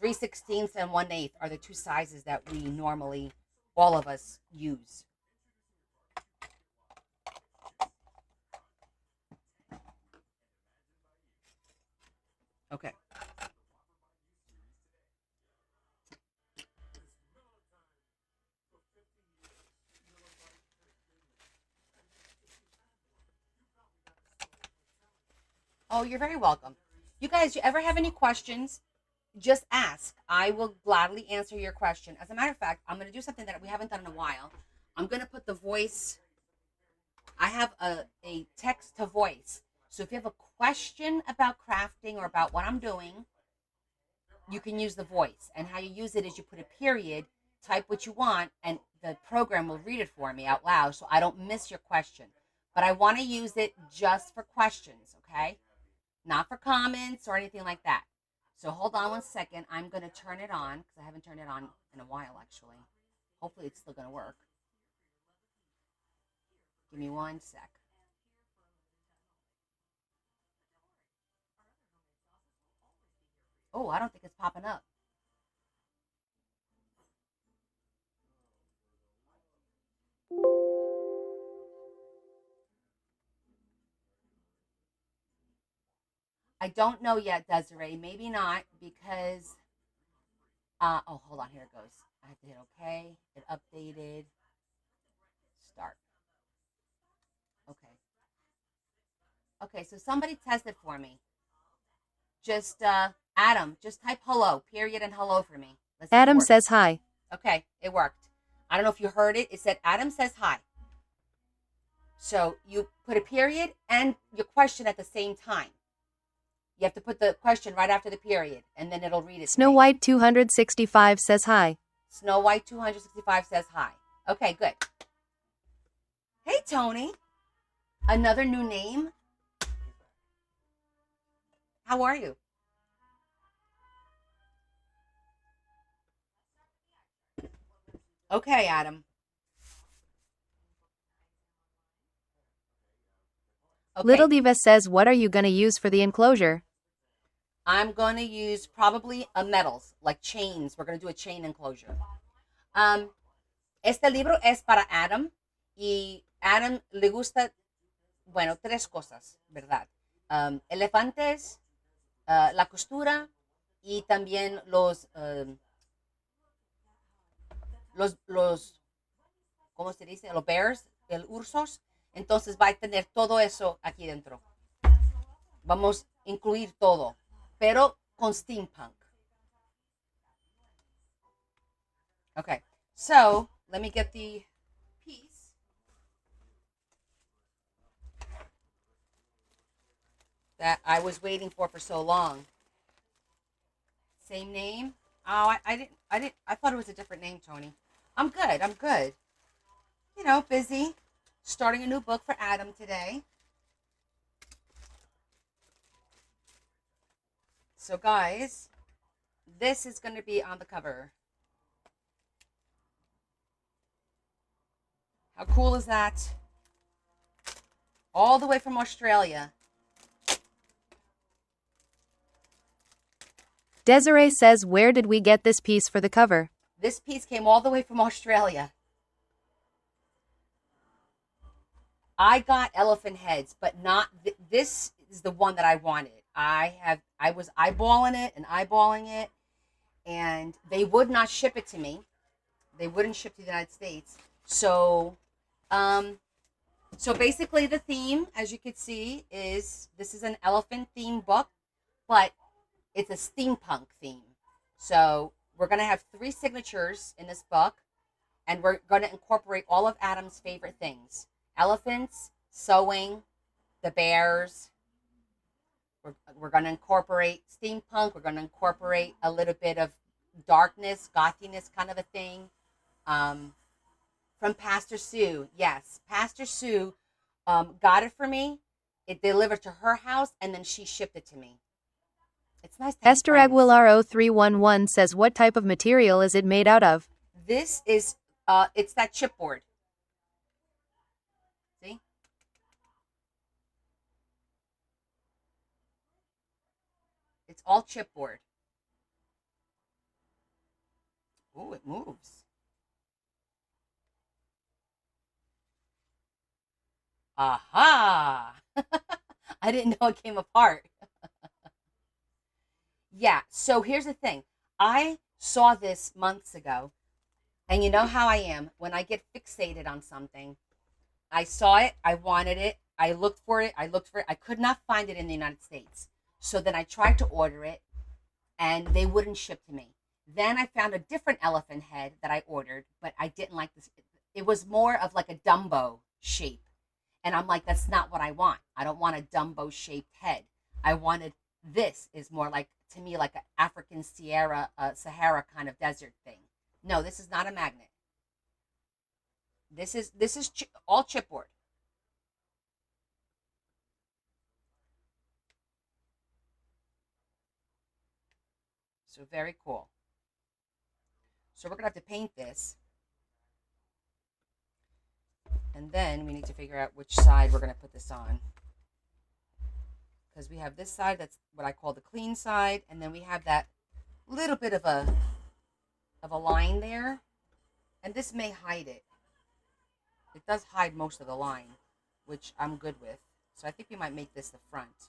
3/16 and 1/8 are the two sizes that we normally, all of us, use. Okay. Oh, you're very welcome. You guys, you ever have any questions? Just ask. I will gladly answer your question. As a matter of fact, I'm going to do something that we haven't done in a while. I'm going to put the voice. I have a text to voice. So if you have a question about crafting or about what I'm doing, you can use the voice. And how you use it is you put a period, type what you want, and the program will read it for me out loud so I don't miss your question. But I want to use it just for questions, okay? Not for comments or anything like that. So hold on one second. I'm going to turn it on because I haven't turned it on in a while, actually. Hopefully it's still going to work. Give me one sec. Oh, I don't think it's popping up. I don't know yet, Desiree. Maybe not because, oh, hold on. Here it goes. I have to hit OK. It updated. Start. Okay. Okay, so somebody tested for me. Just, Adam, just type hello, period, and hello for me. Let's see Adam says hi. Okay, it worked. I don't know if you heard it. It said Adam says hi. So you put a period and your question at the same time. You have to put the question right after the period, and then it'll read it. Snow White 265 says hi. Snow White 265 says hi. Okay, good. Hey, Tony. Another new name. How are you? Okay, Adam. Okay. Little Diva says, what are you going to use for the enclosure? I'm going to use probably metals, like chains. We're going to do a chain enclosure. Este libro es para Adam. Y Adam le gusta, bueno, tres cosas, ¿verdad? Elefantes, la costura y también ¿cómo se dice? Los bears, el ursos. Entonces va a tener todo eso aquí dentro. Vamos a incluir todo, pero con steampunk. Okay, so let me get the piece. That I was waiting for so long. Same name? Oh, I thought it was a different name, Tony. I'm good. You know, busy. Starting a new book for Adam today. So guys, this is going to be on the cover. How cool is that? All the way from Australia. Desiree says, where did we get this piece for the cover? This piece came all the way from Australia. I got elephant heads, but not this is the one that I wanted. I was eyeballing it, and they would not ship it to me. They wouldn't ship to the United States. So basically the theme, as you can see, is this is an elephant theme book, but it's a steampunk theme. So we're going to have 3 signatures in this book, and we're going to incorporate all of Adam's favorite things. Elephants, sewing, the bears. We're going to incorporate steampunk. We're going to incorporate a little bit of darkness, gothiness kind of a thing. Um, from Pastor Sue. Yes, Pastor Sue got it for me. It delivered to her house, and then she shipped it to me. It's nice to have Esther friends. Aguilar 0311 says what type of material is it made out of? This is, it's that chipboard. See? It's all chipboard. Oh, it moves. Aha! I didn't know it came apart. Yeah, so here's the thing. I saw this months ago, and you know how I am. When I get fixated on something, I saw it, I wanted it, I looked for it, I could not find it in the United States. So then I tried to order it, and they wouldn't ship to me. Then I found a different elephant head that I ordered, but I didn't like this. It was more of like a Dumbo shape. And I'm like, that's not what I want. I don't want a Dumbo shaped head. I wanted, this is more like, to me, like an African Sahara kind of desert thing. No, this is not a magnet. This is all chipboard. So very cool. So we're gonna have to paint this, and then we need to figure out which side we're gonna put this on, because we have this side that's what I call the clean side, and then we have that little bit of a line there, and this may hide it. It does hide most of the line, which I'm good with. So I think we might make this the front.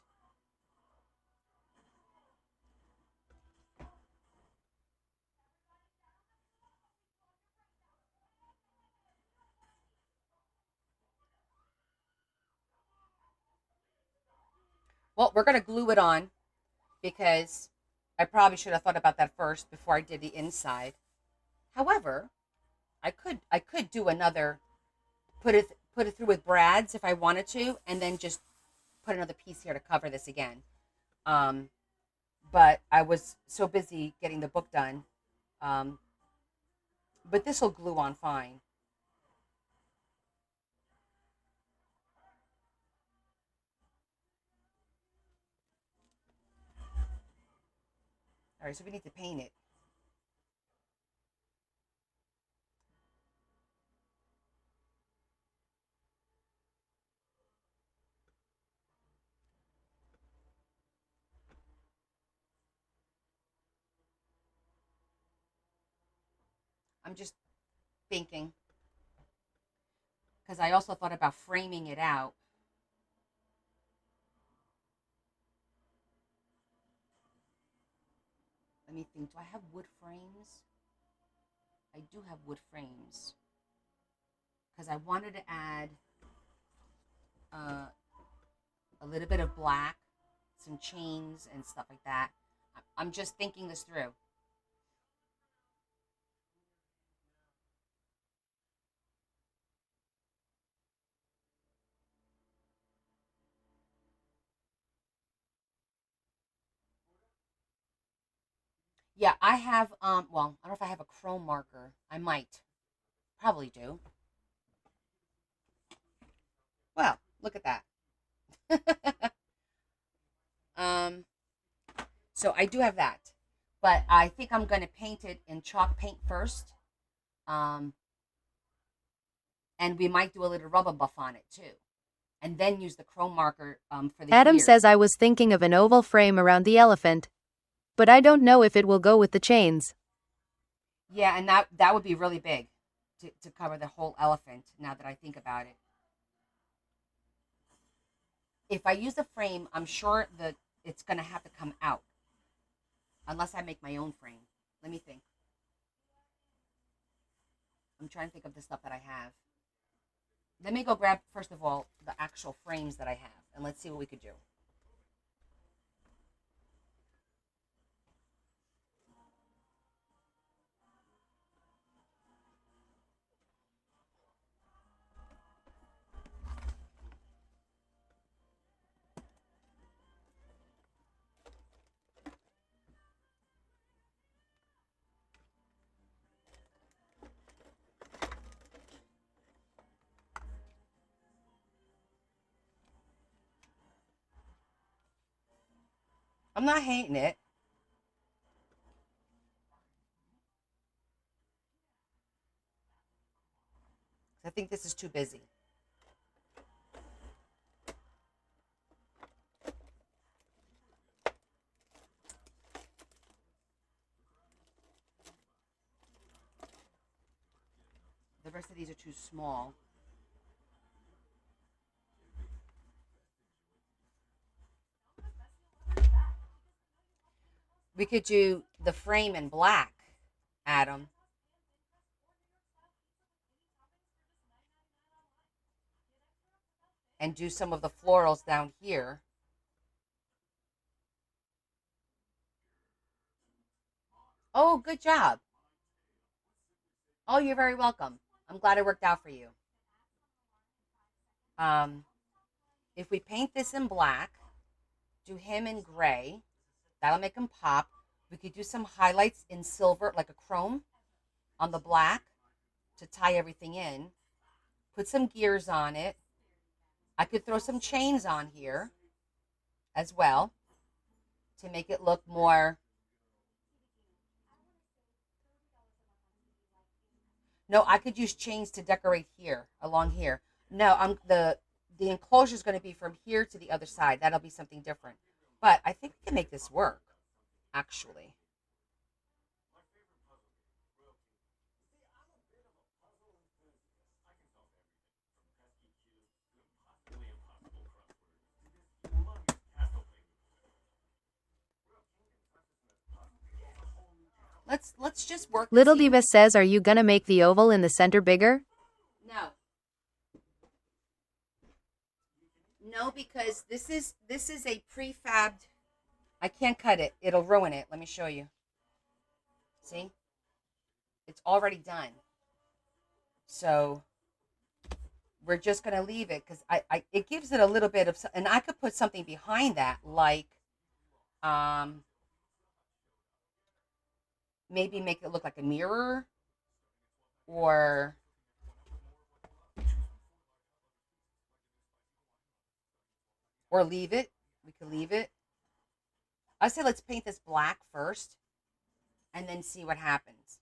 Well, we're gonna glue it on, because I probably should have thought about that first before I did the inside. However, I could do another, put it through with brads if I wanted to, and then just put another piece here to cover this again. Um, but I was so busy getting the book done. Um, but this will glue on fine. All right, so we need to paint it. I'm just thinking, because I also thought about framing it out. Let me think. Do I have wood frames? I do have wood frames, because I wanted to add uh, a little bit of black, some chains and stuff like that. I'm just thinking this through. Yeah, I have well, I don't know if I have a chrome marker. I might. Probably do. Well, look at that. um so I do have that. But I think I'm going to paint it in chalk paint first. Um and we might do a little rubber buff on it too. And then use the chrome marker for the Adam ears. says I was thinking of an oval frame around the elephant, but I don't know if it will go with the chains. Yeah, and that would be really big to cover the whole elephant, now that I think about it. If I use a frame, I'm sure that it's going to have to come out, unless I make my own frame. Let me think. I'm trying to think of the stuff that I have. Let me go grab, first of all, the actual frames that I have, and let's see what we could do. I'm not hating it. I think this is too busy. The rest of these are too small. We could do the frame in black, Adam. And do some of the florals down here. Oh, good job. Oh, you're very welcome. I'm glad it worked out for you. Um, if we paint this in black, do him in gray, that'll make him pop. We could do some highlights in silver, like a chrome on the black to tie everything in. Put some gears on it. I could throw some chains on here as well to make it look more. No, I could use chains to decorate here, along here. No, the enclosure is going to be from here to the other side. That'll be something different. But I think we can make this work, actually. Let's just work. Little Diva says, are you gonna make the oval in the center bigger? No. No, because this is a prefabbed. I can't cut it. It'll ruin it. Let me show you. See? It's already done. So we're just going to leave it because it gives it a little bit of, and I could put something behind that, like maybe make it look like a mirror, or leave it. We could leave it. I say let's paint this black first and then see what happens.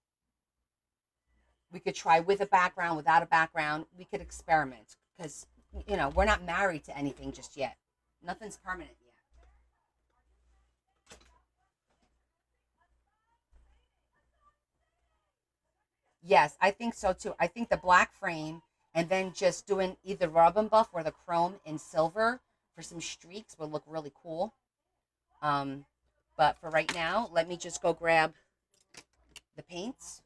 We could try with a background, without a background. We could experiment because, we're not married to anything just yet. Nothing's permanent yet. Yes, I think so too. I think the black frame and then just doing either rub and buff or the chrome in silver for some streaks would look really cool. But for right now, let me just go grab the paints.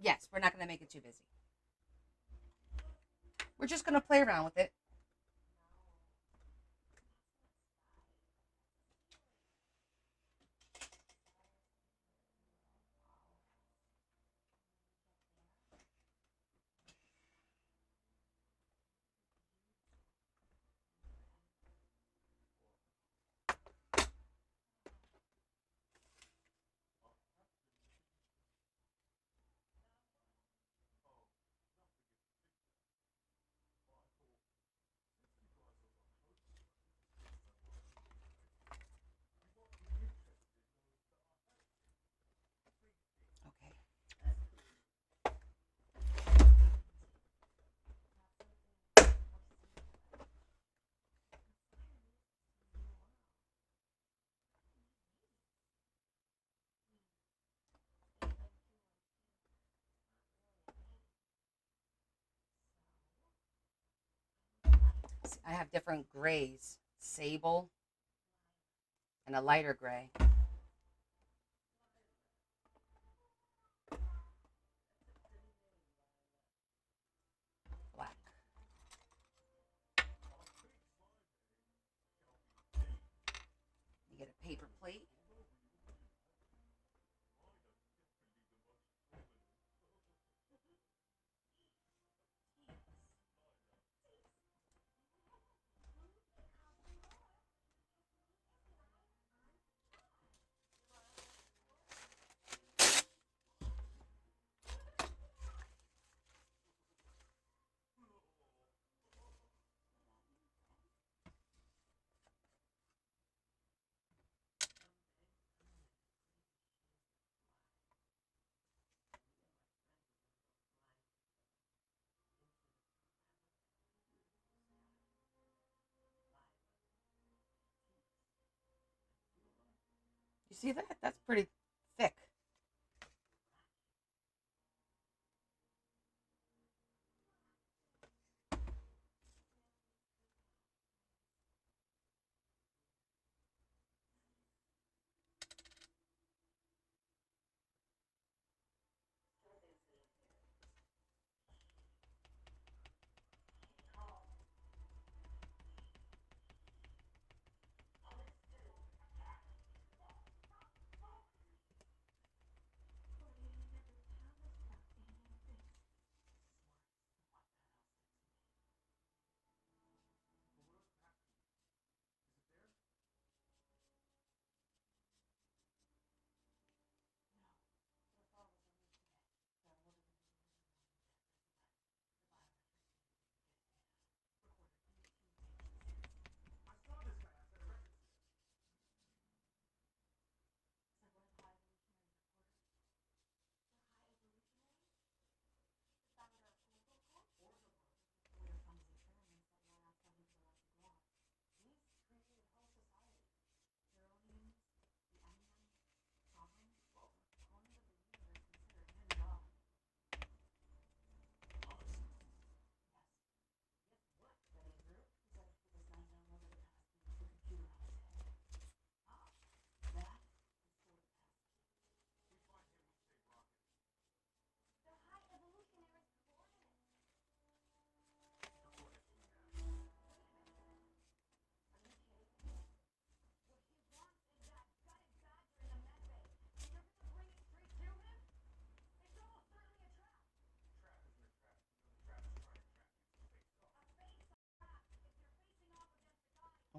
Yes, we're not going to make it too busy. We're just going to play around with it. I have different grays, sable and a lighter gray. Black. You get a paper plate. You see that? That's pretty thick.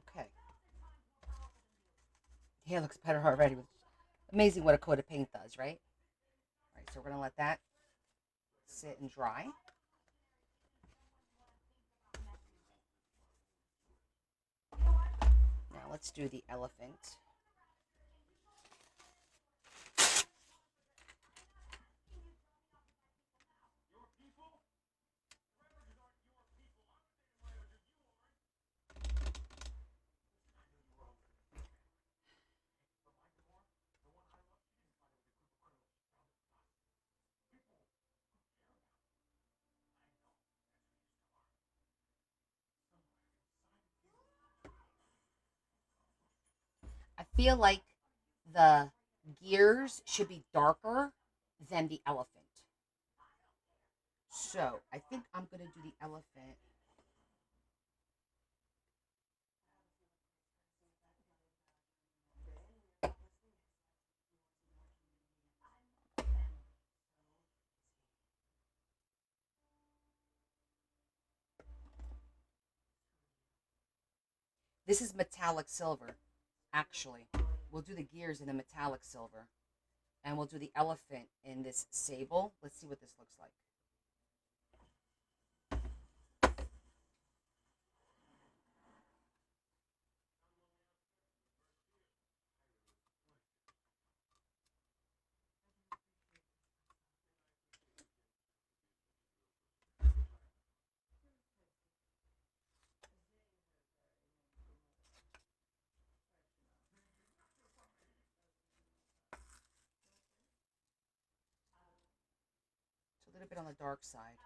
Okay. Hair looks better already. Amazing what a coat of paint does, right? All right, so we're going to let that sit and dry. Now let's do the elephant. I feel like the gears should be darker than the elephant. So I think I'm going to do the elephant. This is metallic silver, actually. We'll do the gears in the metallic silver. And we'll do the elephant in this sable. Let's see what this looks like. It's a little bit on the dark side.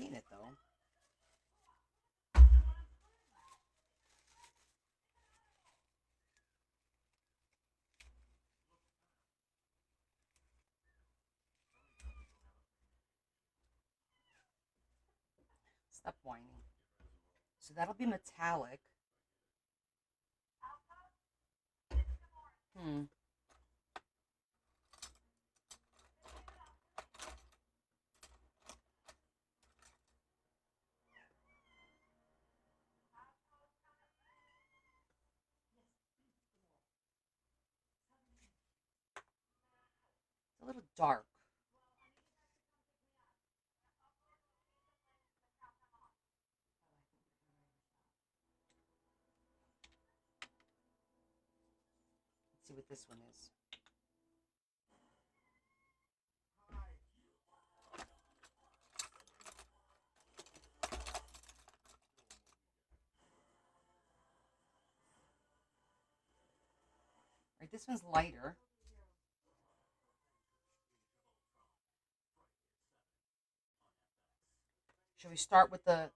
painting it though. Stop whining. So that'll be metallic. Hmm. It's a little dark. Let's see what this one is. Right, this one's lighter. Should we start with the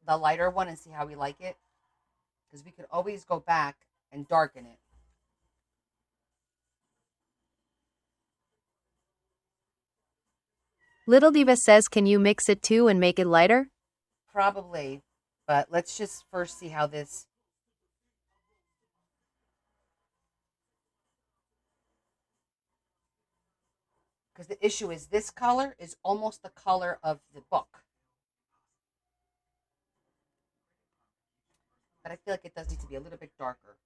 lighter one and see how we like it? Because we could always go back and darken it. Little Diva says, can you mix it too and make it lighter? Probably, but let's just first see how this. Because the issue is this color is almost the color of the book. But I feel like it does need to be a little bit darker.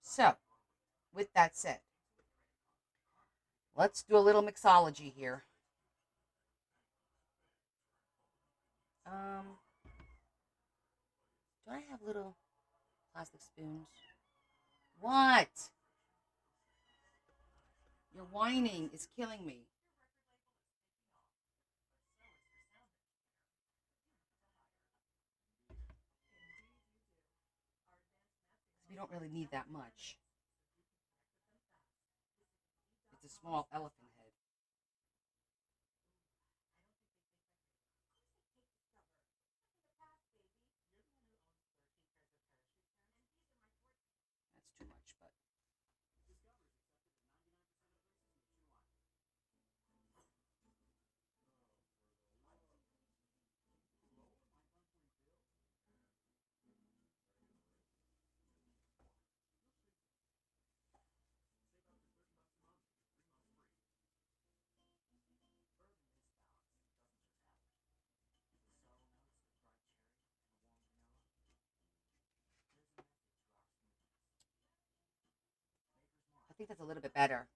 So, with that said, let's do a little mixology here. Do I have little plastic spoons? What? Your whining is killing me. We don't really need that much. It's a small elephant head. That's too much, but I think that's a little bit better.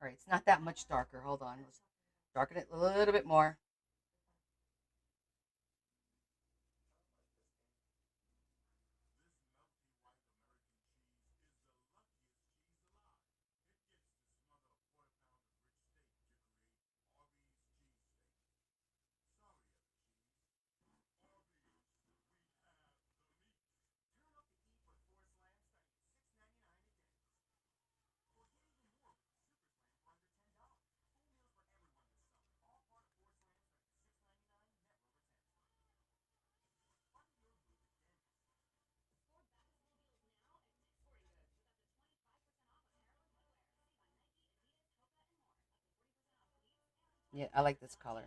All right, it's not that much darker. Hold on. Let's darken it a little bit more. Yeah, I like this color.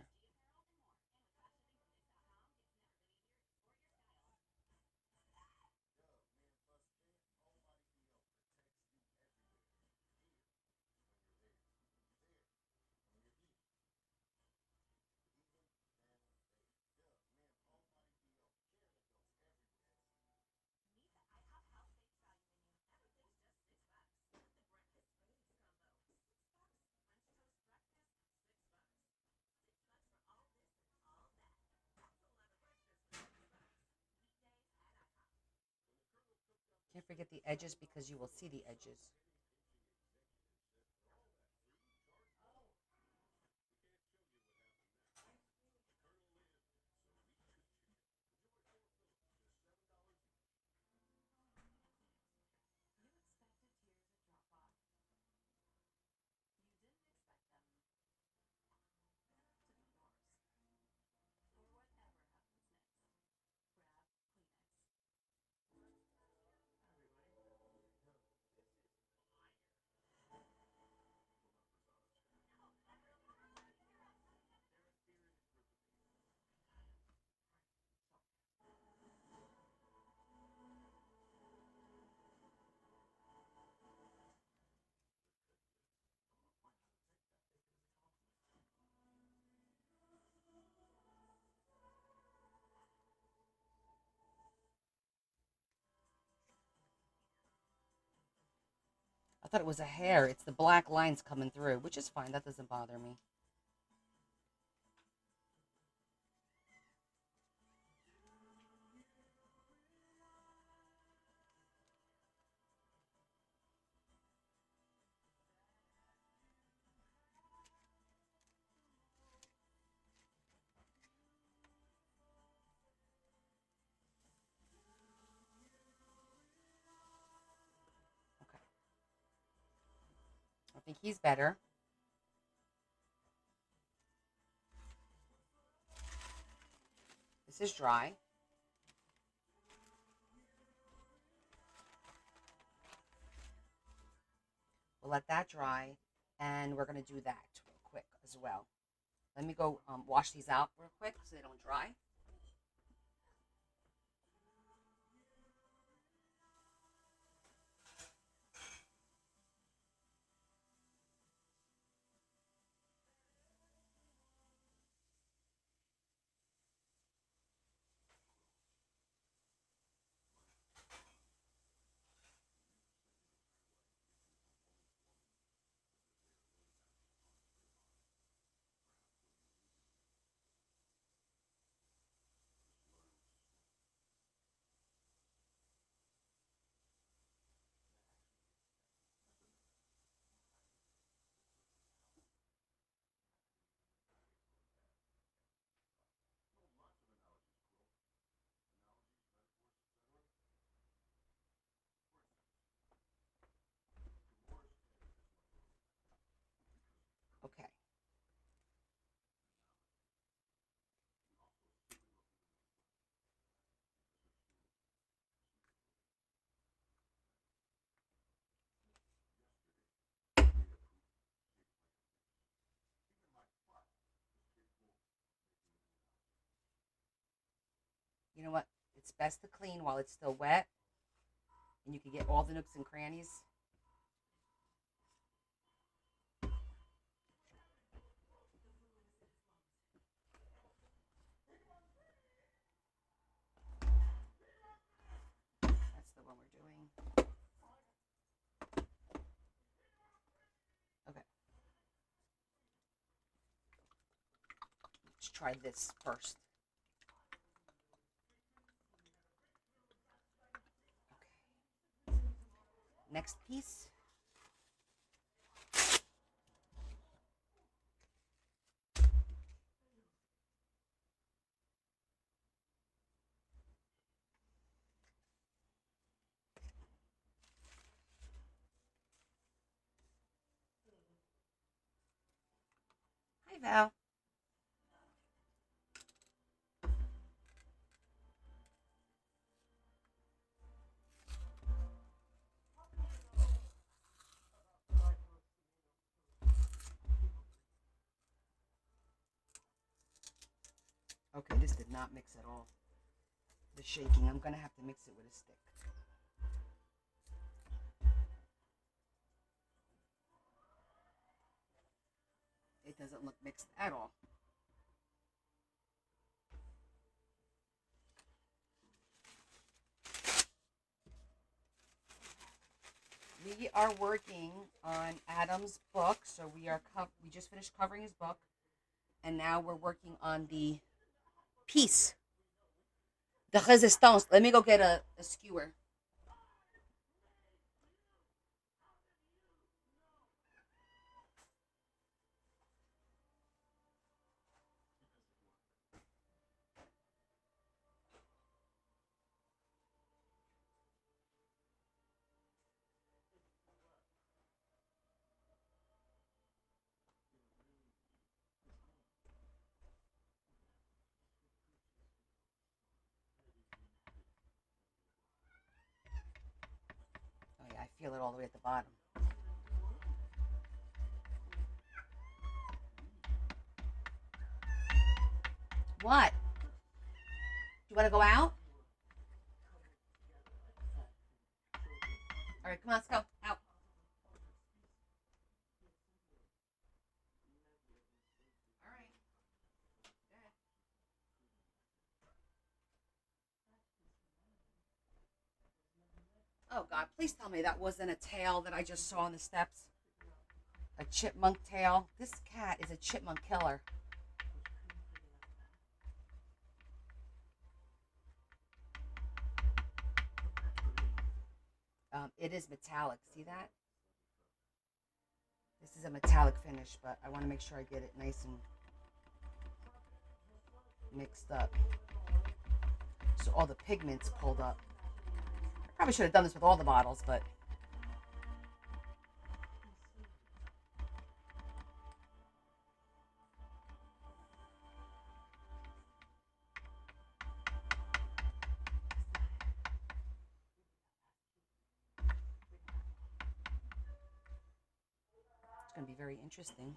Can't forget the edges because you will see the edges. thought it was a hair. It's the black lines coming through, which is fine. That doesn't bother me. Okay. I think he's better. This is dry. We'll let that dry, and we're going to do that real quick as well. Let me go wash these out real quick so they don't dry. Okay. You know what? It's best to clean while it's still wet, and you can get all the nooks and crannies. That's the one we're doing. Okay. Let's try this first. Okay. Next piece. Hi, Val. Okay, this did not mix at all. The shaking, I'm gonna have to mix it with a stick. It doesn't look mixed at all. We are working on Adam's book, so we just finished covering his book, and now we're working on the piece, the resistance. Let me go get a skewer. Oh yeah, I feel it all the way at the bottom. What? You want to go out? All right, come on, let's go out. All right. Oh God, please tell me that wasn't a tail that I just saw on the steps. A chipmunk tail. This cat is a chipmunk killer. It is metallic. See that? This is a metallic finish, but I want to make sure I get it nice and mixed up. So all the pigments pulled up. I probably should have done this with all the bottles, but it's going to be very interesting.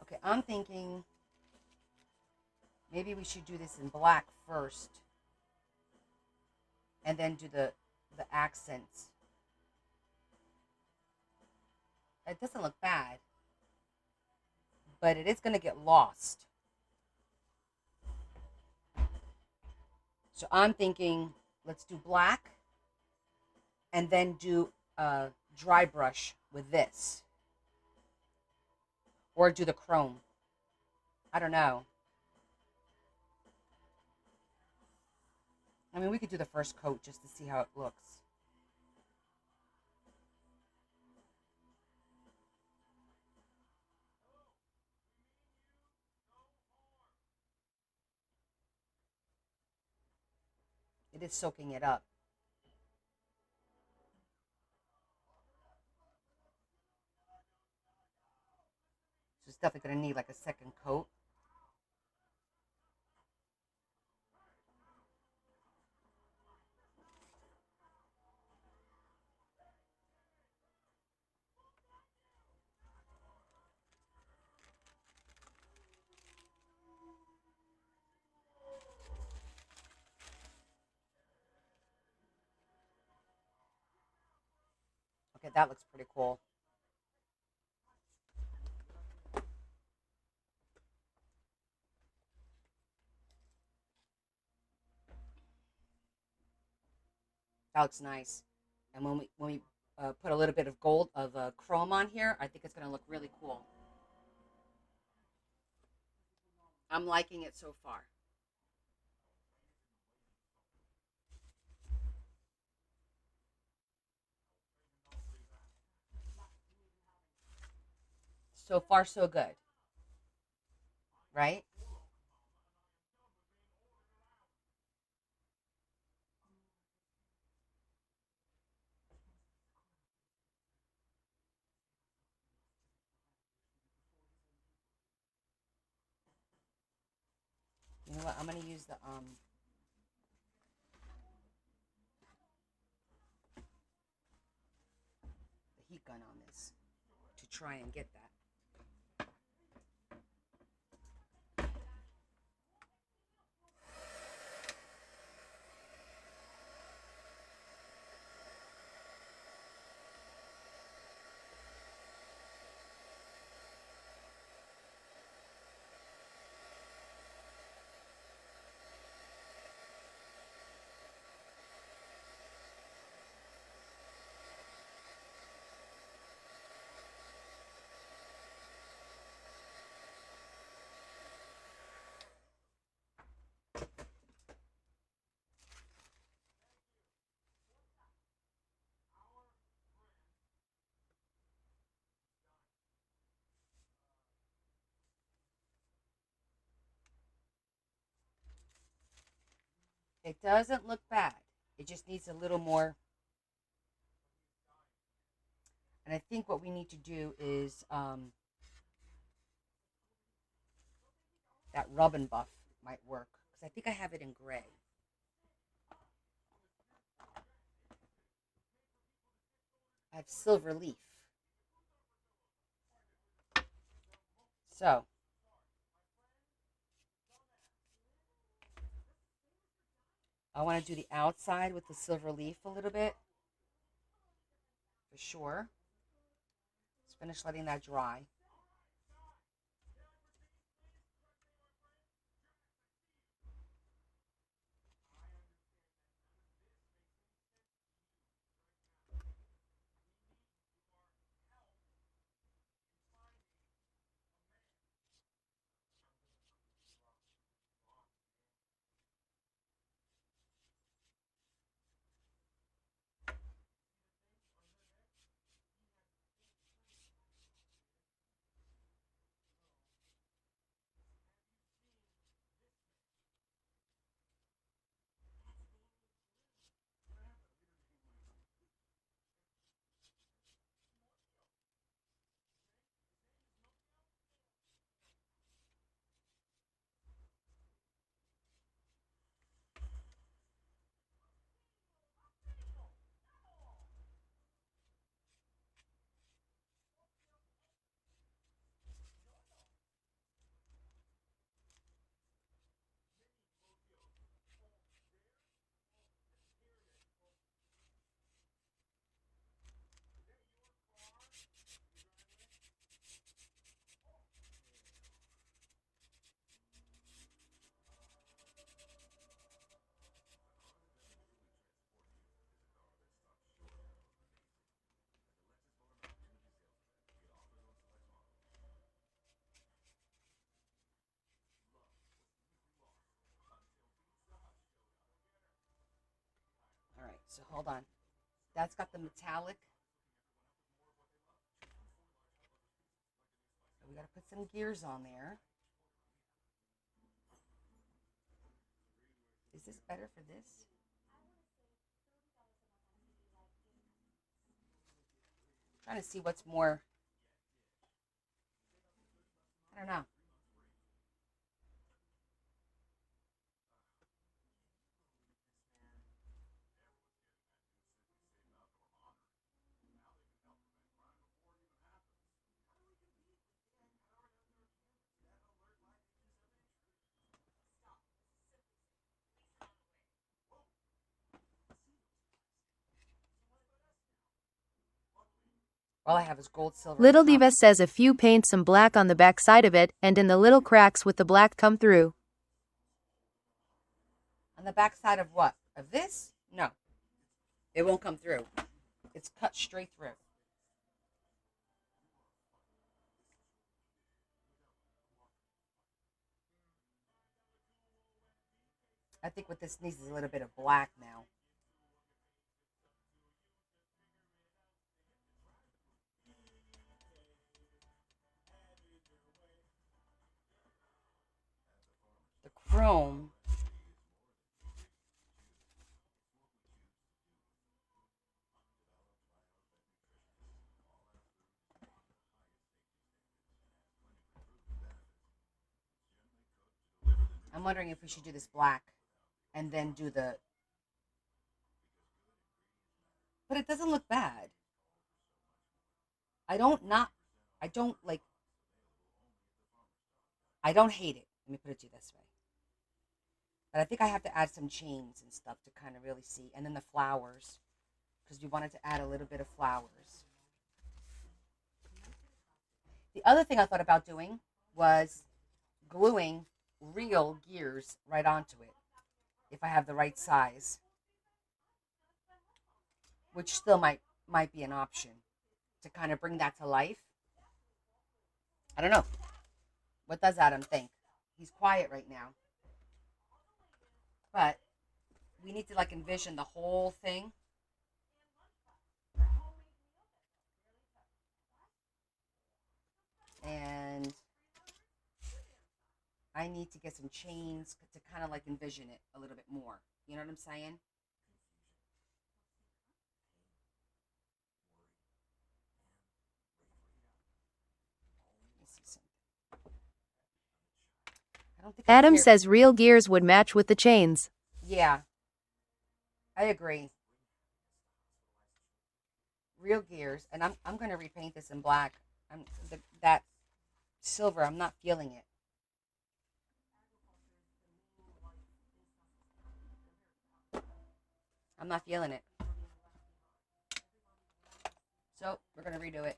Okay, I'm thinking maybe we should do this in black first and then do the accents. It doesn't look bad, but it is going to get lost. So I'm thinking let's do black and then do a dry brush with this. Or do the chrome. I don't know. I mean, we could do the first coat just to see how it looks. It is soaking it up. So it's definitely going to need like a second coat. Okay, that looks pretty cool. That looks nice. And when we put a little bit of gold of chrome on here, I think it's going to look really cool. I'm liking it so far. So far, so good. Right? You know what? I'm going to use the heat gun on this to try and get that. It doesn't look bad. It just needs a little more And I think what we need to do is that rub and buff might work because I think I have it in gray. I have silver leaf. So I want to do the outside with the silver leaf a little bit for sure. Let's finish letting that dry. All right, so hold on. That's got the metallic. So we got to put some gears on there. Is this better for this? I'm trying to see what's more. I don't know. All I have is gold, silver. Little Diva says if you paint some black on the back side of it and in the little cracks with the black come through. On the back side of what? Of this? No. It won't come through. It's cut straight through. I think what this needs is a little bit of black now. The chrome. I'm wondering if we should do this black and then do the... But it doesn't look bad. I don't hate it. Let me put it to you this way. But I think I have to add some chains and stuff to kind of really see. And then the flowers. Because we wanted to add a little bit of flowers. The other thing I thought about doing was gluing real gears right onto it. If I have the right size. Which still might be an option. To kind of bring that to life. I don't know. What does Adam think? He's quiet right now. But we need to like envision the whole thing. And I need to get some chains to kind of like envision it a little bit more. You know what I'm saying? I don't think I Adam care. says real gears would match with the chains. Yeah, I agree. Real gears, and I'm gonna repaint this in black. That silver. I'm not feeling it. I'm not feeling it. So we're gonna redo it.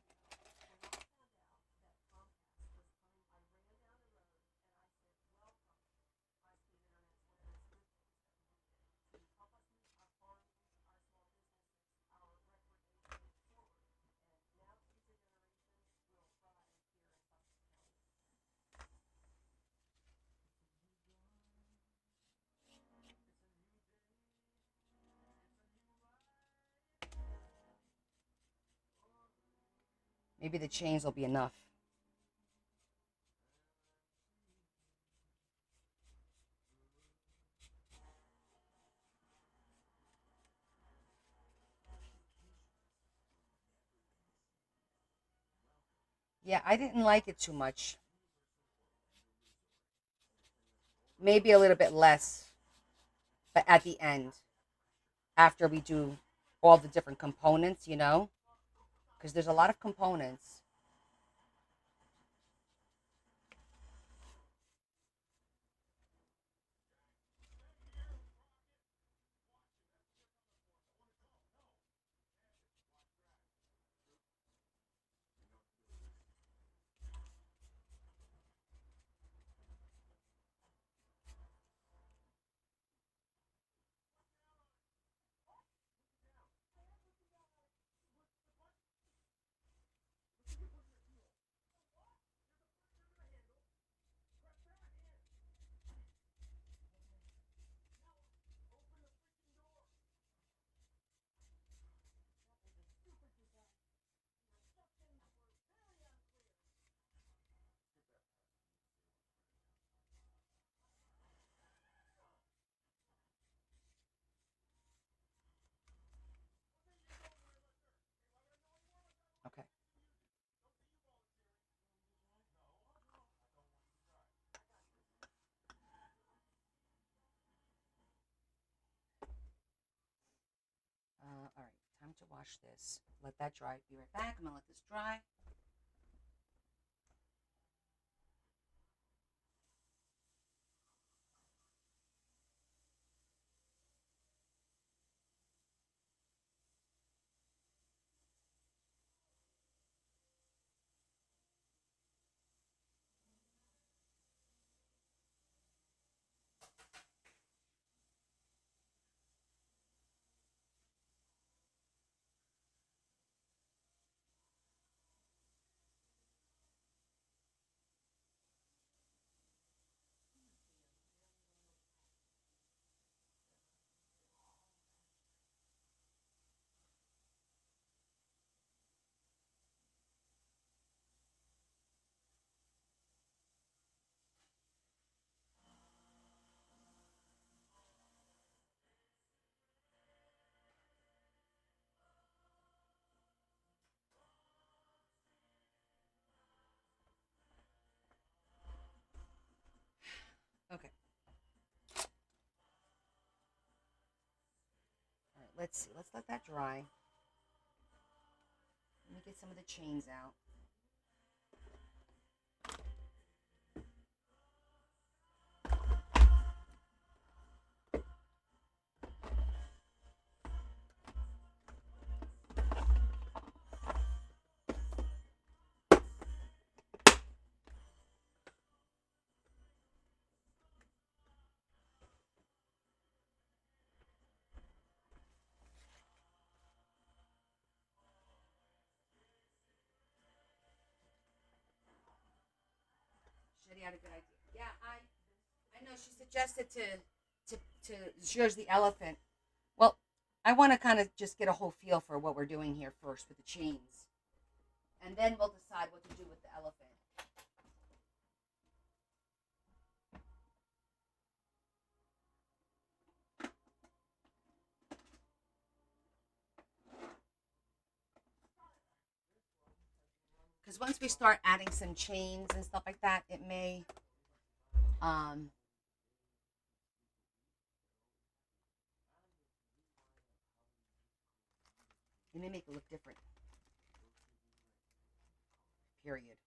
Maybe the chains will be enough. Yeah, I didn't like it too much. Maybe a little bit less, but at the end, after we do all the different components, because there's a lot of components. Okay. All right. Time to wash this. Let that dry. Be right back. I'm gonna let this dry. Okay. All right. Let's see. Let's let that dry. Let me get some of the chains out. Shetty had a good idea. Yeah, I know she suggested to zhuzh the elephant. Well, I want to kind of just get a whole feel for what we're doing here first with the chains, and then we'll decide what to do with the elephant. Because once we start adding some chains and stuff like that, it may Um, it may make it look different. Period.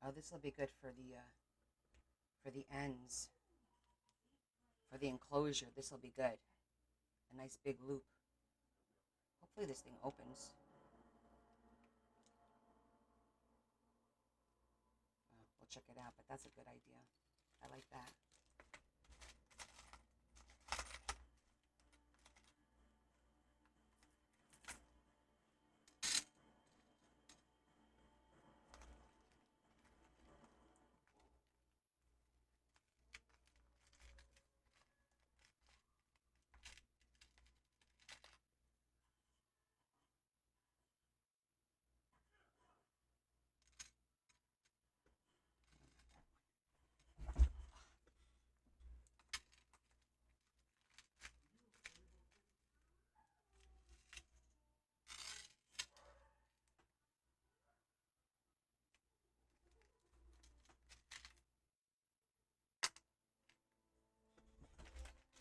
Oh, this will be good for the ends, for the enclosure. This will be good. A nice big loop. Hopefully this thing opens. We'll check it out, but that's a good idea. I like that.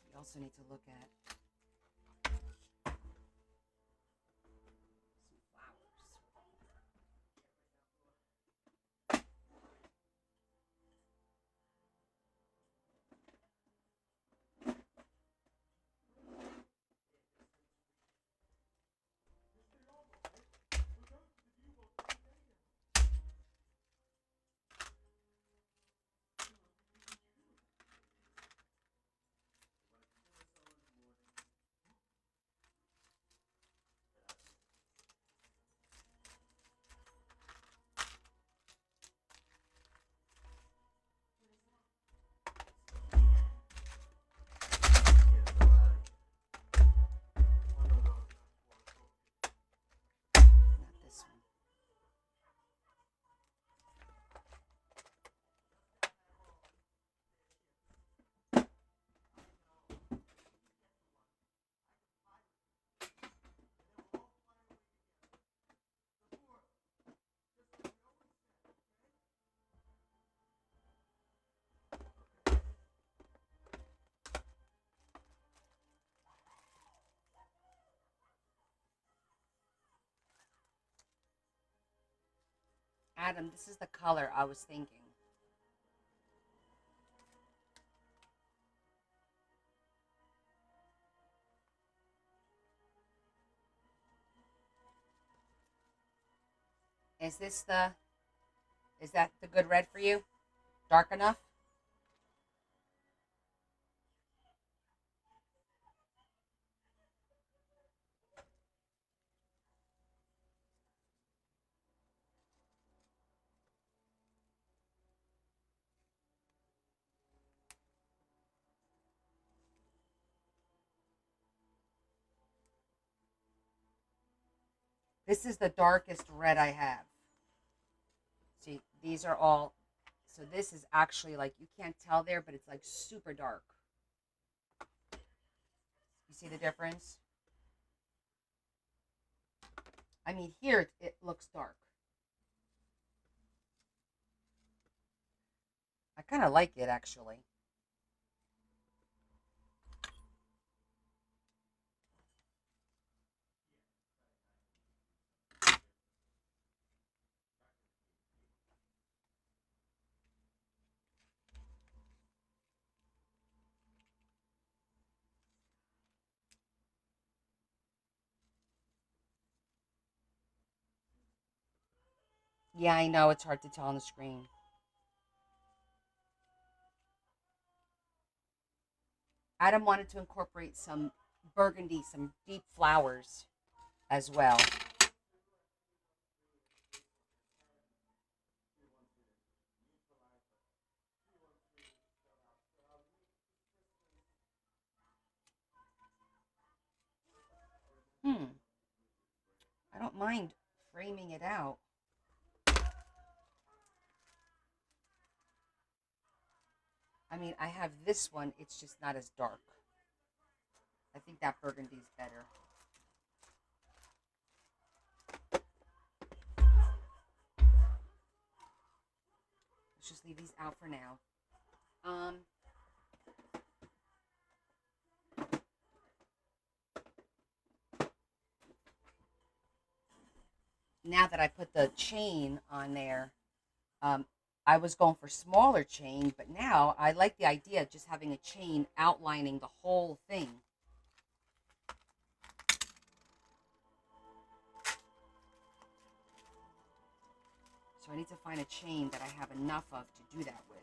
We also need to look at some flowers. Not this one. Adam, this is the color I was thinking. Is that the good red for you? Dark enough? This is the darkest red I have. See, these are all, so this is actually like, you can't tell there, but it's like super dark. You see the difference? I mean, here it looks dark. I kind of like it, actually. Yeah, I know, it's hard to tell on the screen. Adam wanted to incorporate some burgundy, some deep flowers as well. don't mind framing it out. I mean, I have this one. It's just not as dark. I think that burgundy's better. Let's just leave these out for now. Now that I put the chain on there, I was going for smaller chain, but now I like the idea of just having a chain outlining the whole thing. So I need to find a chain that I have enough of to do that with.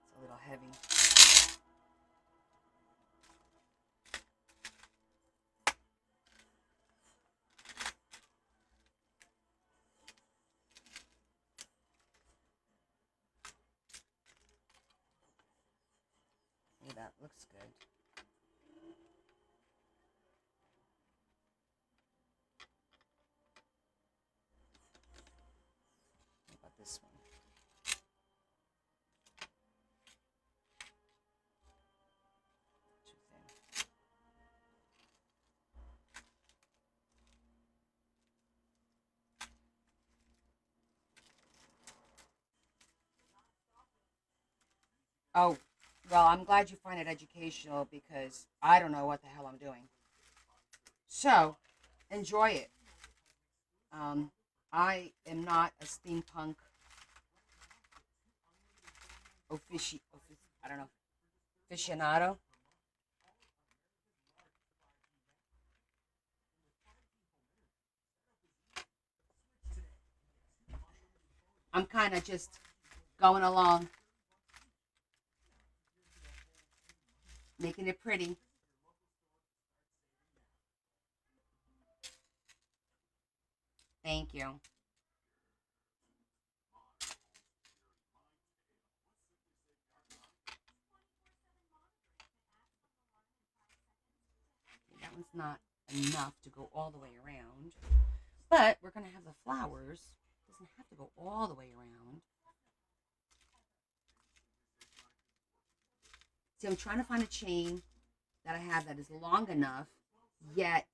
It's a little heavy. Yeah, that looks good. What about this one? Too thin. Oh, well, I'm glad you find it educational because I don't know what the hell I'm doing. So, enjoy it. I am not a steampunk I don't know, aficionado. I'm kind of just going along, making it pretty. Thank you. That one's not enough to go all the way around. But we're going to have the flowers. It doesn't have to go all the way around. See, I'm trying to find a chain that I have that is long enough, yet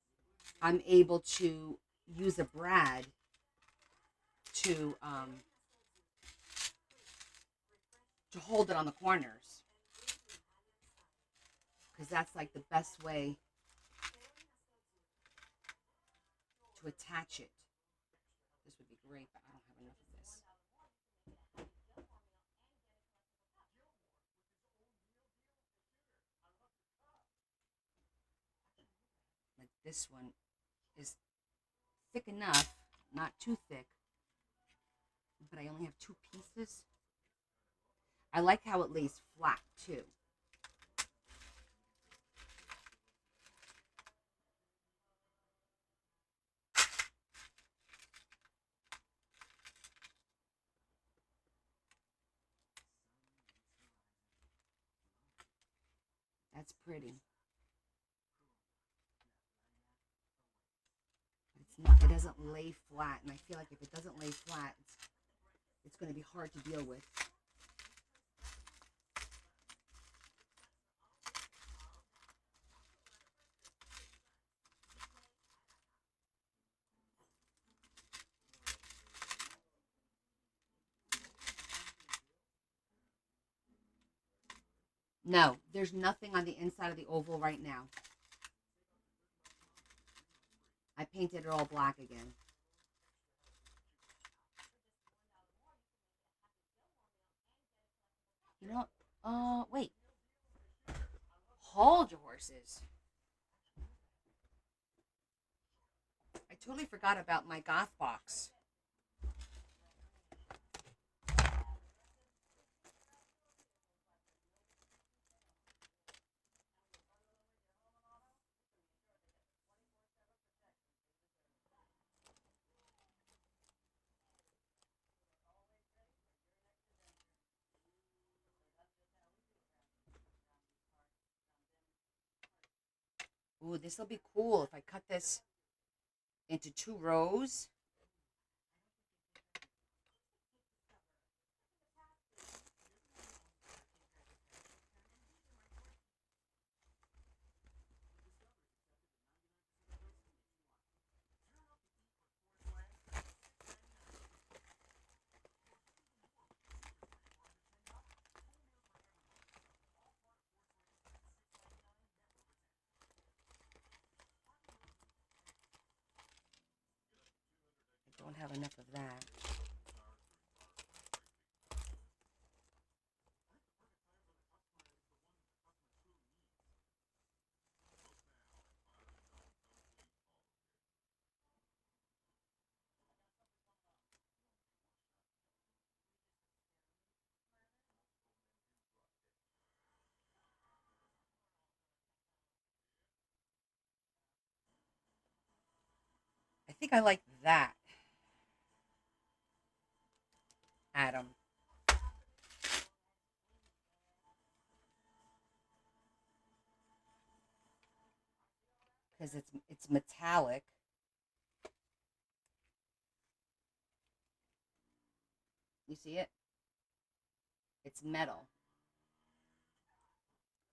I'm able to use a brad to hold it on the corners, because that's like the best way to attach it. This would be great, but I don't have enough of this. Like this one is thick enough, not too thick, but I only have 2 pieces. I like how it lays flat too. That's pretty. It's not. It doesn't lay flat, and I feel like if it doesn't lay flat, it's going to be hard to deal with. No, there's nothing on the inside of the oval right now. I painted it all black again. You know, wait. Hold your horses. I totally forgot about my goth box. Ooh, this will be cool if I cut this into 2 rows. I don't have enough of that. I think I like that, Adam, because it's metallic. You see it? It's metal.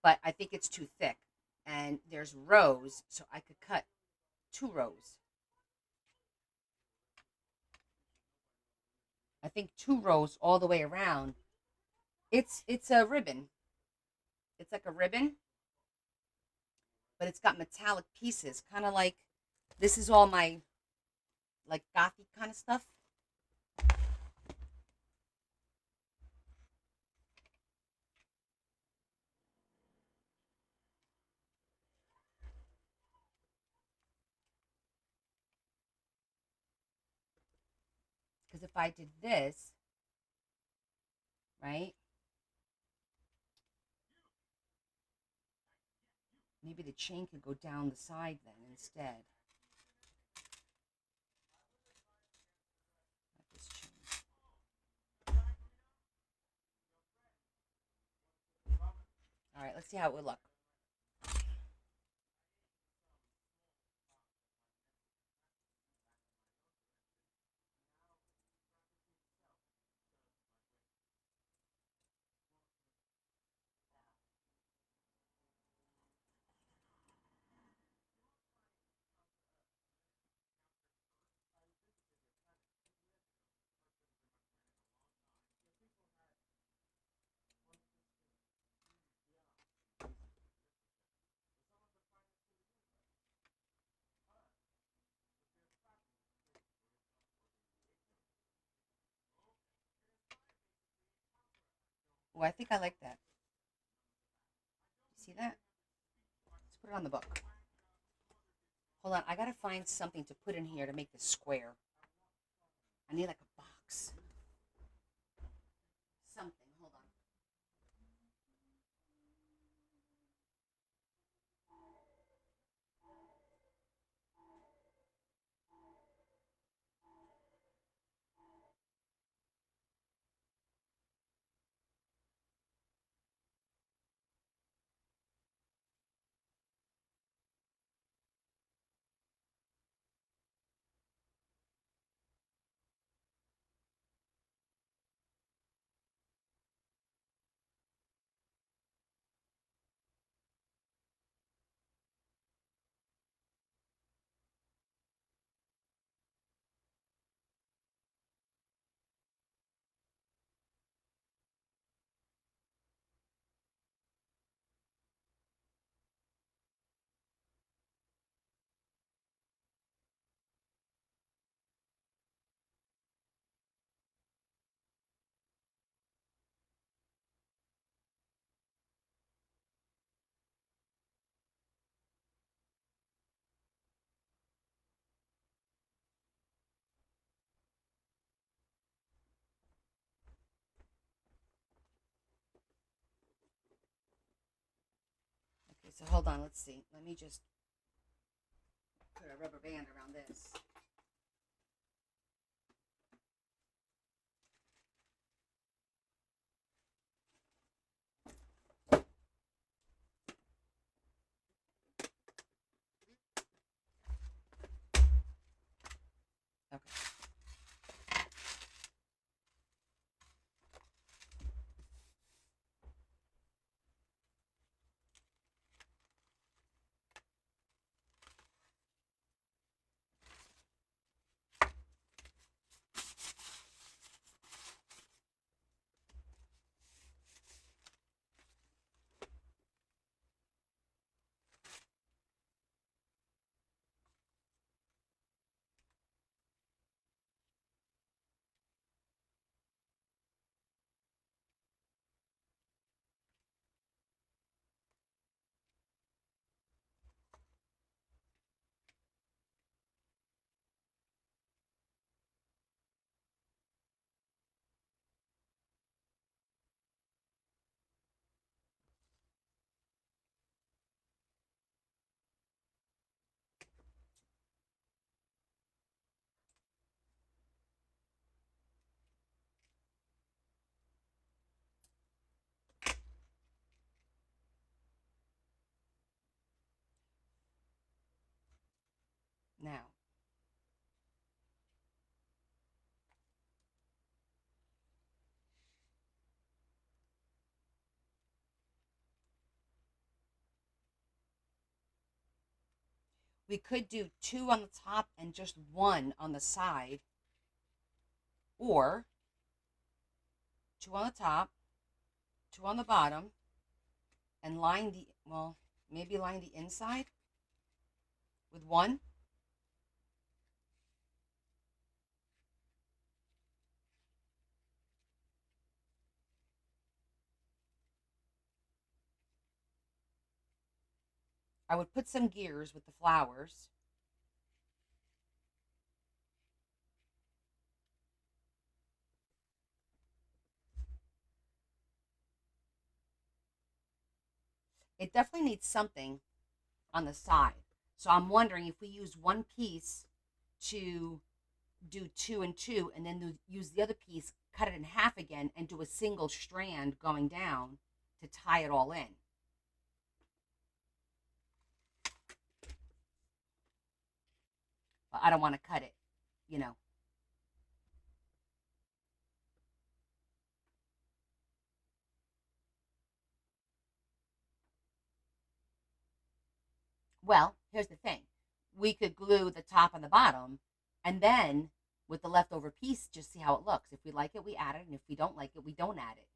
But I think it's too thick. And there's rows, so I could cut 2 rows. I think 2 rows all the way around. It's a ribbon. It's like a ribbon, but it's got metallic pieces, kind of like this is all my like gothic kind of stuff. Because if I did this, right, maybe the chain could go down the side then instead. Not this chain. All right, let's see how it would look. Oh, I think I like that. You see that? Let's put it on the book. Hold on, I gotta find something to put in here to make this square. I need like a box. Something. Hold on. Okay, so hold on. Let's see. Let me just put a rubber band around this. Now, we could do two on the top and just one on the side, or two on the top, two on the bottom, and line the, well, maybe line the inside with one. I would put some gears with the flowers. It definitely needs something on the side. So I'm wondering if we use one piece to do two and two, and then use the other piece, cut it in half again, and do a single strand going down to tie it all in. But I don't want to cut it, you know. Well, here's the thing. We could glue the top and the bottom, and then with the leftover piece, just see how it looks. If we like it, we add it, and if we don't like it, we don't add it.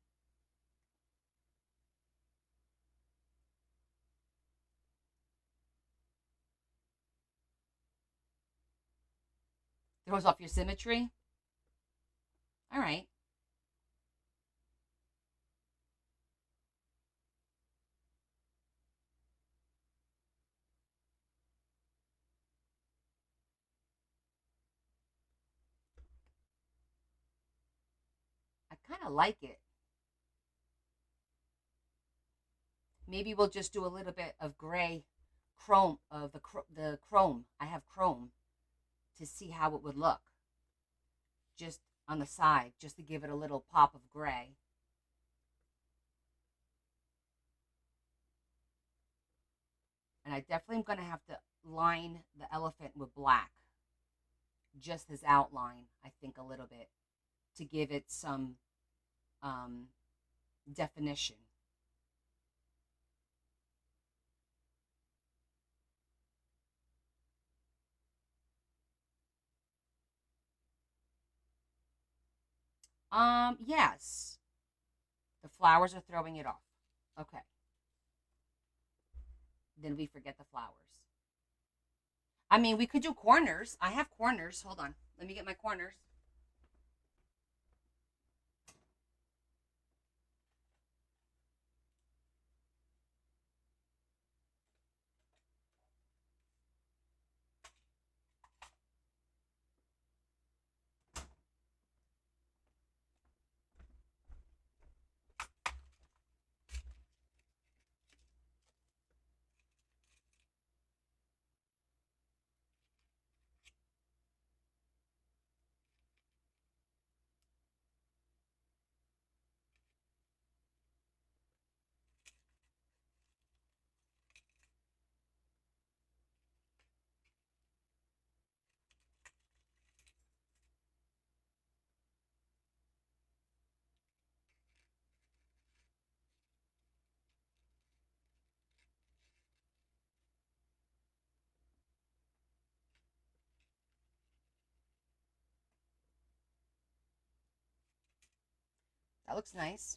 Throws off your symmetry. All right. I kind of like it. Maybe we'll just do a little bit of gray chrome of the chrome. I have chrome to see how it would look. Just on the side, just to give it a little pop of gray. And I definitely am going to have to line the elephant with black, just as outline, I think, a little bit, to give it some definition. Yes. The flowers are throwing it off. Okay. Then we forget the flowers. I mean, we could do corners. I have corners. Hold on. Let me get my corners. That looks nice.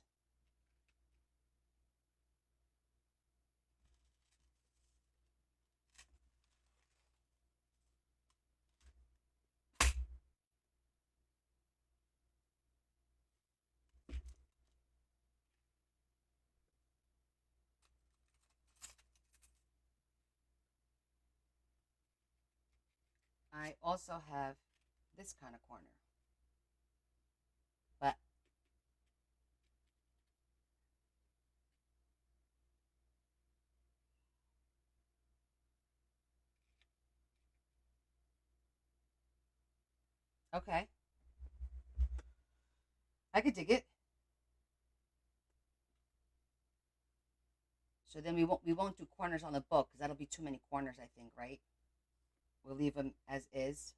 I also have this kind of corner. But okay. I could dig it. So then we won't do corners on the book because that'll be too many corners, I think, right? We'll leave them as is.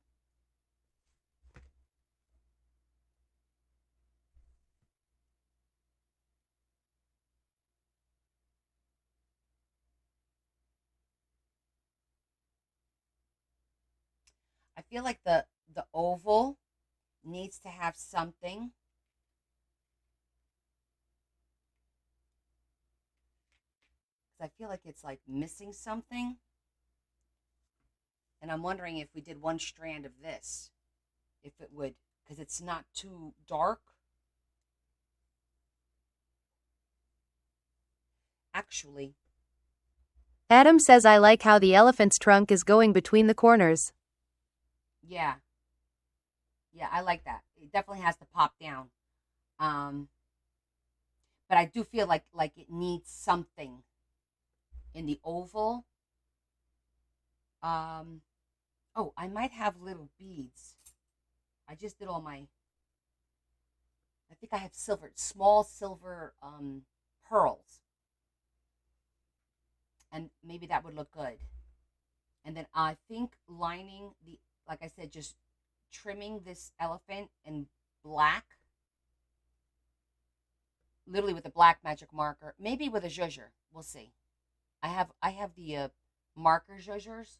I feel like the oval needs to have something. Because I feel like it's like missing something. And I'm wondering if we did one strand of this, if it would, because it's not too dark. Actually, Adam says I like how the elephant's trunk is going between the corners. yeah. Yeah, I like that. It definitely has to pop down. Um, but I do feel like it needs something in the oval. Um, oh, I might have little beads. I just did all my. I think I have small silver pearls, and maybe that would look good. And then I think lining the, like I said, just trimming this elephant in black, literally with a black magic marker, maybe with a zhuzher. We'll see. I have the marker zhuzhers.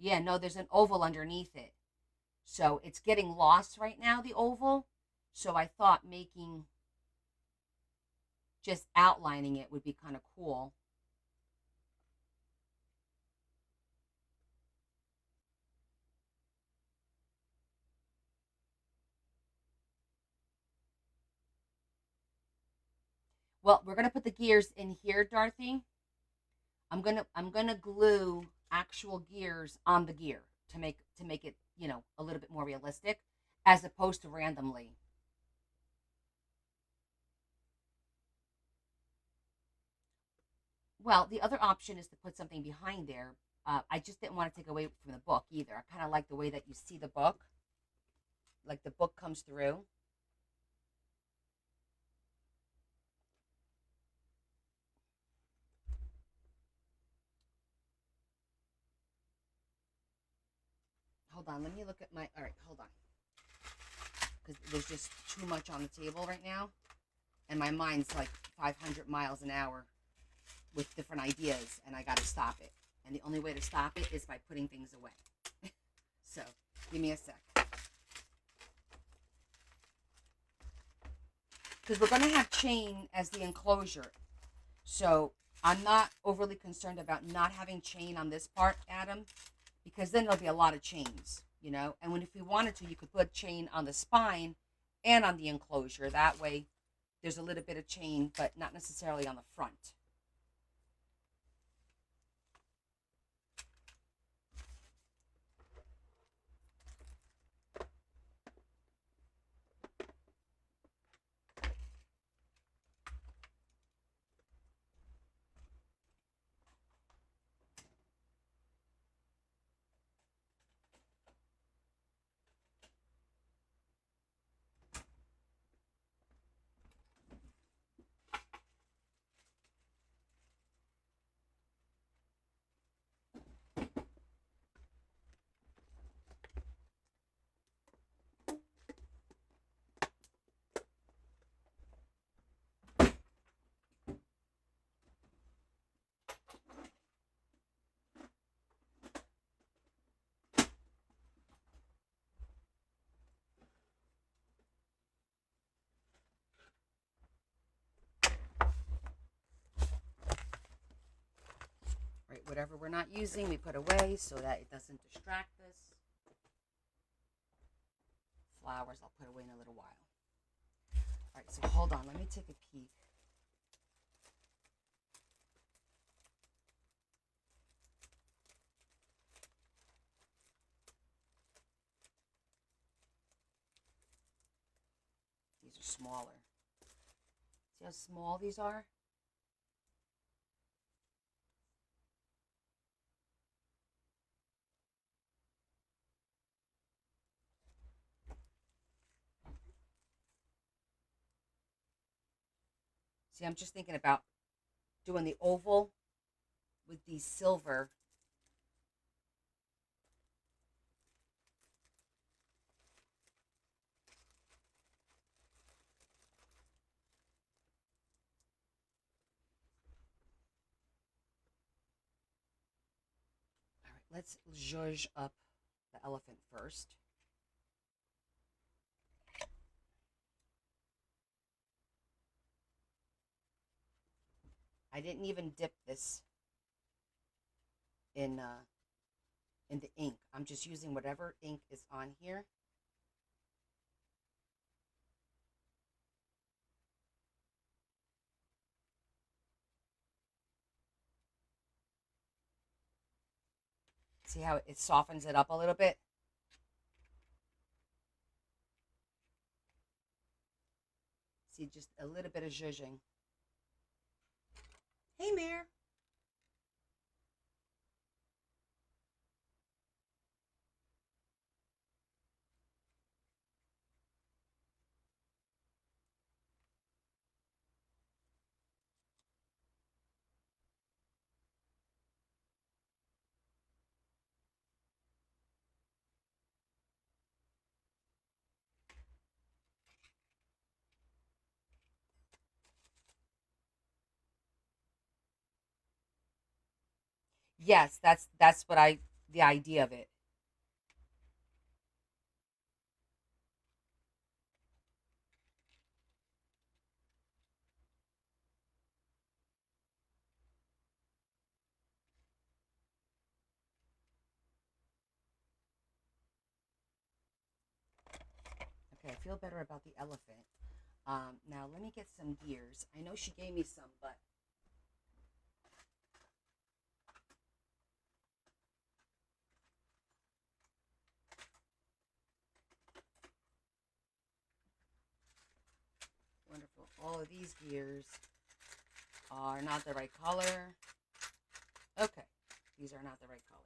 Yeah, no, there's an oval underneath it. So it's getting lost right now, the oval. So I thought making, just outlining it would be kind of cool. Well, we're gonna put the gears in here, Dorothy. I'm gonna glue actual gears on the gear to make it, a little bit more realistic, as opposed to randomly. Well, the other option is to put something behind there. I just didn't want to take away from the book either. I kind of like the way that you see the book, like the book comes through. Hold on, let me look at my. All right, hold on, because there's just too much on the table right now, and my mind's like 500 miles an hour with different ideas, and I got to stop it. And the only way to stop it is by putting things away. So, give me a sec. Because we're going to have chain as the enclosure. So, I'm not overly concerned about not having chain on this part, Adam, because then there'll be a lot of chains. And if we wanted to, you could put chain on the spine and on the enclosure. That way, there's a little bit of chain, but not necessarily on the front. Right, whatever we're not using, we put away so that it doesn't distract us. Flowers, I'll put away in a little while. All right, so hold on. Let me take a peek. These are smaller. See how small these are? See, I'm just thinking about doing the oval with these silver. All right, let's zhuzh up the elephant first. I didn't even dip this in in the ink. I'm just using whatever ink is on here. See how it softens it up a little bit? See, just a little bit of zhuzhing. Hey, Mare. Yes, that's what I the idea of it. Okay, I feel better about the elephant. Now let me get some gears. I know she gave me some, but wonderful. All of these gears are not the right color. Okay, these are not the right color.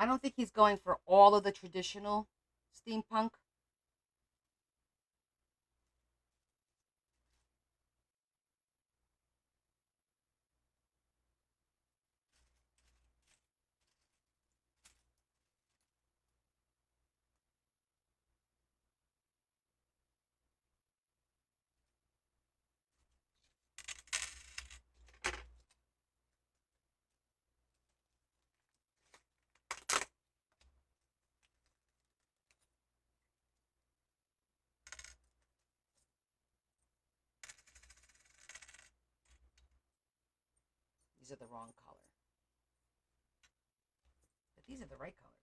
I don't think he's going for all of the traditional steampunk. These are the wrong color, but these are the right color.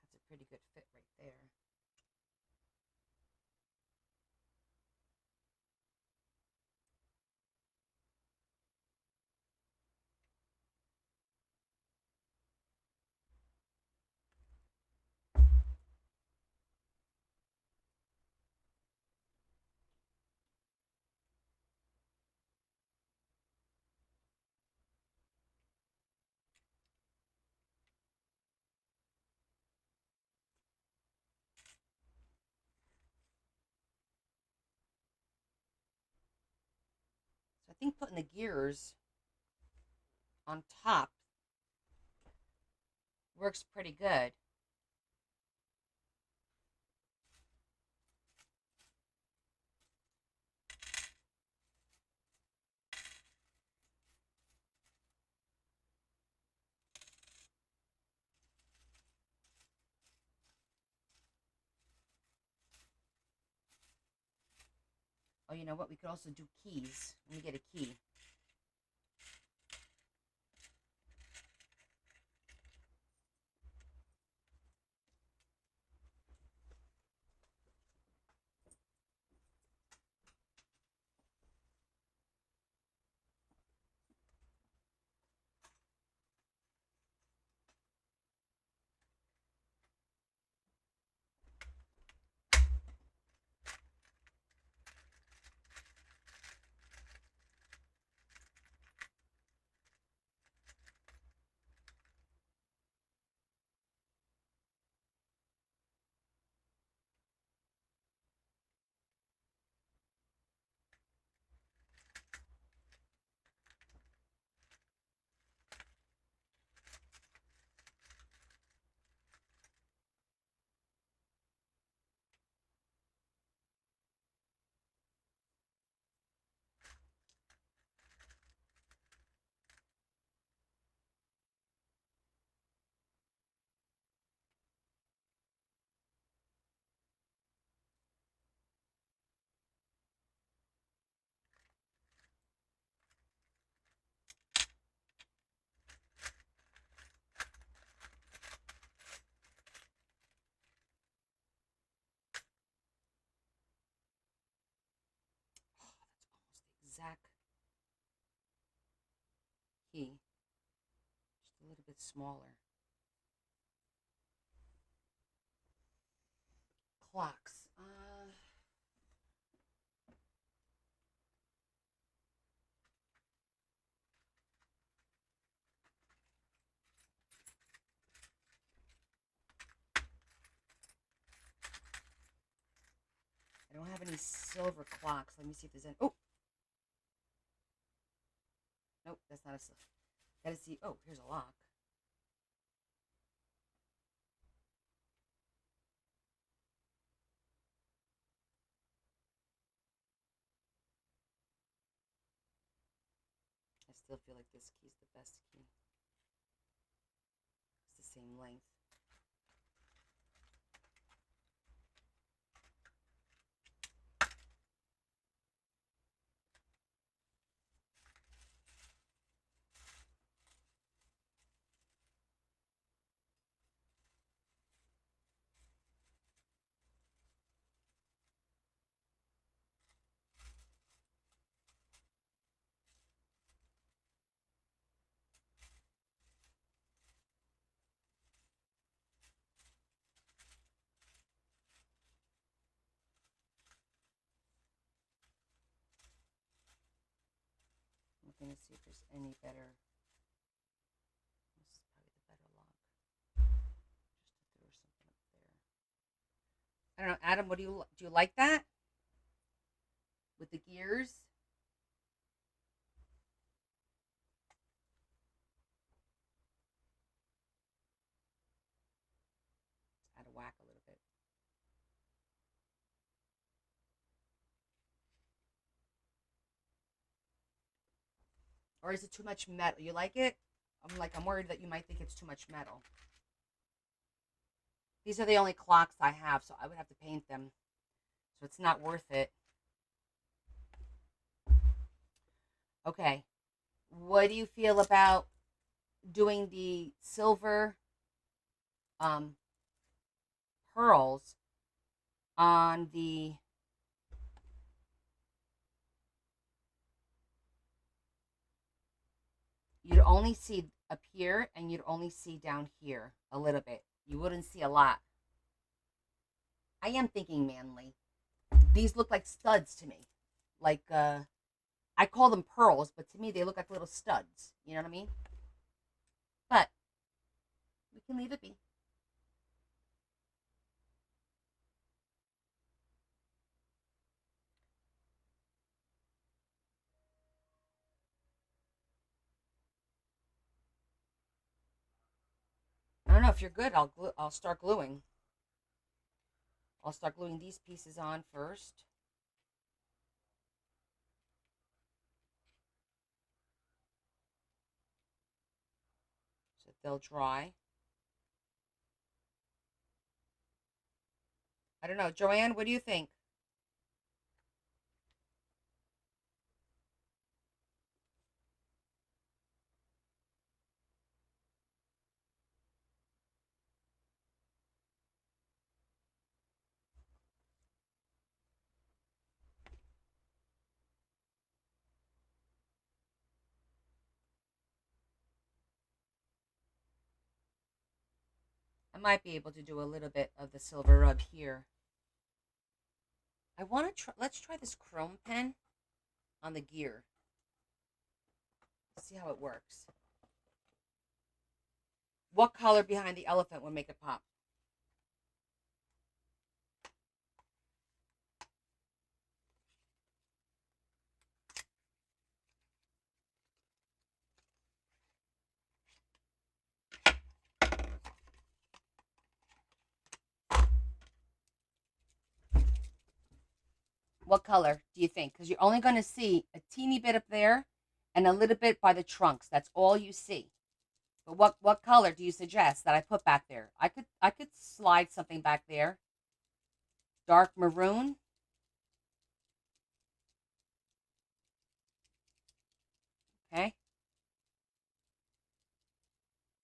That's a pretty good fit right there. think putting the gears on top works pretty good. Oh, you know what? We could also do keys. Let me get a key. Exact key, just a little bit smaller. Clocks. I don't have any silver clocks. Let me see if there's any. Oh, nope, that's not a silver. Gotta see. Oh, here's a lock. I still feel like this key's the best key. It's the same length. I'm looking to see if there's any better. This is probably the better lock. Just to throw something up there. I don't know, Adam. What do you like that with the gears? It's out of whack a little bit. Or is it too much metal? You like it? I'm worried that you might think it's too much metal. These are the only clocks I have, so I would have to paint them. So it's not worth it. Okay. What do you feel about doing the silver pearls on the you'd only see up here and you'd only see down here a little bit. You wouldn't see a lot. I am thinking manly. These look like studs to me. Like I call them pearls, but to me they look like little studs. You know what I mean? But we can leave it be. if you're good, I'll start gluing. I'll start gluing these pieces on first. So that they'll dry. I don't know. Joanne, what do you think? I might be able to do a little bit of the silver rub here. I want to try, let's try this chrome pen on the gear. See how it works. What color behind the elephant would make it pop? What color do you think? Because you're only going to see a teeny bit up there and a little bit by the trunks. That's all you see. But what color do you suggest that I put back there? I could slide something back there. Dark maroon. Okay.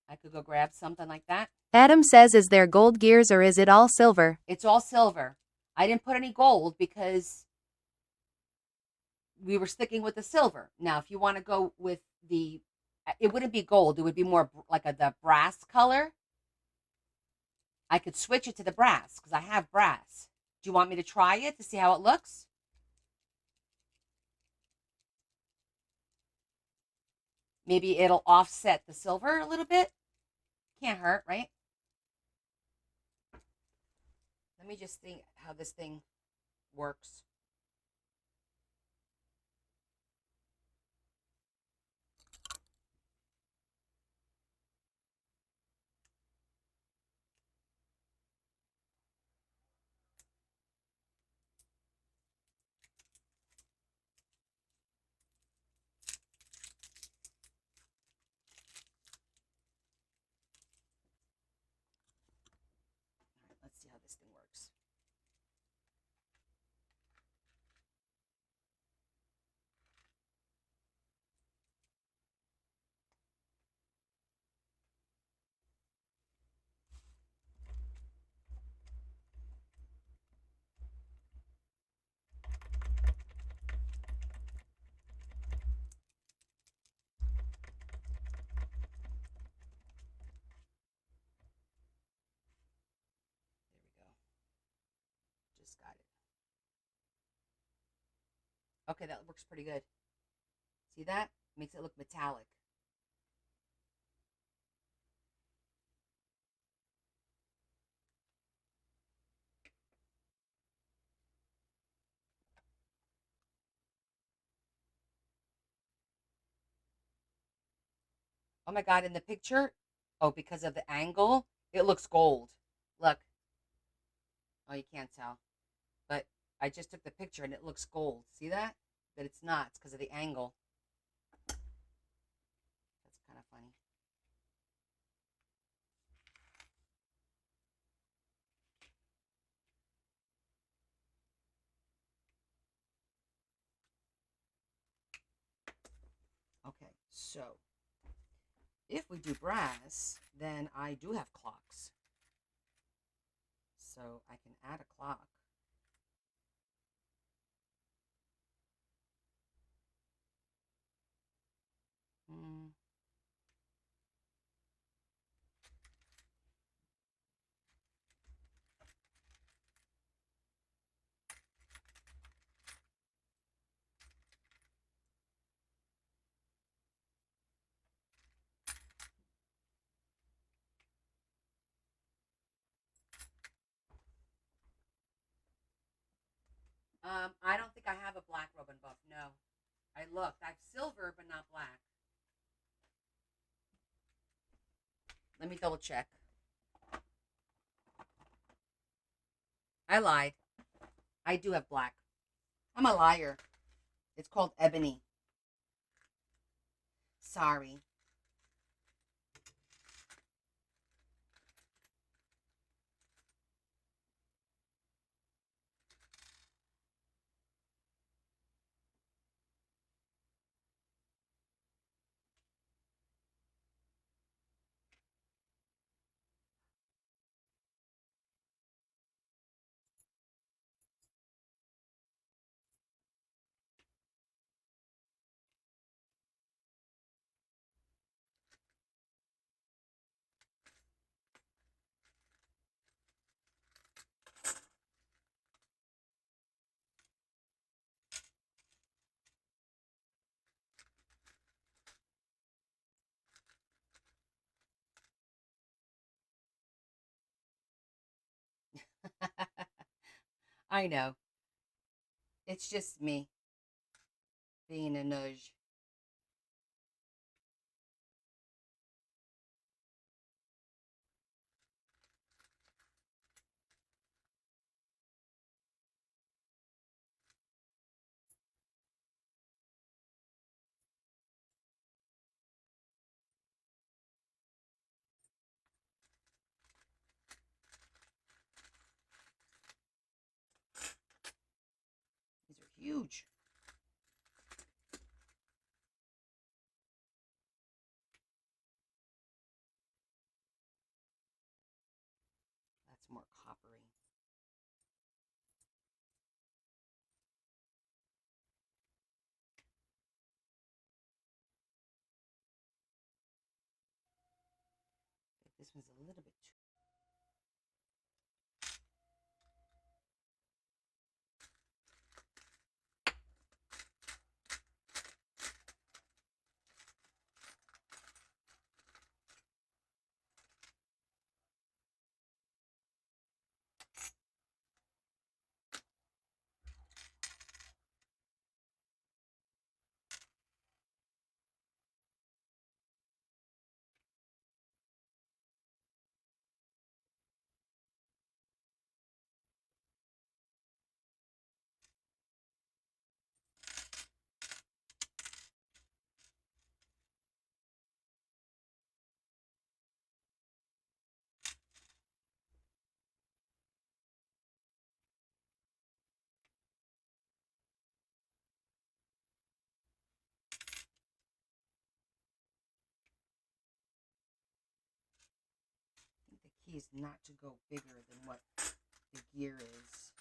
I could go grab something like that. Adam says, is there gold gears or is it all silver? It's all silver. I didn't put any gold because we were sticking with the silver. Now, if you want to go with the, it wouldn't be gold. It would be more like the brass color. I could switch it to the brass because I have brass. Do you want me to try it to see how it looks? Maybe it'll offset the silver a little bit. Can't hurt, right? Let me just think how this thing works. Let's see how this thing works. Just got it. Okay, that works pretty good. See that? Makes it look metallic. Oh my God, in the picture, oh, because of the angle, it looks gold. Look. Oh, you can't tell. But I just took the picture and it looks gold. See that? But it's not. It's because of the angle. That's kind of funny. Okay, so if we do brass, then I do have clocks. So I can add a clock. Hmm. I don't think I have a black robin buff. No. I looked. I have silver, but not black. Let me double check. I lied. I do have black. I'm a liar. It's called ebony. Sorry. I know. It's just me being a nudge. These are huge. That's more coppery. This one's a little bit too. I think the key is not to go bigger than what the gear is.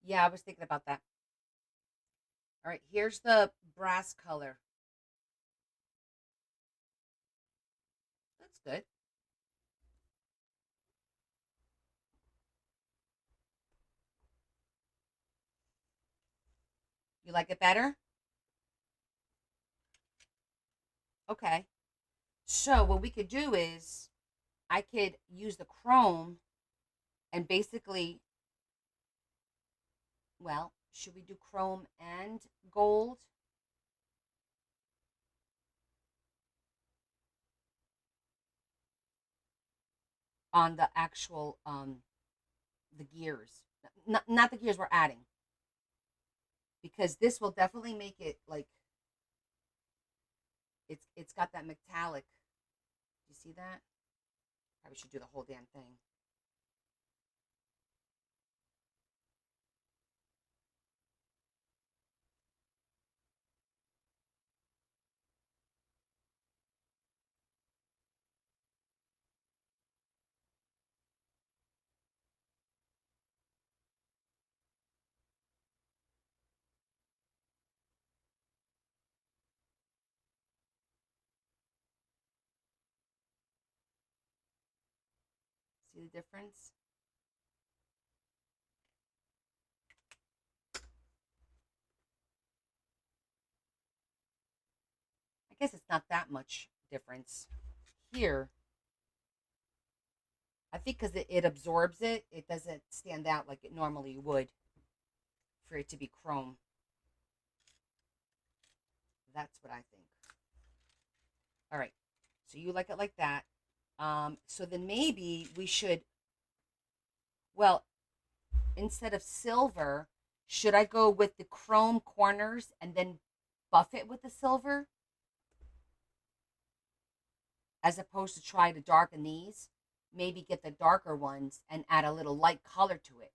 Yeah, I was thinking about that. All right, here's the brass color. That's good. You like it better? Okay. So what we could do is I could use the chrome and basically, well, should we do chrome and gold? On the actual the gears, not the gears we're adding, because this will definitely make it like it's got that metallic. You see that? Probably should do the whole damn thing. See the difference? I guess it's not that much difference here. I think because it absorbs it, it doesn't stand out like it normally would for it to be chrome. That's what I think. All right. So you like it like that. So then maybe we should, well, instead of silver, should I go with the chrome corners and then buff it with the silver as opposed to try to darken these? Maybe get the darker ones and add a little light color to it.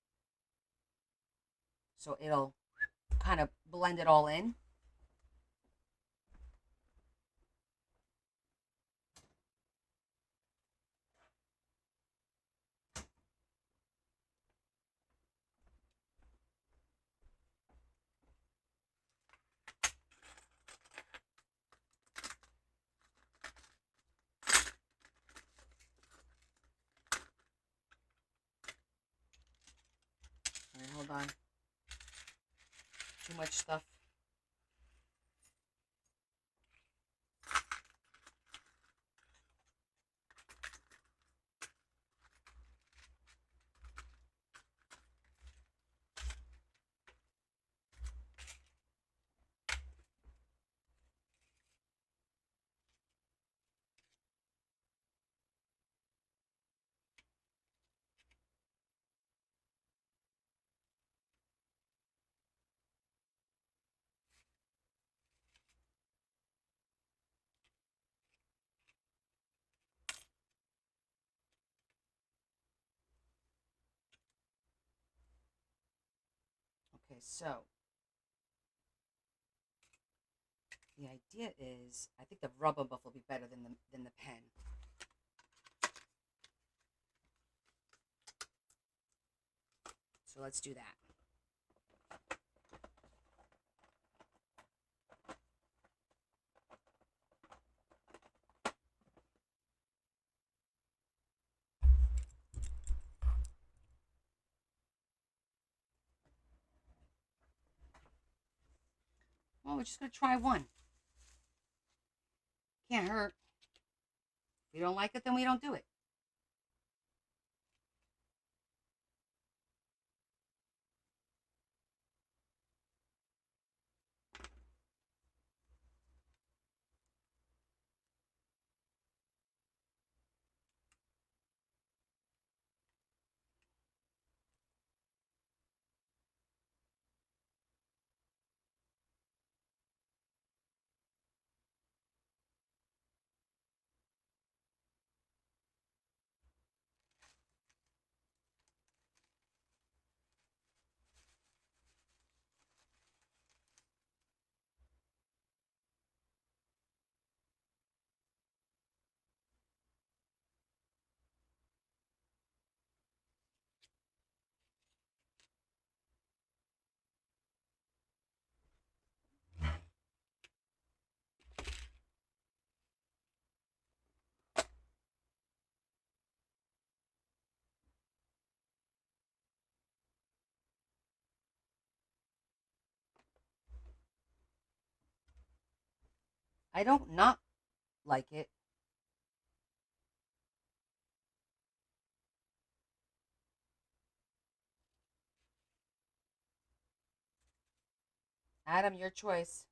So it'll kind of blend it all in. All right, hold on. Too much stuff. Okay, so the idea is, I think the rubber buff will be better than the pen. So let's do that. Well, we're just gonna try one. Can't hurt. If we don't like it, then we don't do it. I don't not like it. Adam, your choice.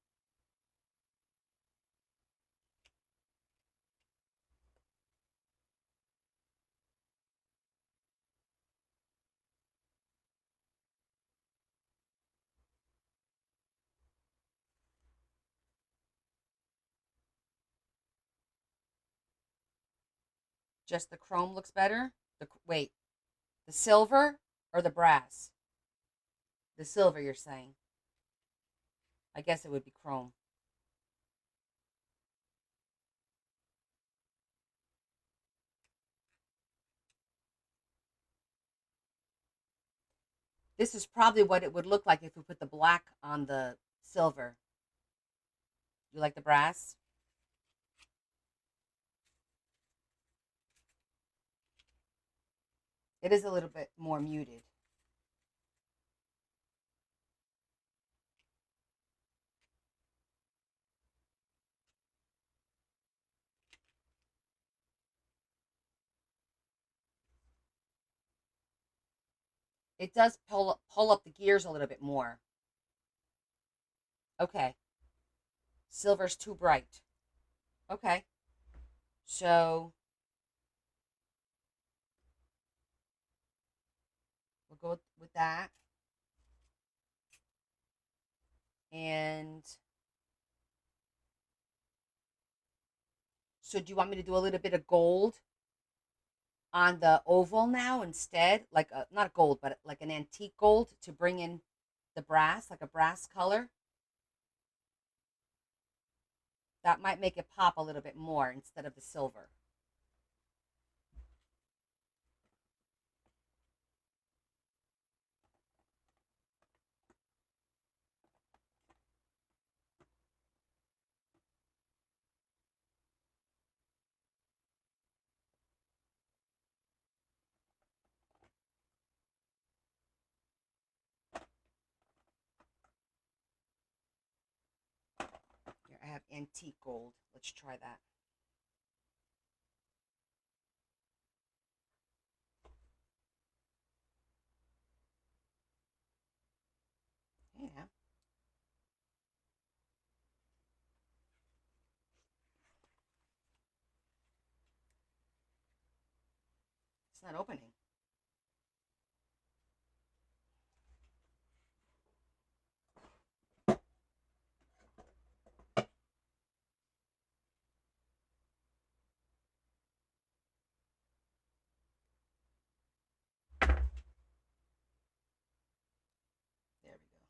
Just the chrome looks better? Wait, the silver or the brass? The silver, you're saying. I guess it would be chrome. This is probably what it would look like if we put the black on the silver. You like the brass? It is a little bit more muted. It does pull up the gears a little bit more. Okay. Silver's too bright. Okay. So we'll go with that. And so do you want me to do a little bit of gold on the oval now instead? Like not gold, but like an antique gold to bring in the brass, like a brass color? That might make it pop a little bit more instead of the silver. Here, I have antique gold. Let's try that. Yeah. It's not opening. There we go.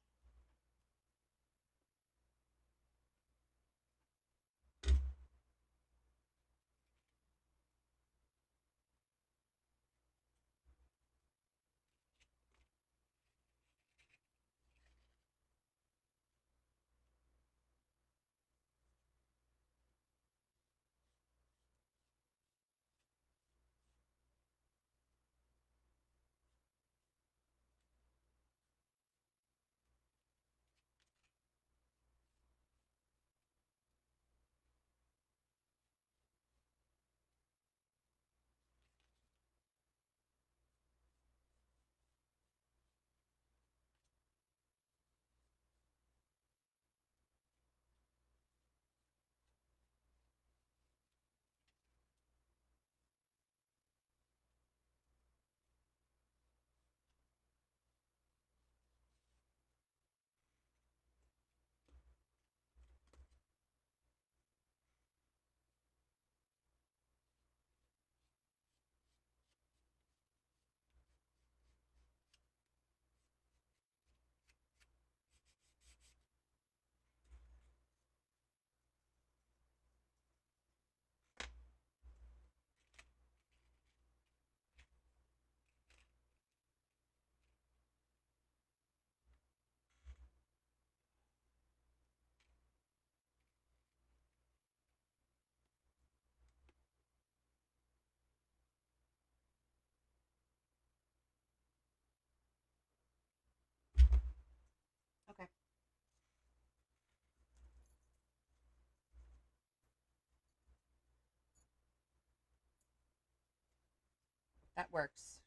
Okay. That works.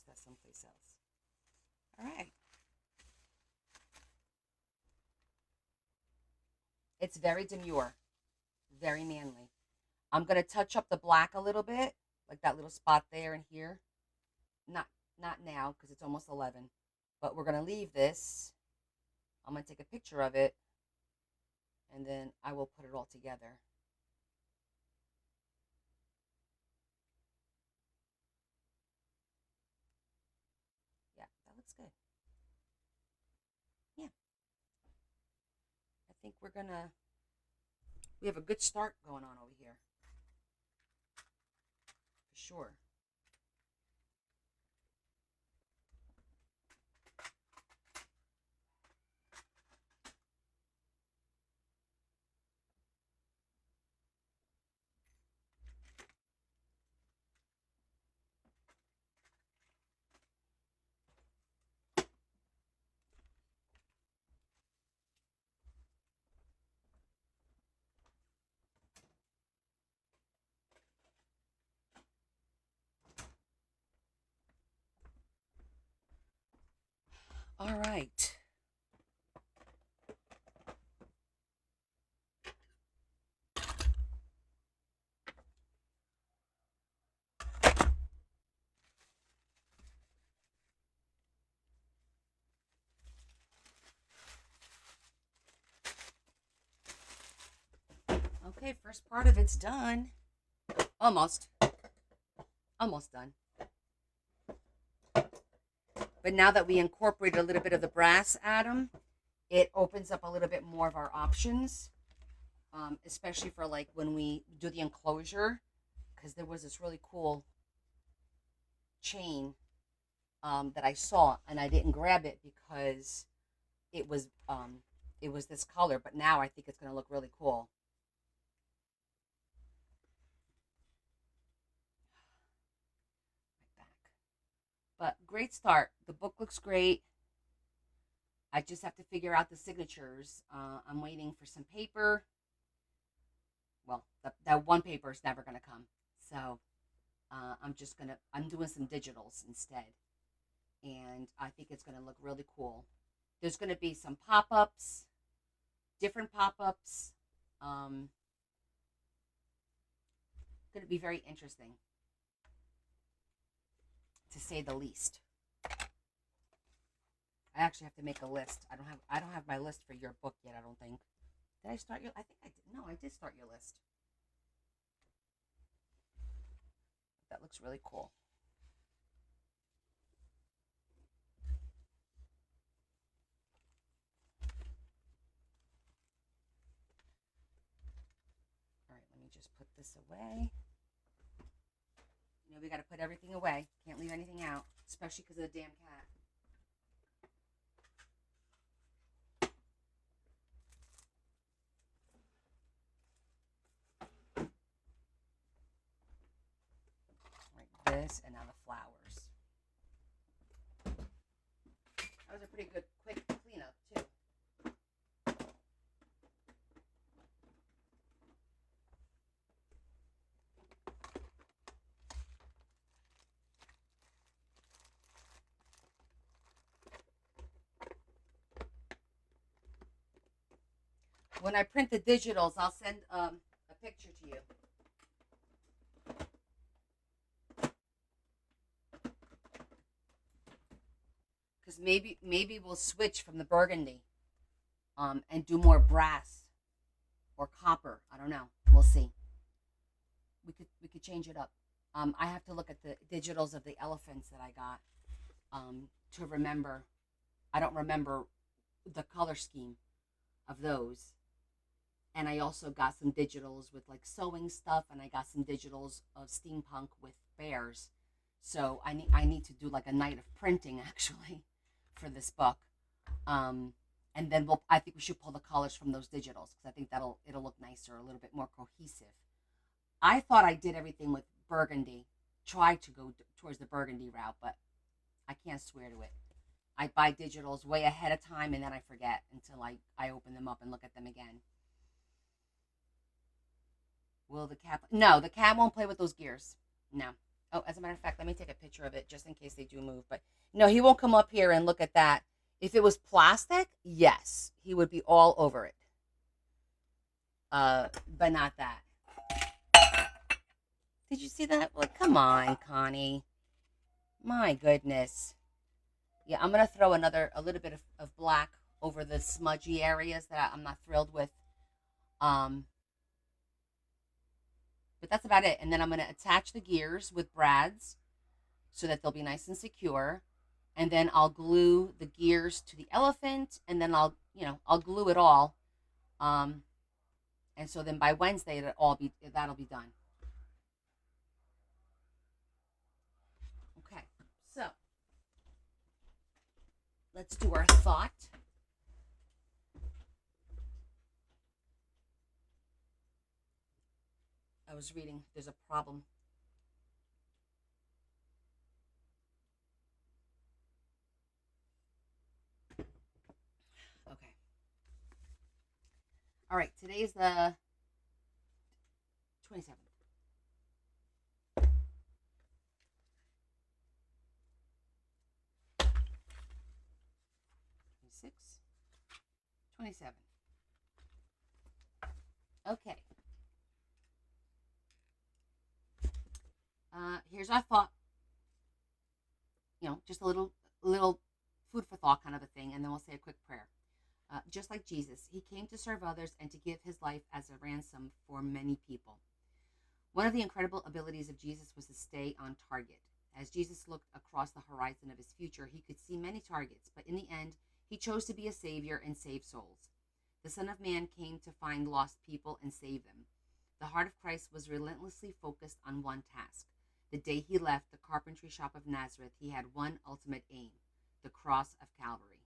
that someplace else. All right. It's very demure, very manly. I'm going to touch up the black a little bit, like that little spot there and here. Not now because it's almost 11, but we're going to leave this. I'm going to take a picture of it, and then I will put it all together. Yeah, that looks good. Yeah. I think we have a good start going on over here. For sure. All right. Okay, first part of it's done. Almost. Almost done. But now that we incorporate a little bit of the brass atom, it opens up a little bit more of our options, especially for like when we do the enclosure, because there was this really cool chain that I saw, and I didn't grab it because it was this color, but now I think it's going to look really cool. But great start. The book looks great. I just have to figure out the signatures. I'm waiting for some paper. Well, that one paper is never going to come. So I'm doing some digitals instead. And I think it's going to look really cool. There's going to be some pop-ups, different pop-ups. Going to be very interesting, to say the least. I actually have to make a list. I don't have my list for your book yet, I don't think. Did I start your I think I did. No, I did start your list. That looks really cool. All right, let me just put this away. You know, we got to put everything away. Can't leave anything out, especially because of the damn cat. This and now the flowers. That was a pretty good quick cleanup too. When I print the digitals, I'll send a picture to you. Because maybe we'll switch from the burgundy and do more brass or copper. I don't know. We'll see. We could change it up. I have to look at the digitals of the elephants that I got to remember. I don't remember the color scheme of those. And I also got some digitals with like sewing stuff, and I got some digitals of steampunk with bears. So I need to do like a night of printing actually for this book. And then I think we should pull the colors from those digitals because I think it'll look nicer, a little bit more cohesive. I thought I did everything with burgundy, tried to go towards the burgundy route, but I can't swear to it. I buy digitals way ahead of time and then I forget until I open them up and look at them again. Will the cat? No, the cat won't play with those gears. No. Oh, as a matter of fact, let me take a picture of it just in case they do move. But no, he won't come up here and look at that. If it was plastic, yes, he would be all over it. But not that. Did you see that? Well, come on, Connie. My goodness. Yeah, I'm gonna throw a little bit of black over the smudgy areas that I'm not thrilled with. Um, but that's about it. And then I'm gonna attach the gears with brads so that they'll be nice and secure. And then I'll glue the gears to the elephant, and then I'll glue it all. And so then by Wednesday that'll be done. Okay, so let's do our thought. I was reading, there's a problem. Okay. All right, today's the 27th. 26, 27. Okay. Here's our thought. Just a little food for thought kind of a thing, and then we'll say a quick prayer. Just like Jesus, he came to serve others and to give his life as a ransom for many people. One of the incredible abilities of Jesus was to stay on target. As Jesus looked across the horizon of his future, he could see many targets, but in the end, he chose to be a savior and save souls. The Son of Man came to find lost people and save them. The heart of Christ was relentlessly focused on one task. The day he left the carpentry shop of Nazareth, he had one ultimate aim: the cross of Calvary.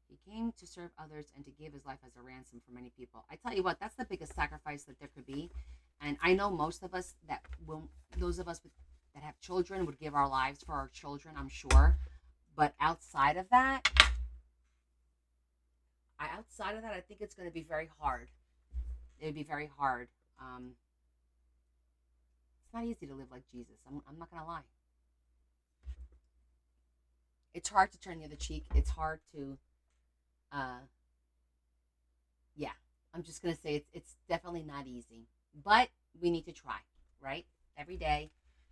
He came to serve others and to give his life as a ransom for many people. I tell you what, that's the biggest sacrifice that there could be. And I know most of us those of us that have children would give our lives for our children, I'm sure. But outside of that, I think it's going to be very hard. It would be very hard. It's not easy to live like Jesus. I'm not going to lie. It's hard to turn the other cheek. It's hard to, yeah. I'm just going to say it's definitely not easy. But we need to try, right? Every day,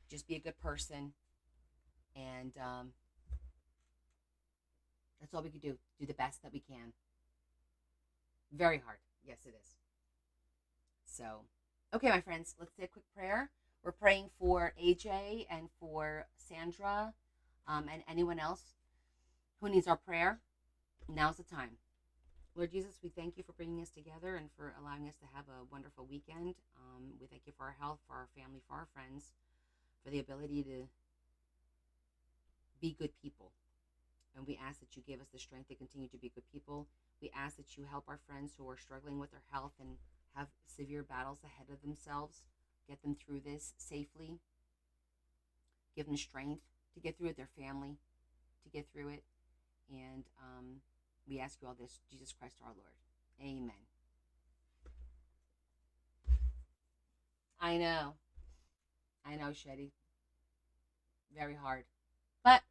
just be a good person. And that's all we can do. Do the best that we can. Very hard. Yes, it is. So, okay, my friends, let's say a quick prayer. We're praying for AJ and for Sandra and anyone else who needs our prayer. Now's the time. Lord Jesus, we thank you for bringing us together and for allowing us to have a wonderful weekend. We thank you for our health, for our family, for our friends, for the ability to be good people. And we ask that you give us the strength to continue to be good people. We ask that you help our friends who are struggling with their health and have severe battles ahead of themselves. Get them through this safely. Give them strength to get through it, their family to get through it. And we ask you all this, Jesus Christ our Lord. Amen. I know, Shetty. Very hard. But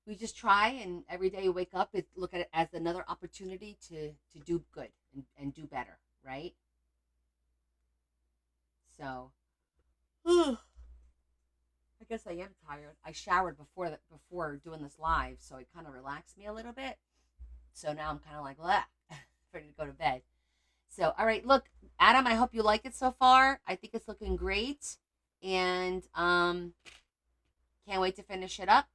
we just try, and every day you wake up, look at it as another opportunity to do good and do better, right? So, I guess I am tired. I showered before doing this live, so it kind of relaxed me a little bit. So now I'm kind of like, ready to go to bed. So, all right, look, Adam, I hope you like it so far. I think it's looking great, and can't wait to finish it up.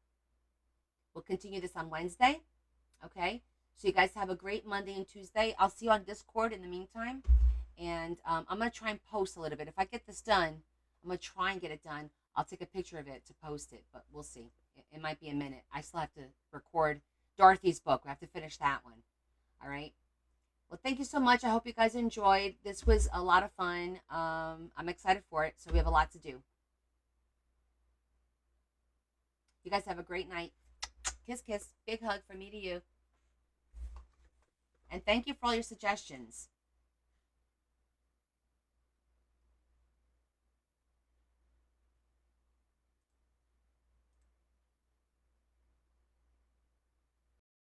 We'll continue this on Wednesday. Okay, so you guys have a great Monday and Tuesday. I'll see you on Discord in the meantime. And I'm going to try and post a little bit. If I get this done, I'm going to try and get it done. I'll take a picture of it to post it, but we'll see. It might be a minute. I still have to record Dorothy's book. We have to finish that one. All right. Well, thank you so much. I hope you guys enjoyed. This was a lot of fun. I'm excited for it. So we have a lot to do. You guys have a great night. Kiss, kiss. Big hug from me to you. And thank you for all your suggestions.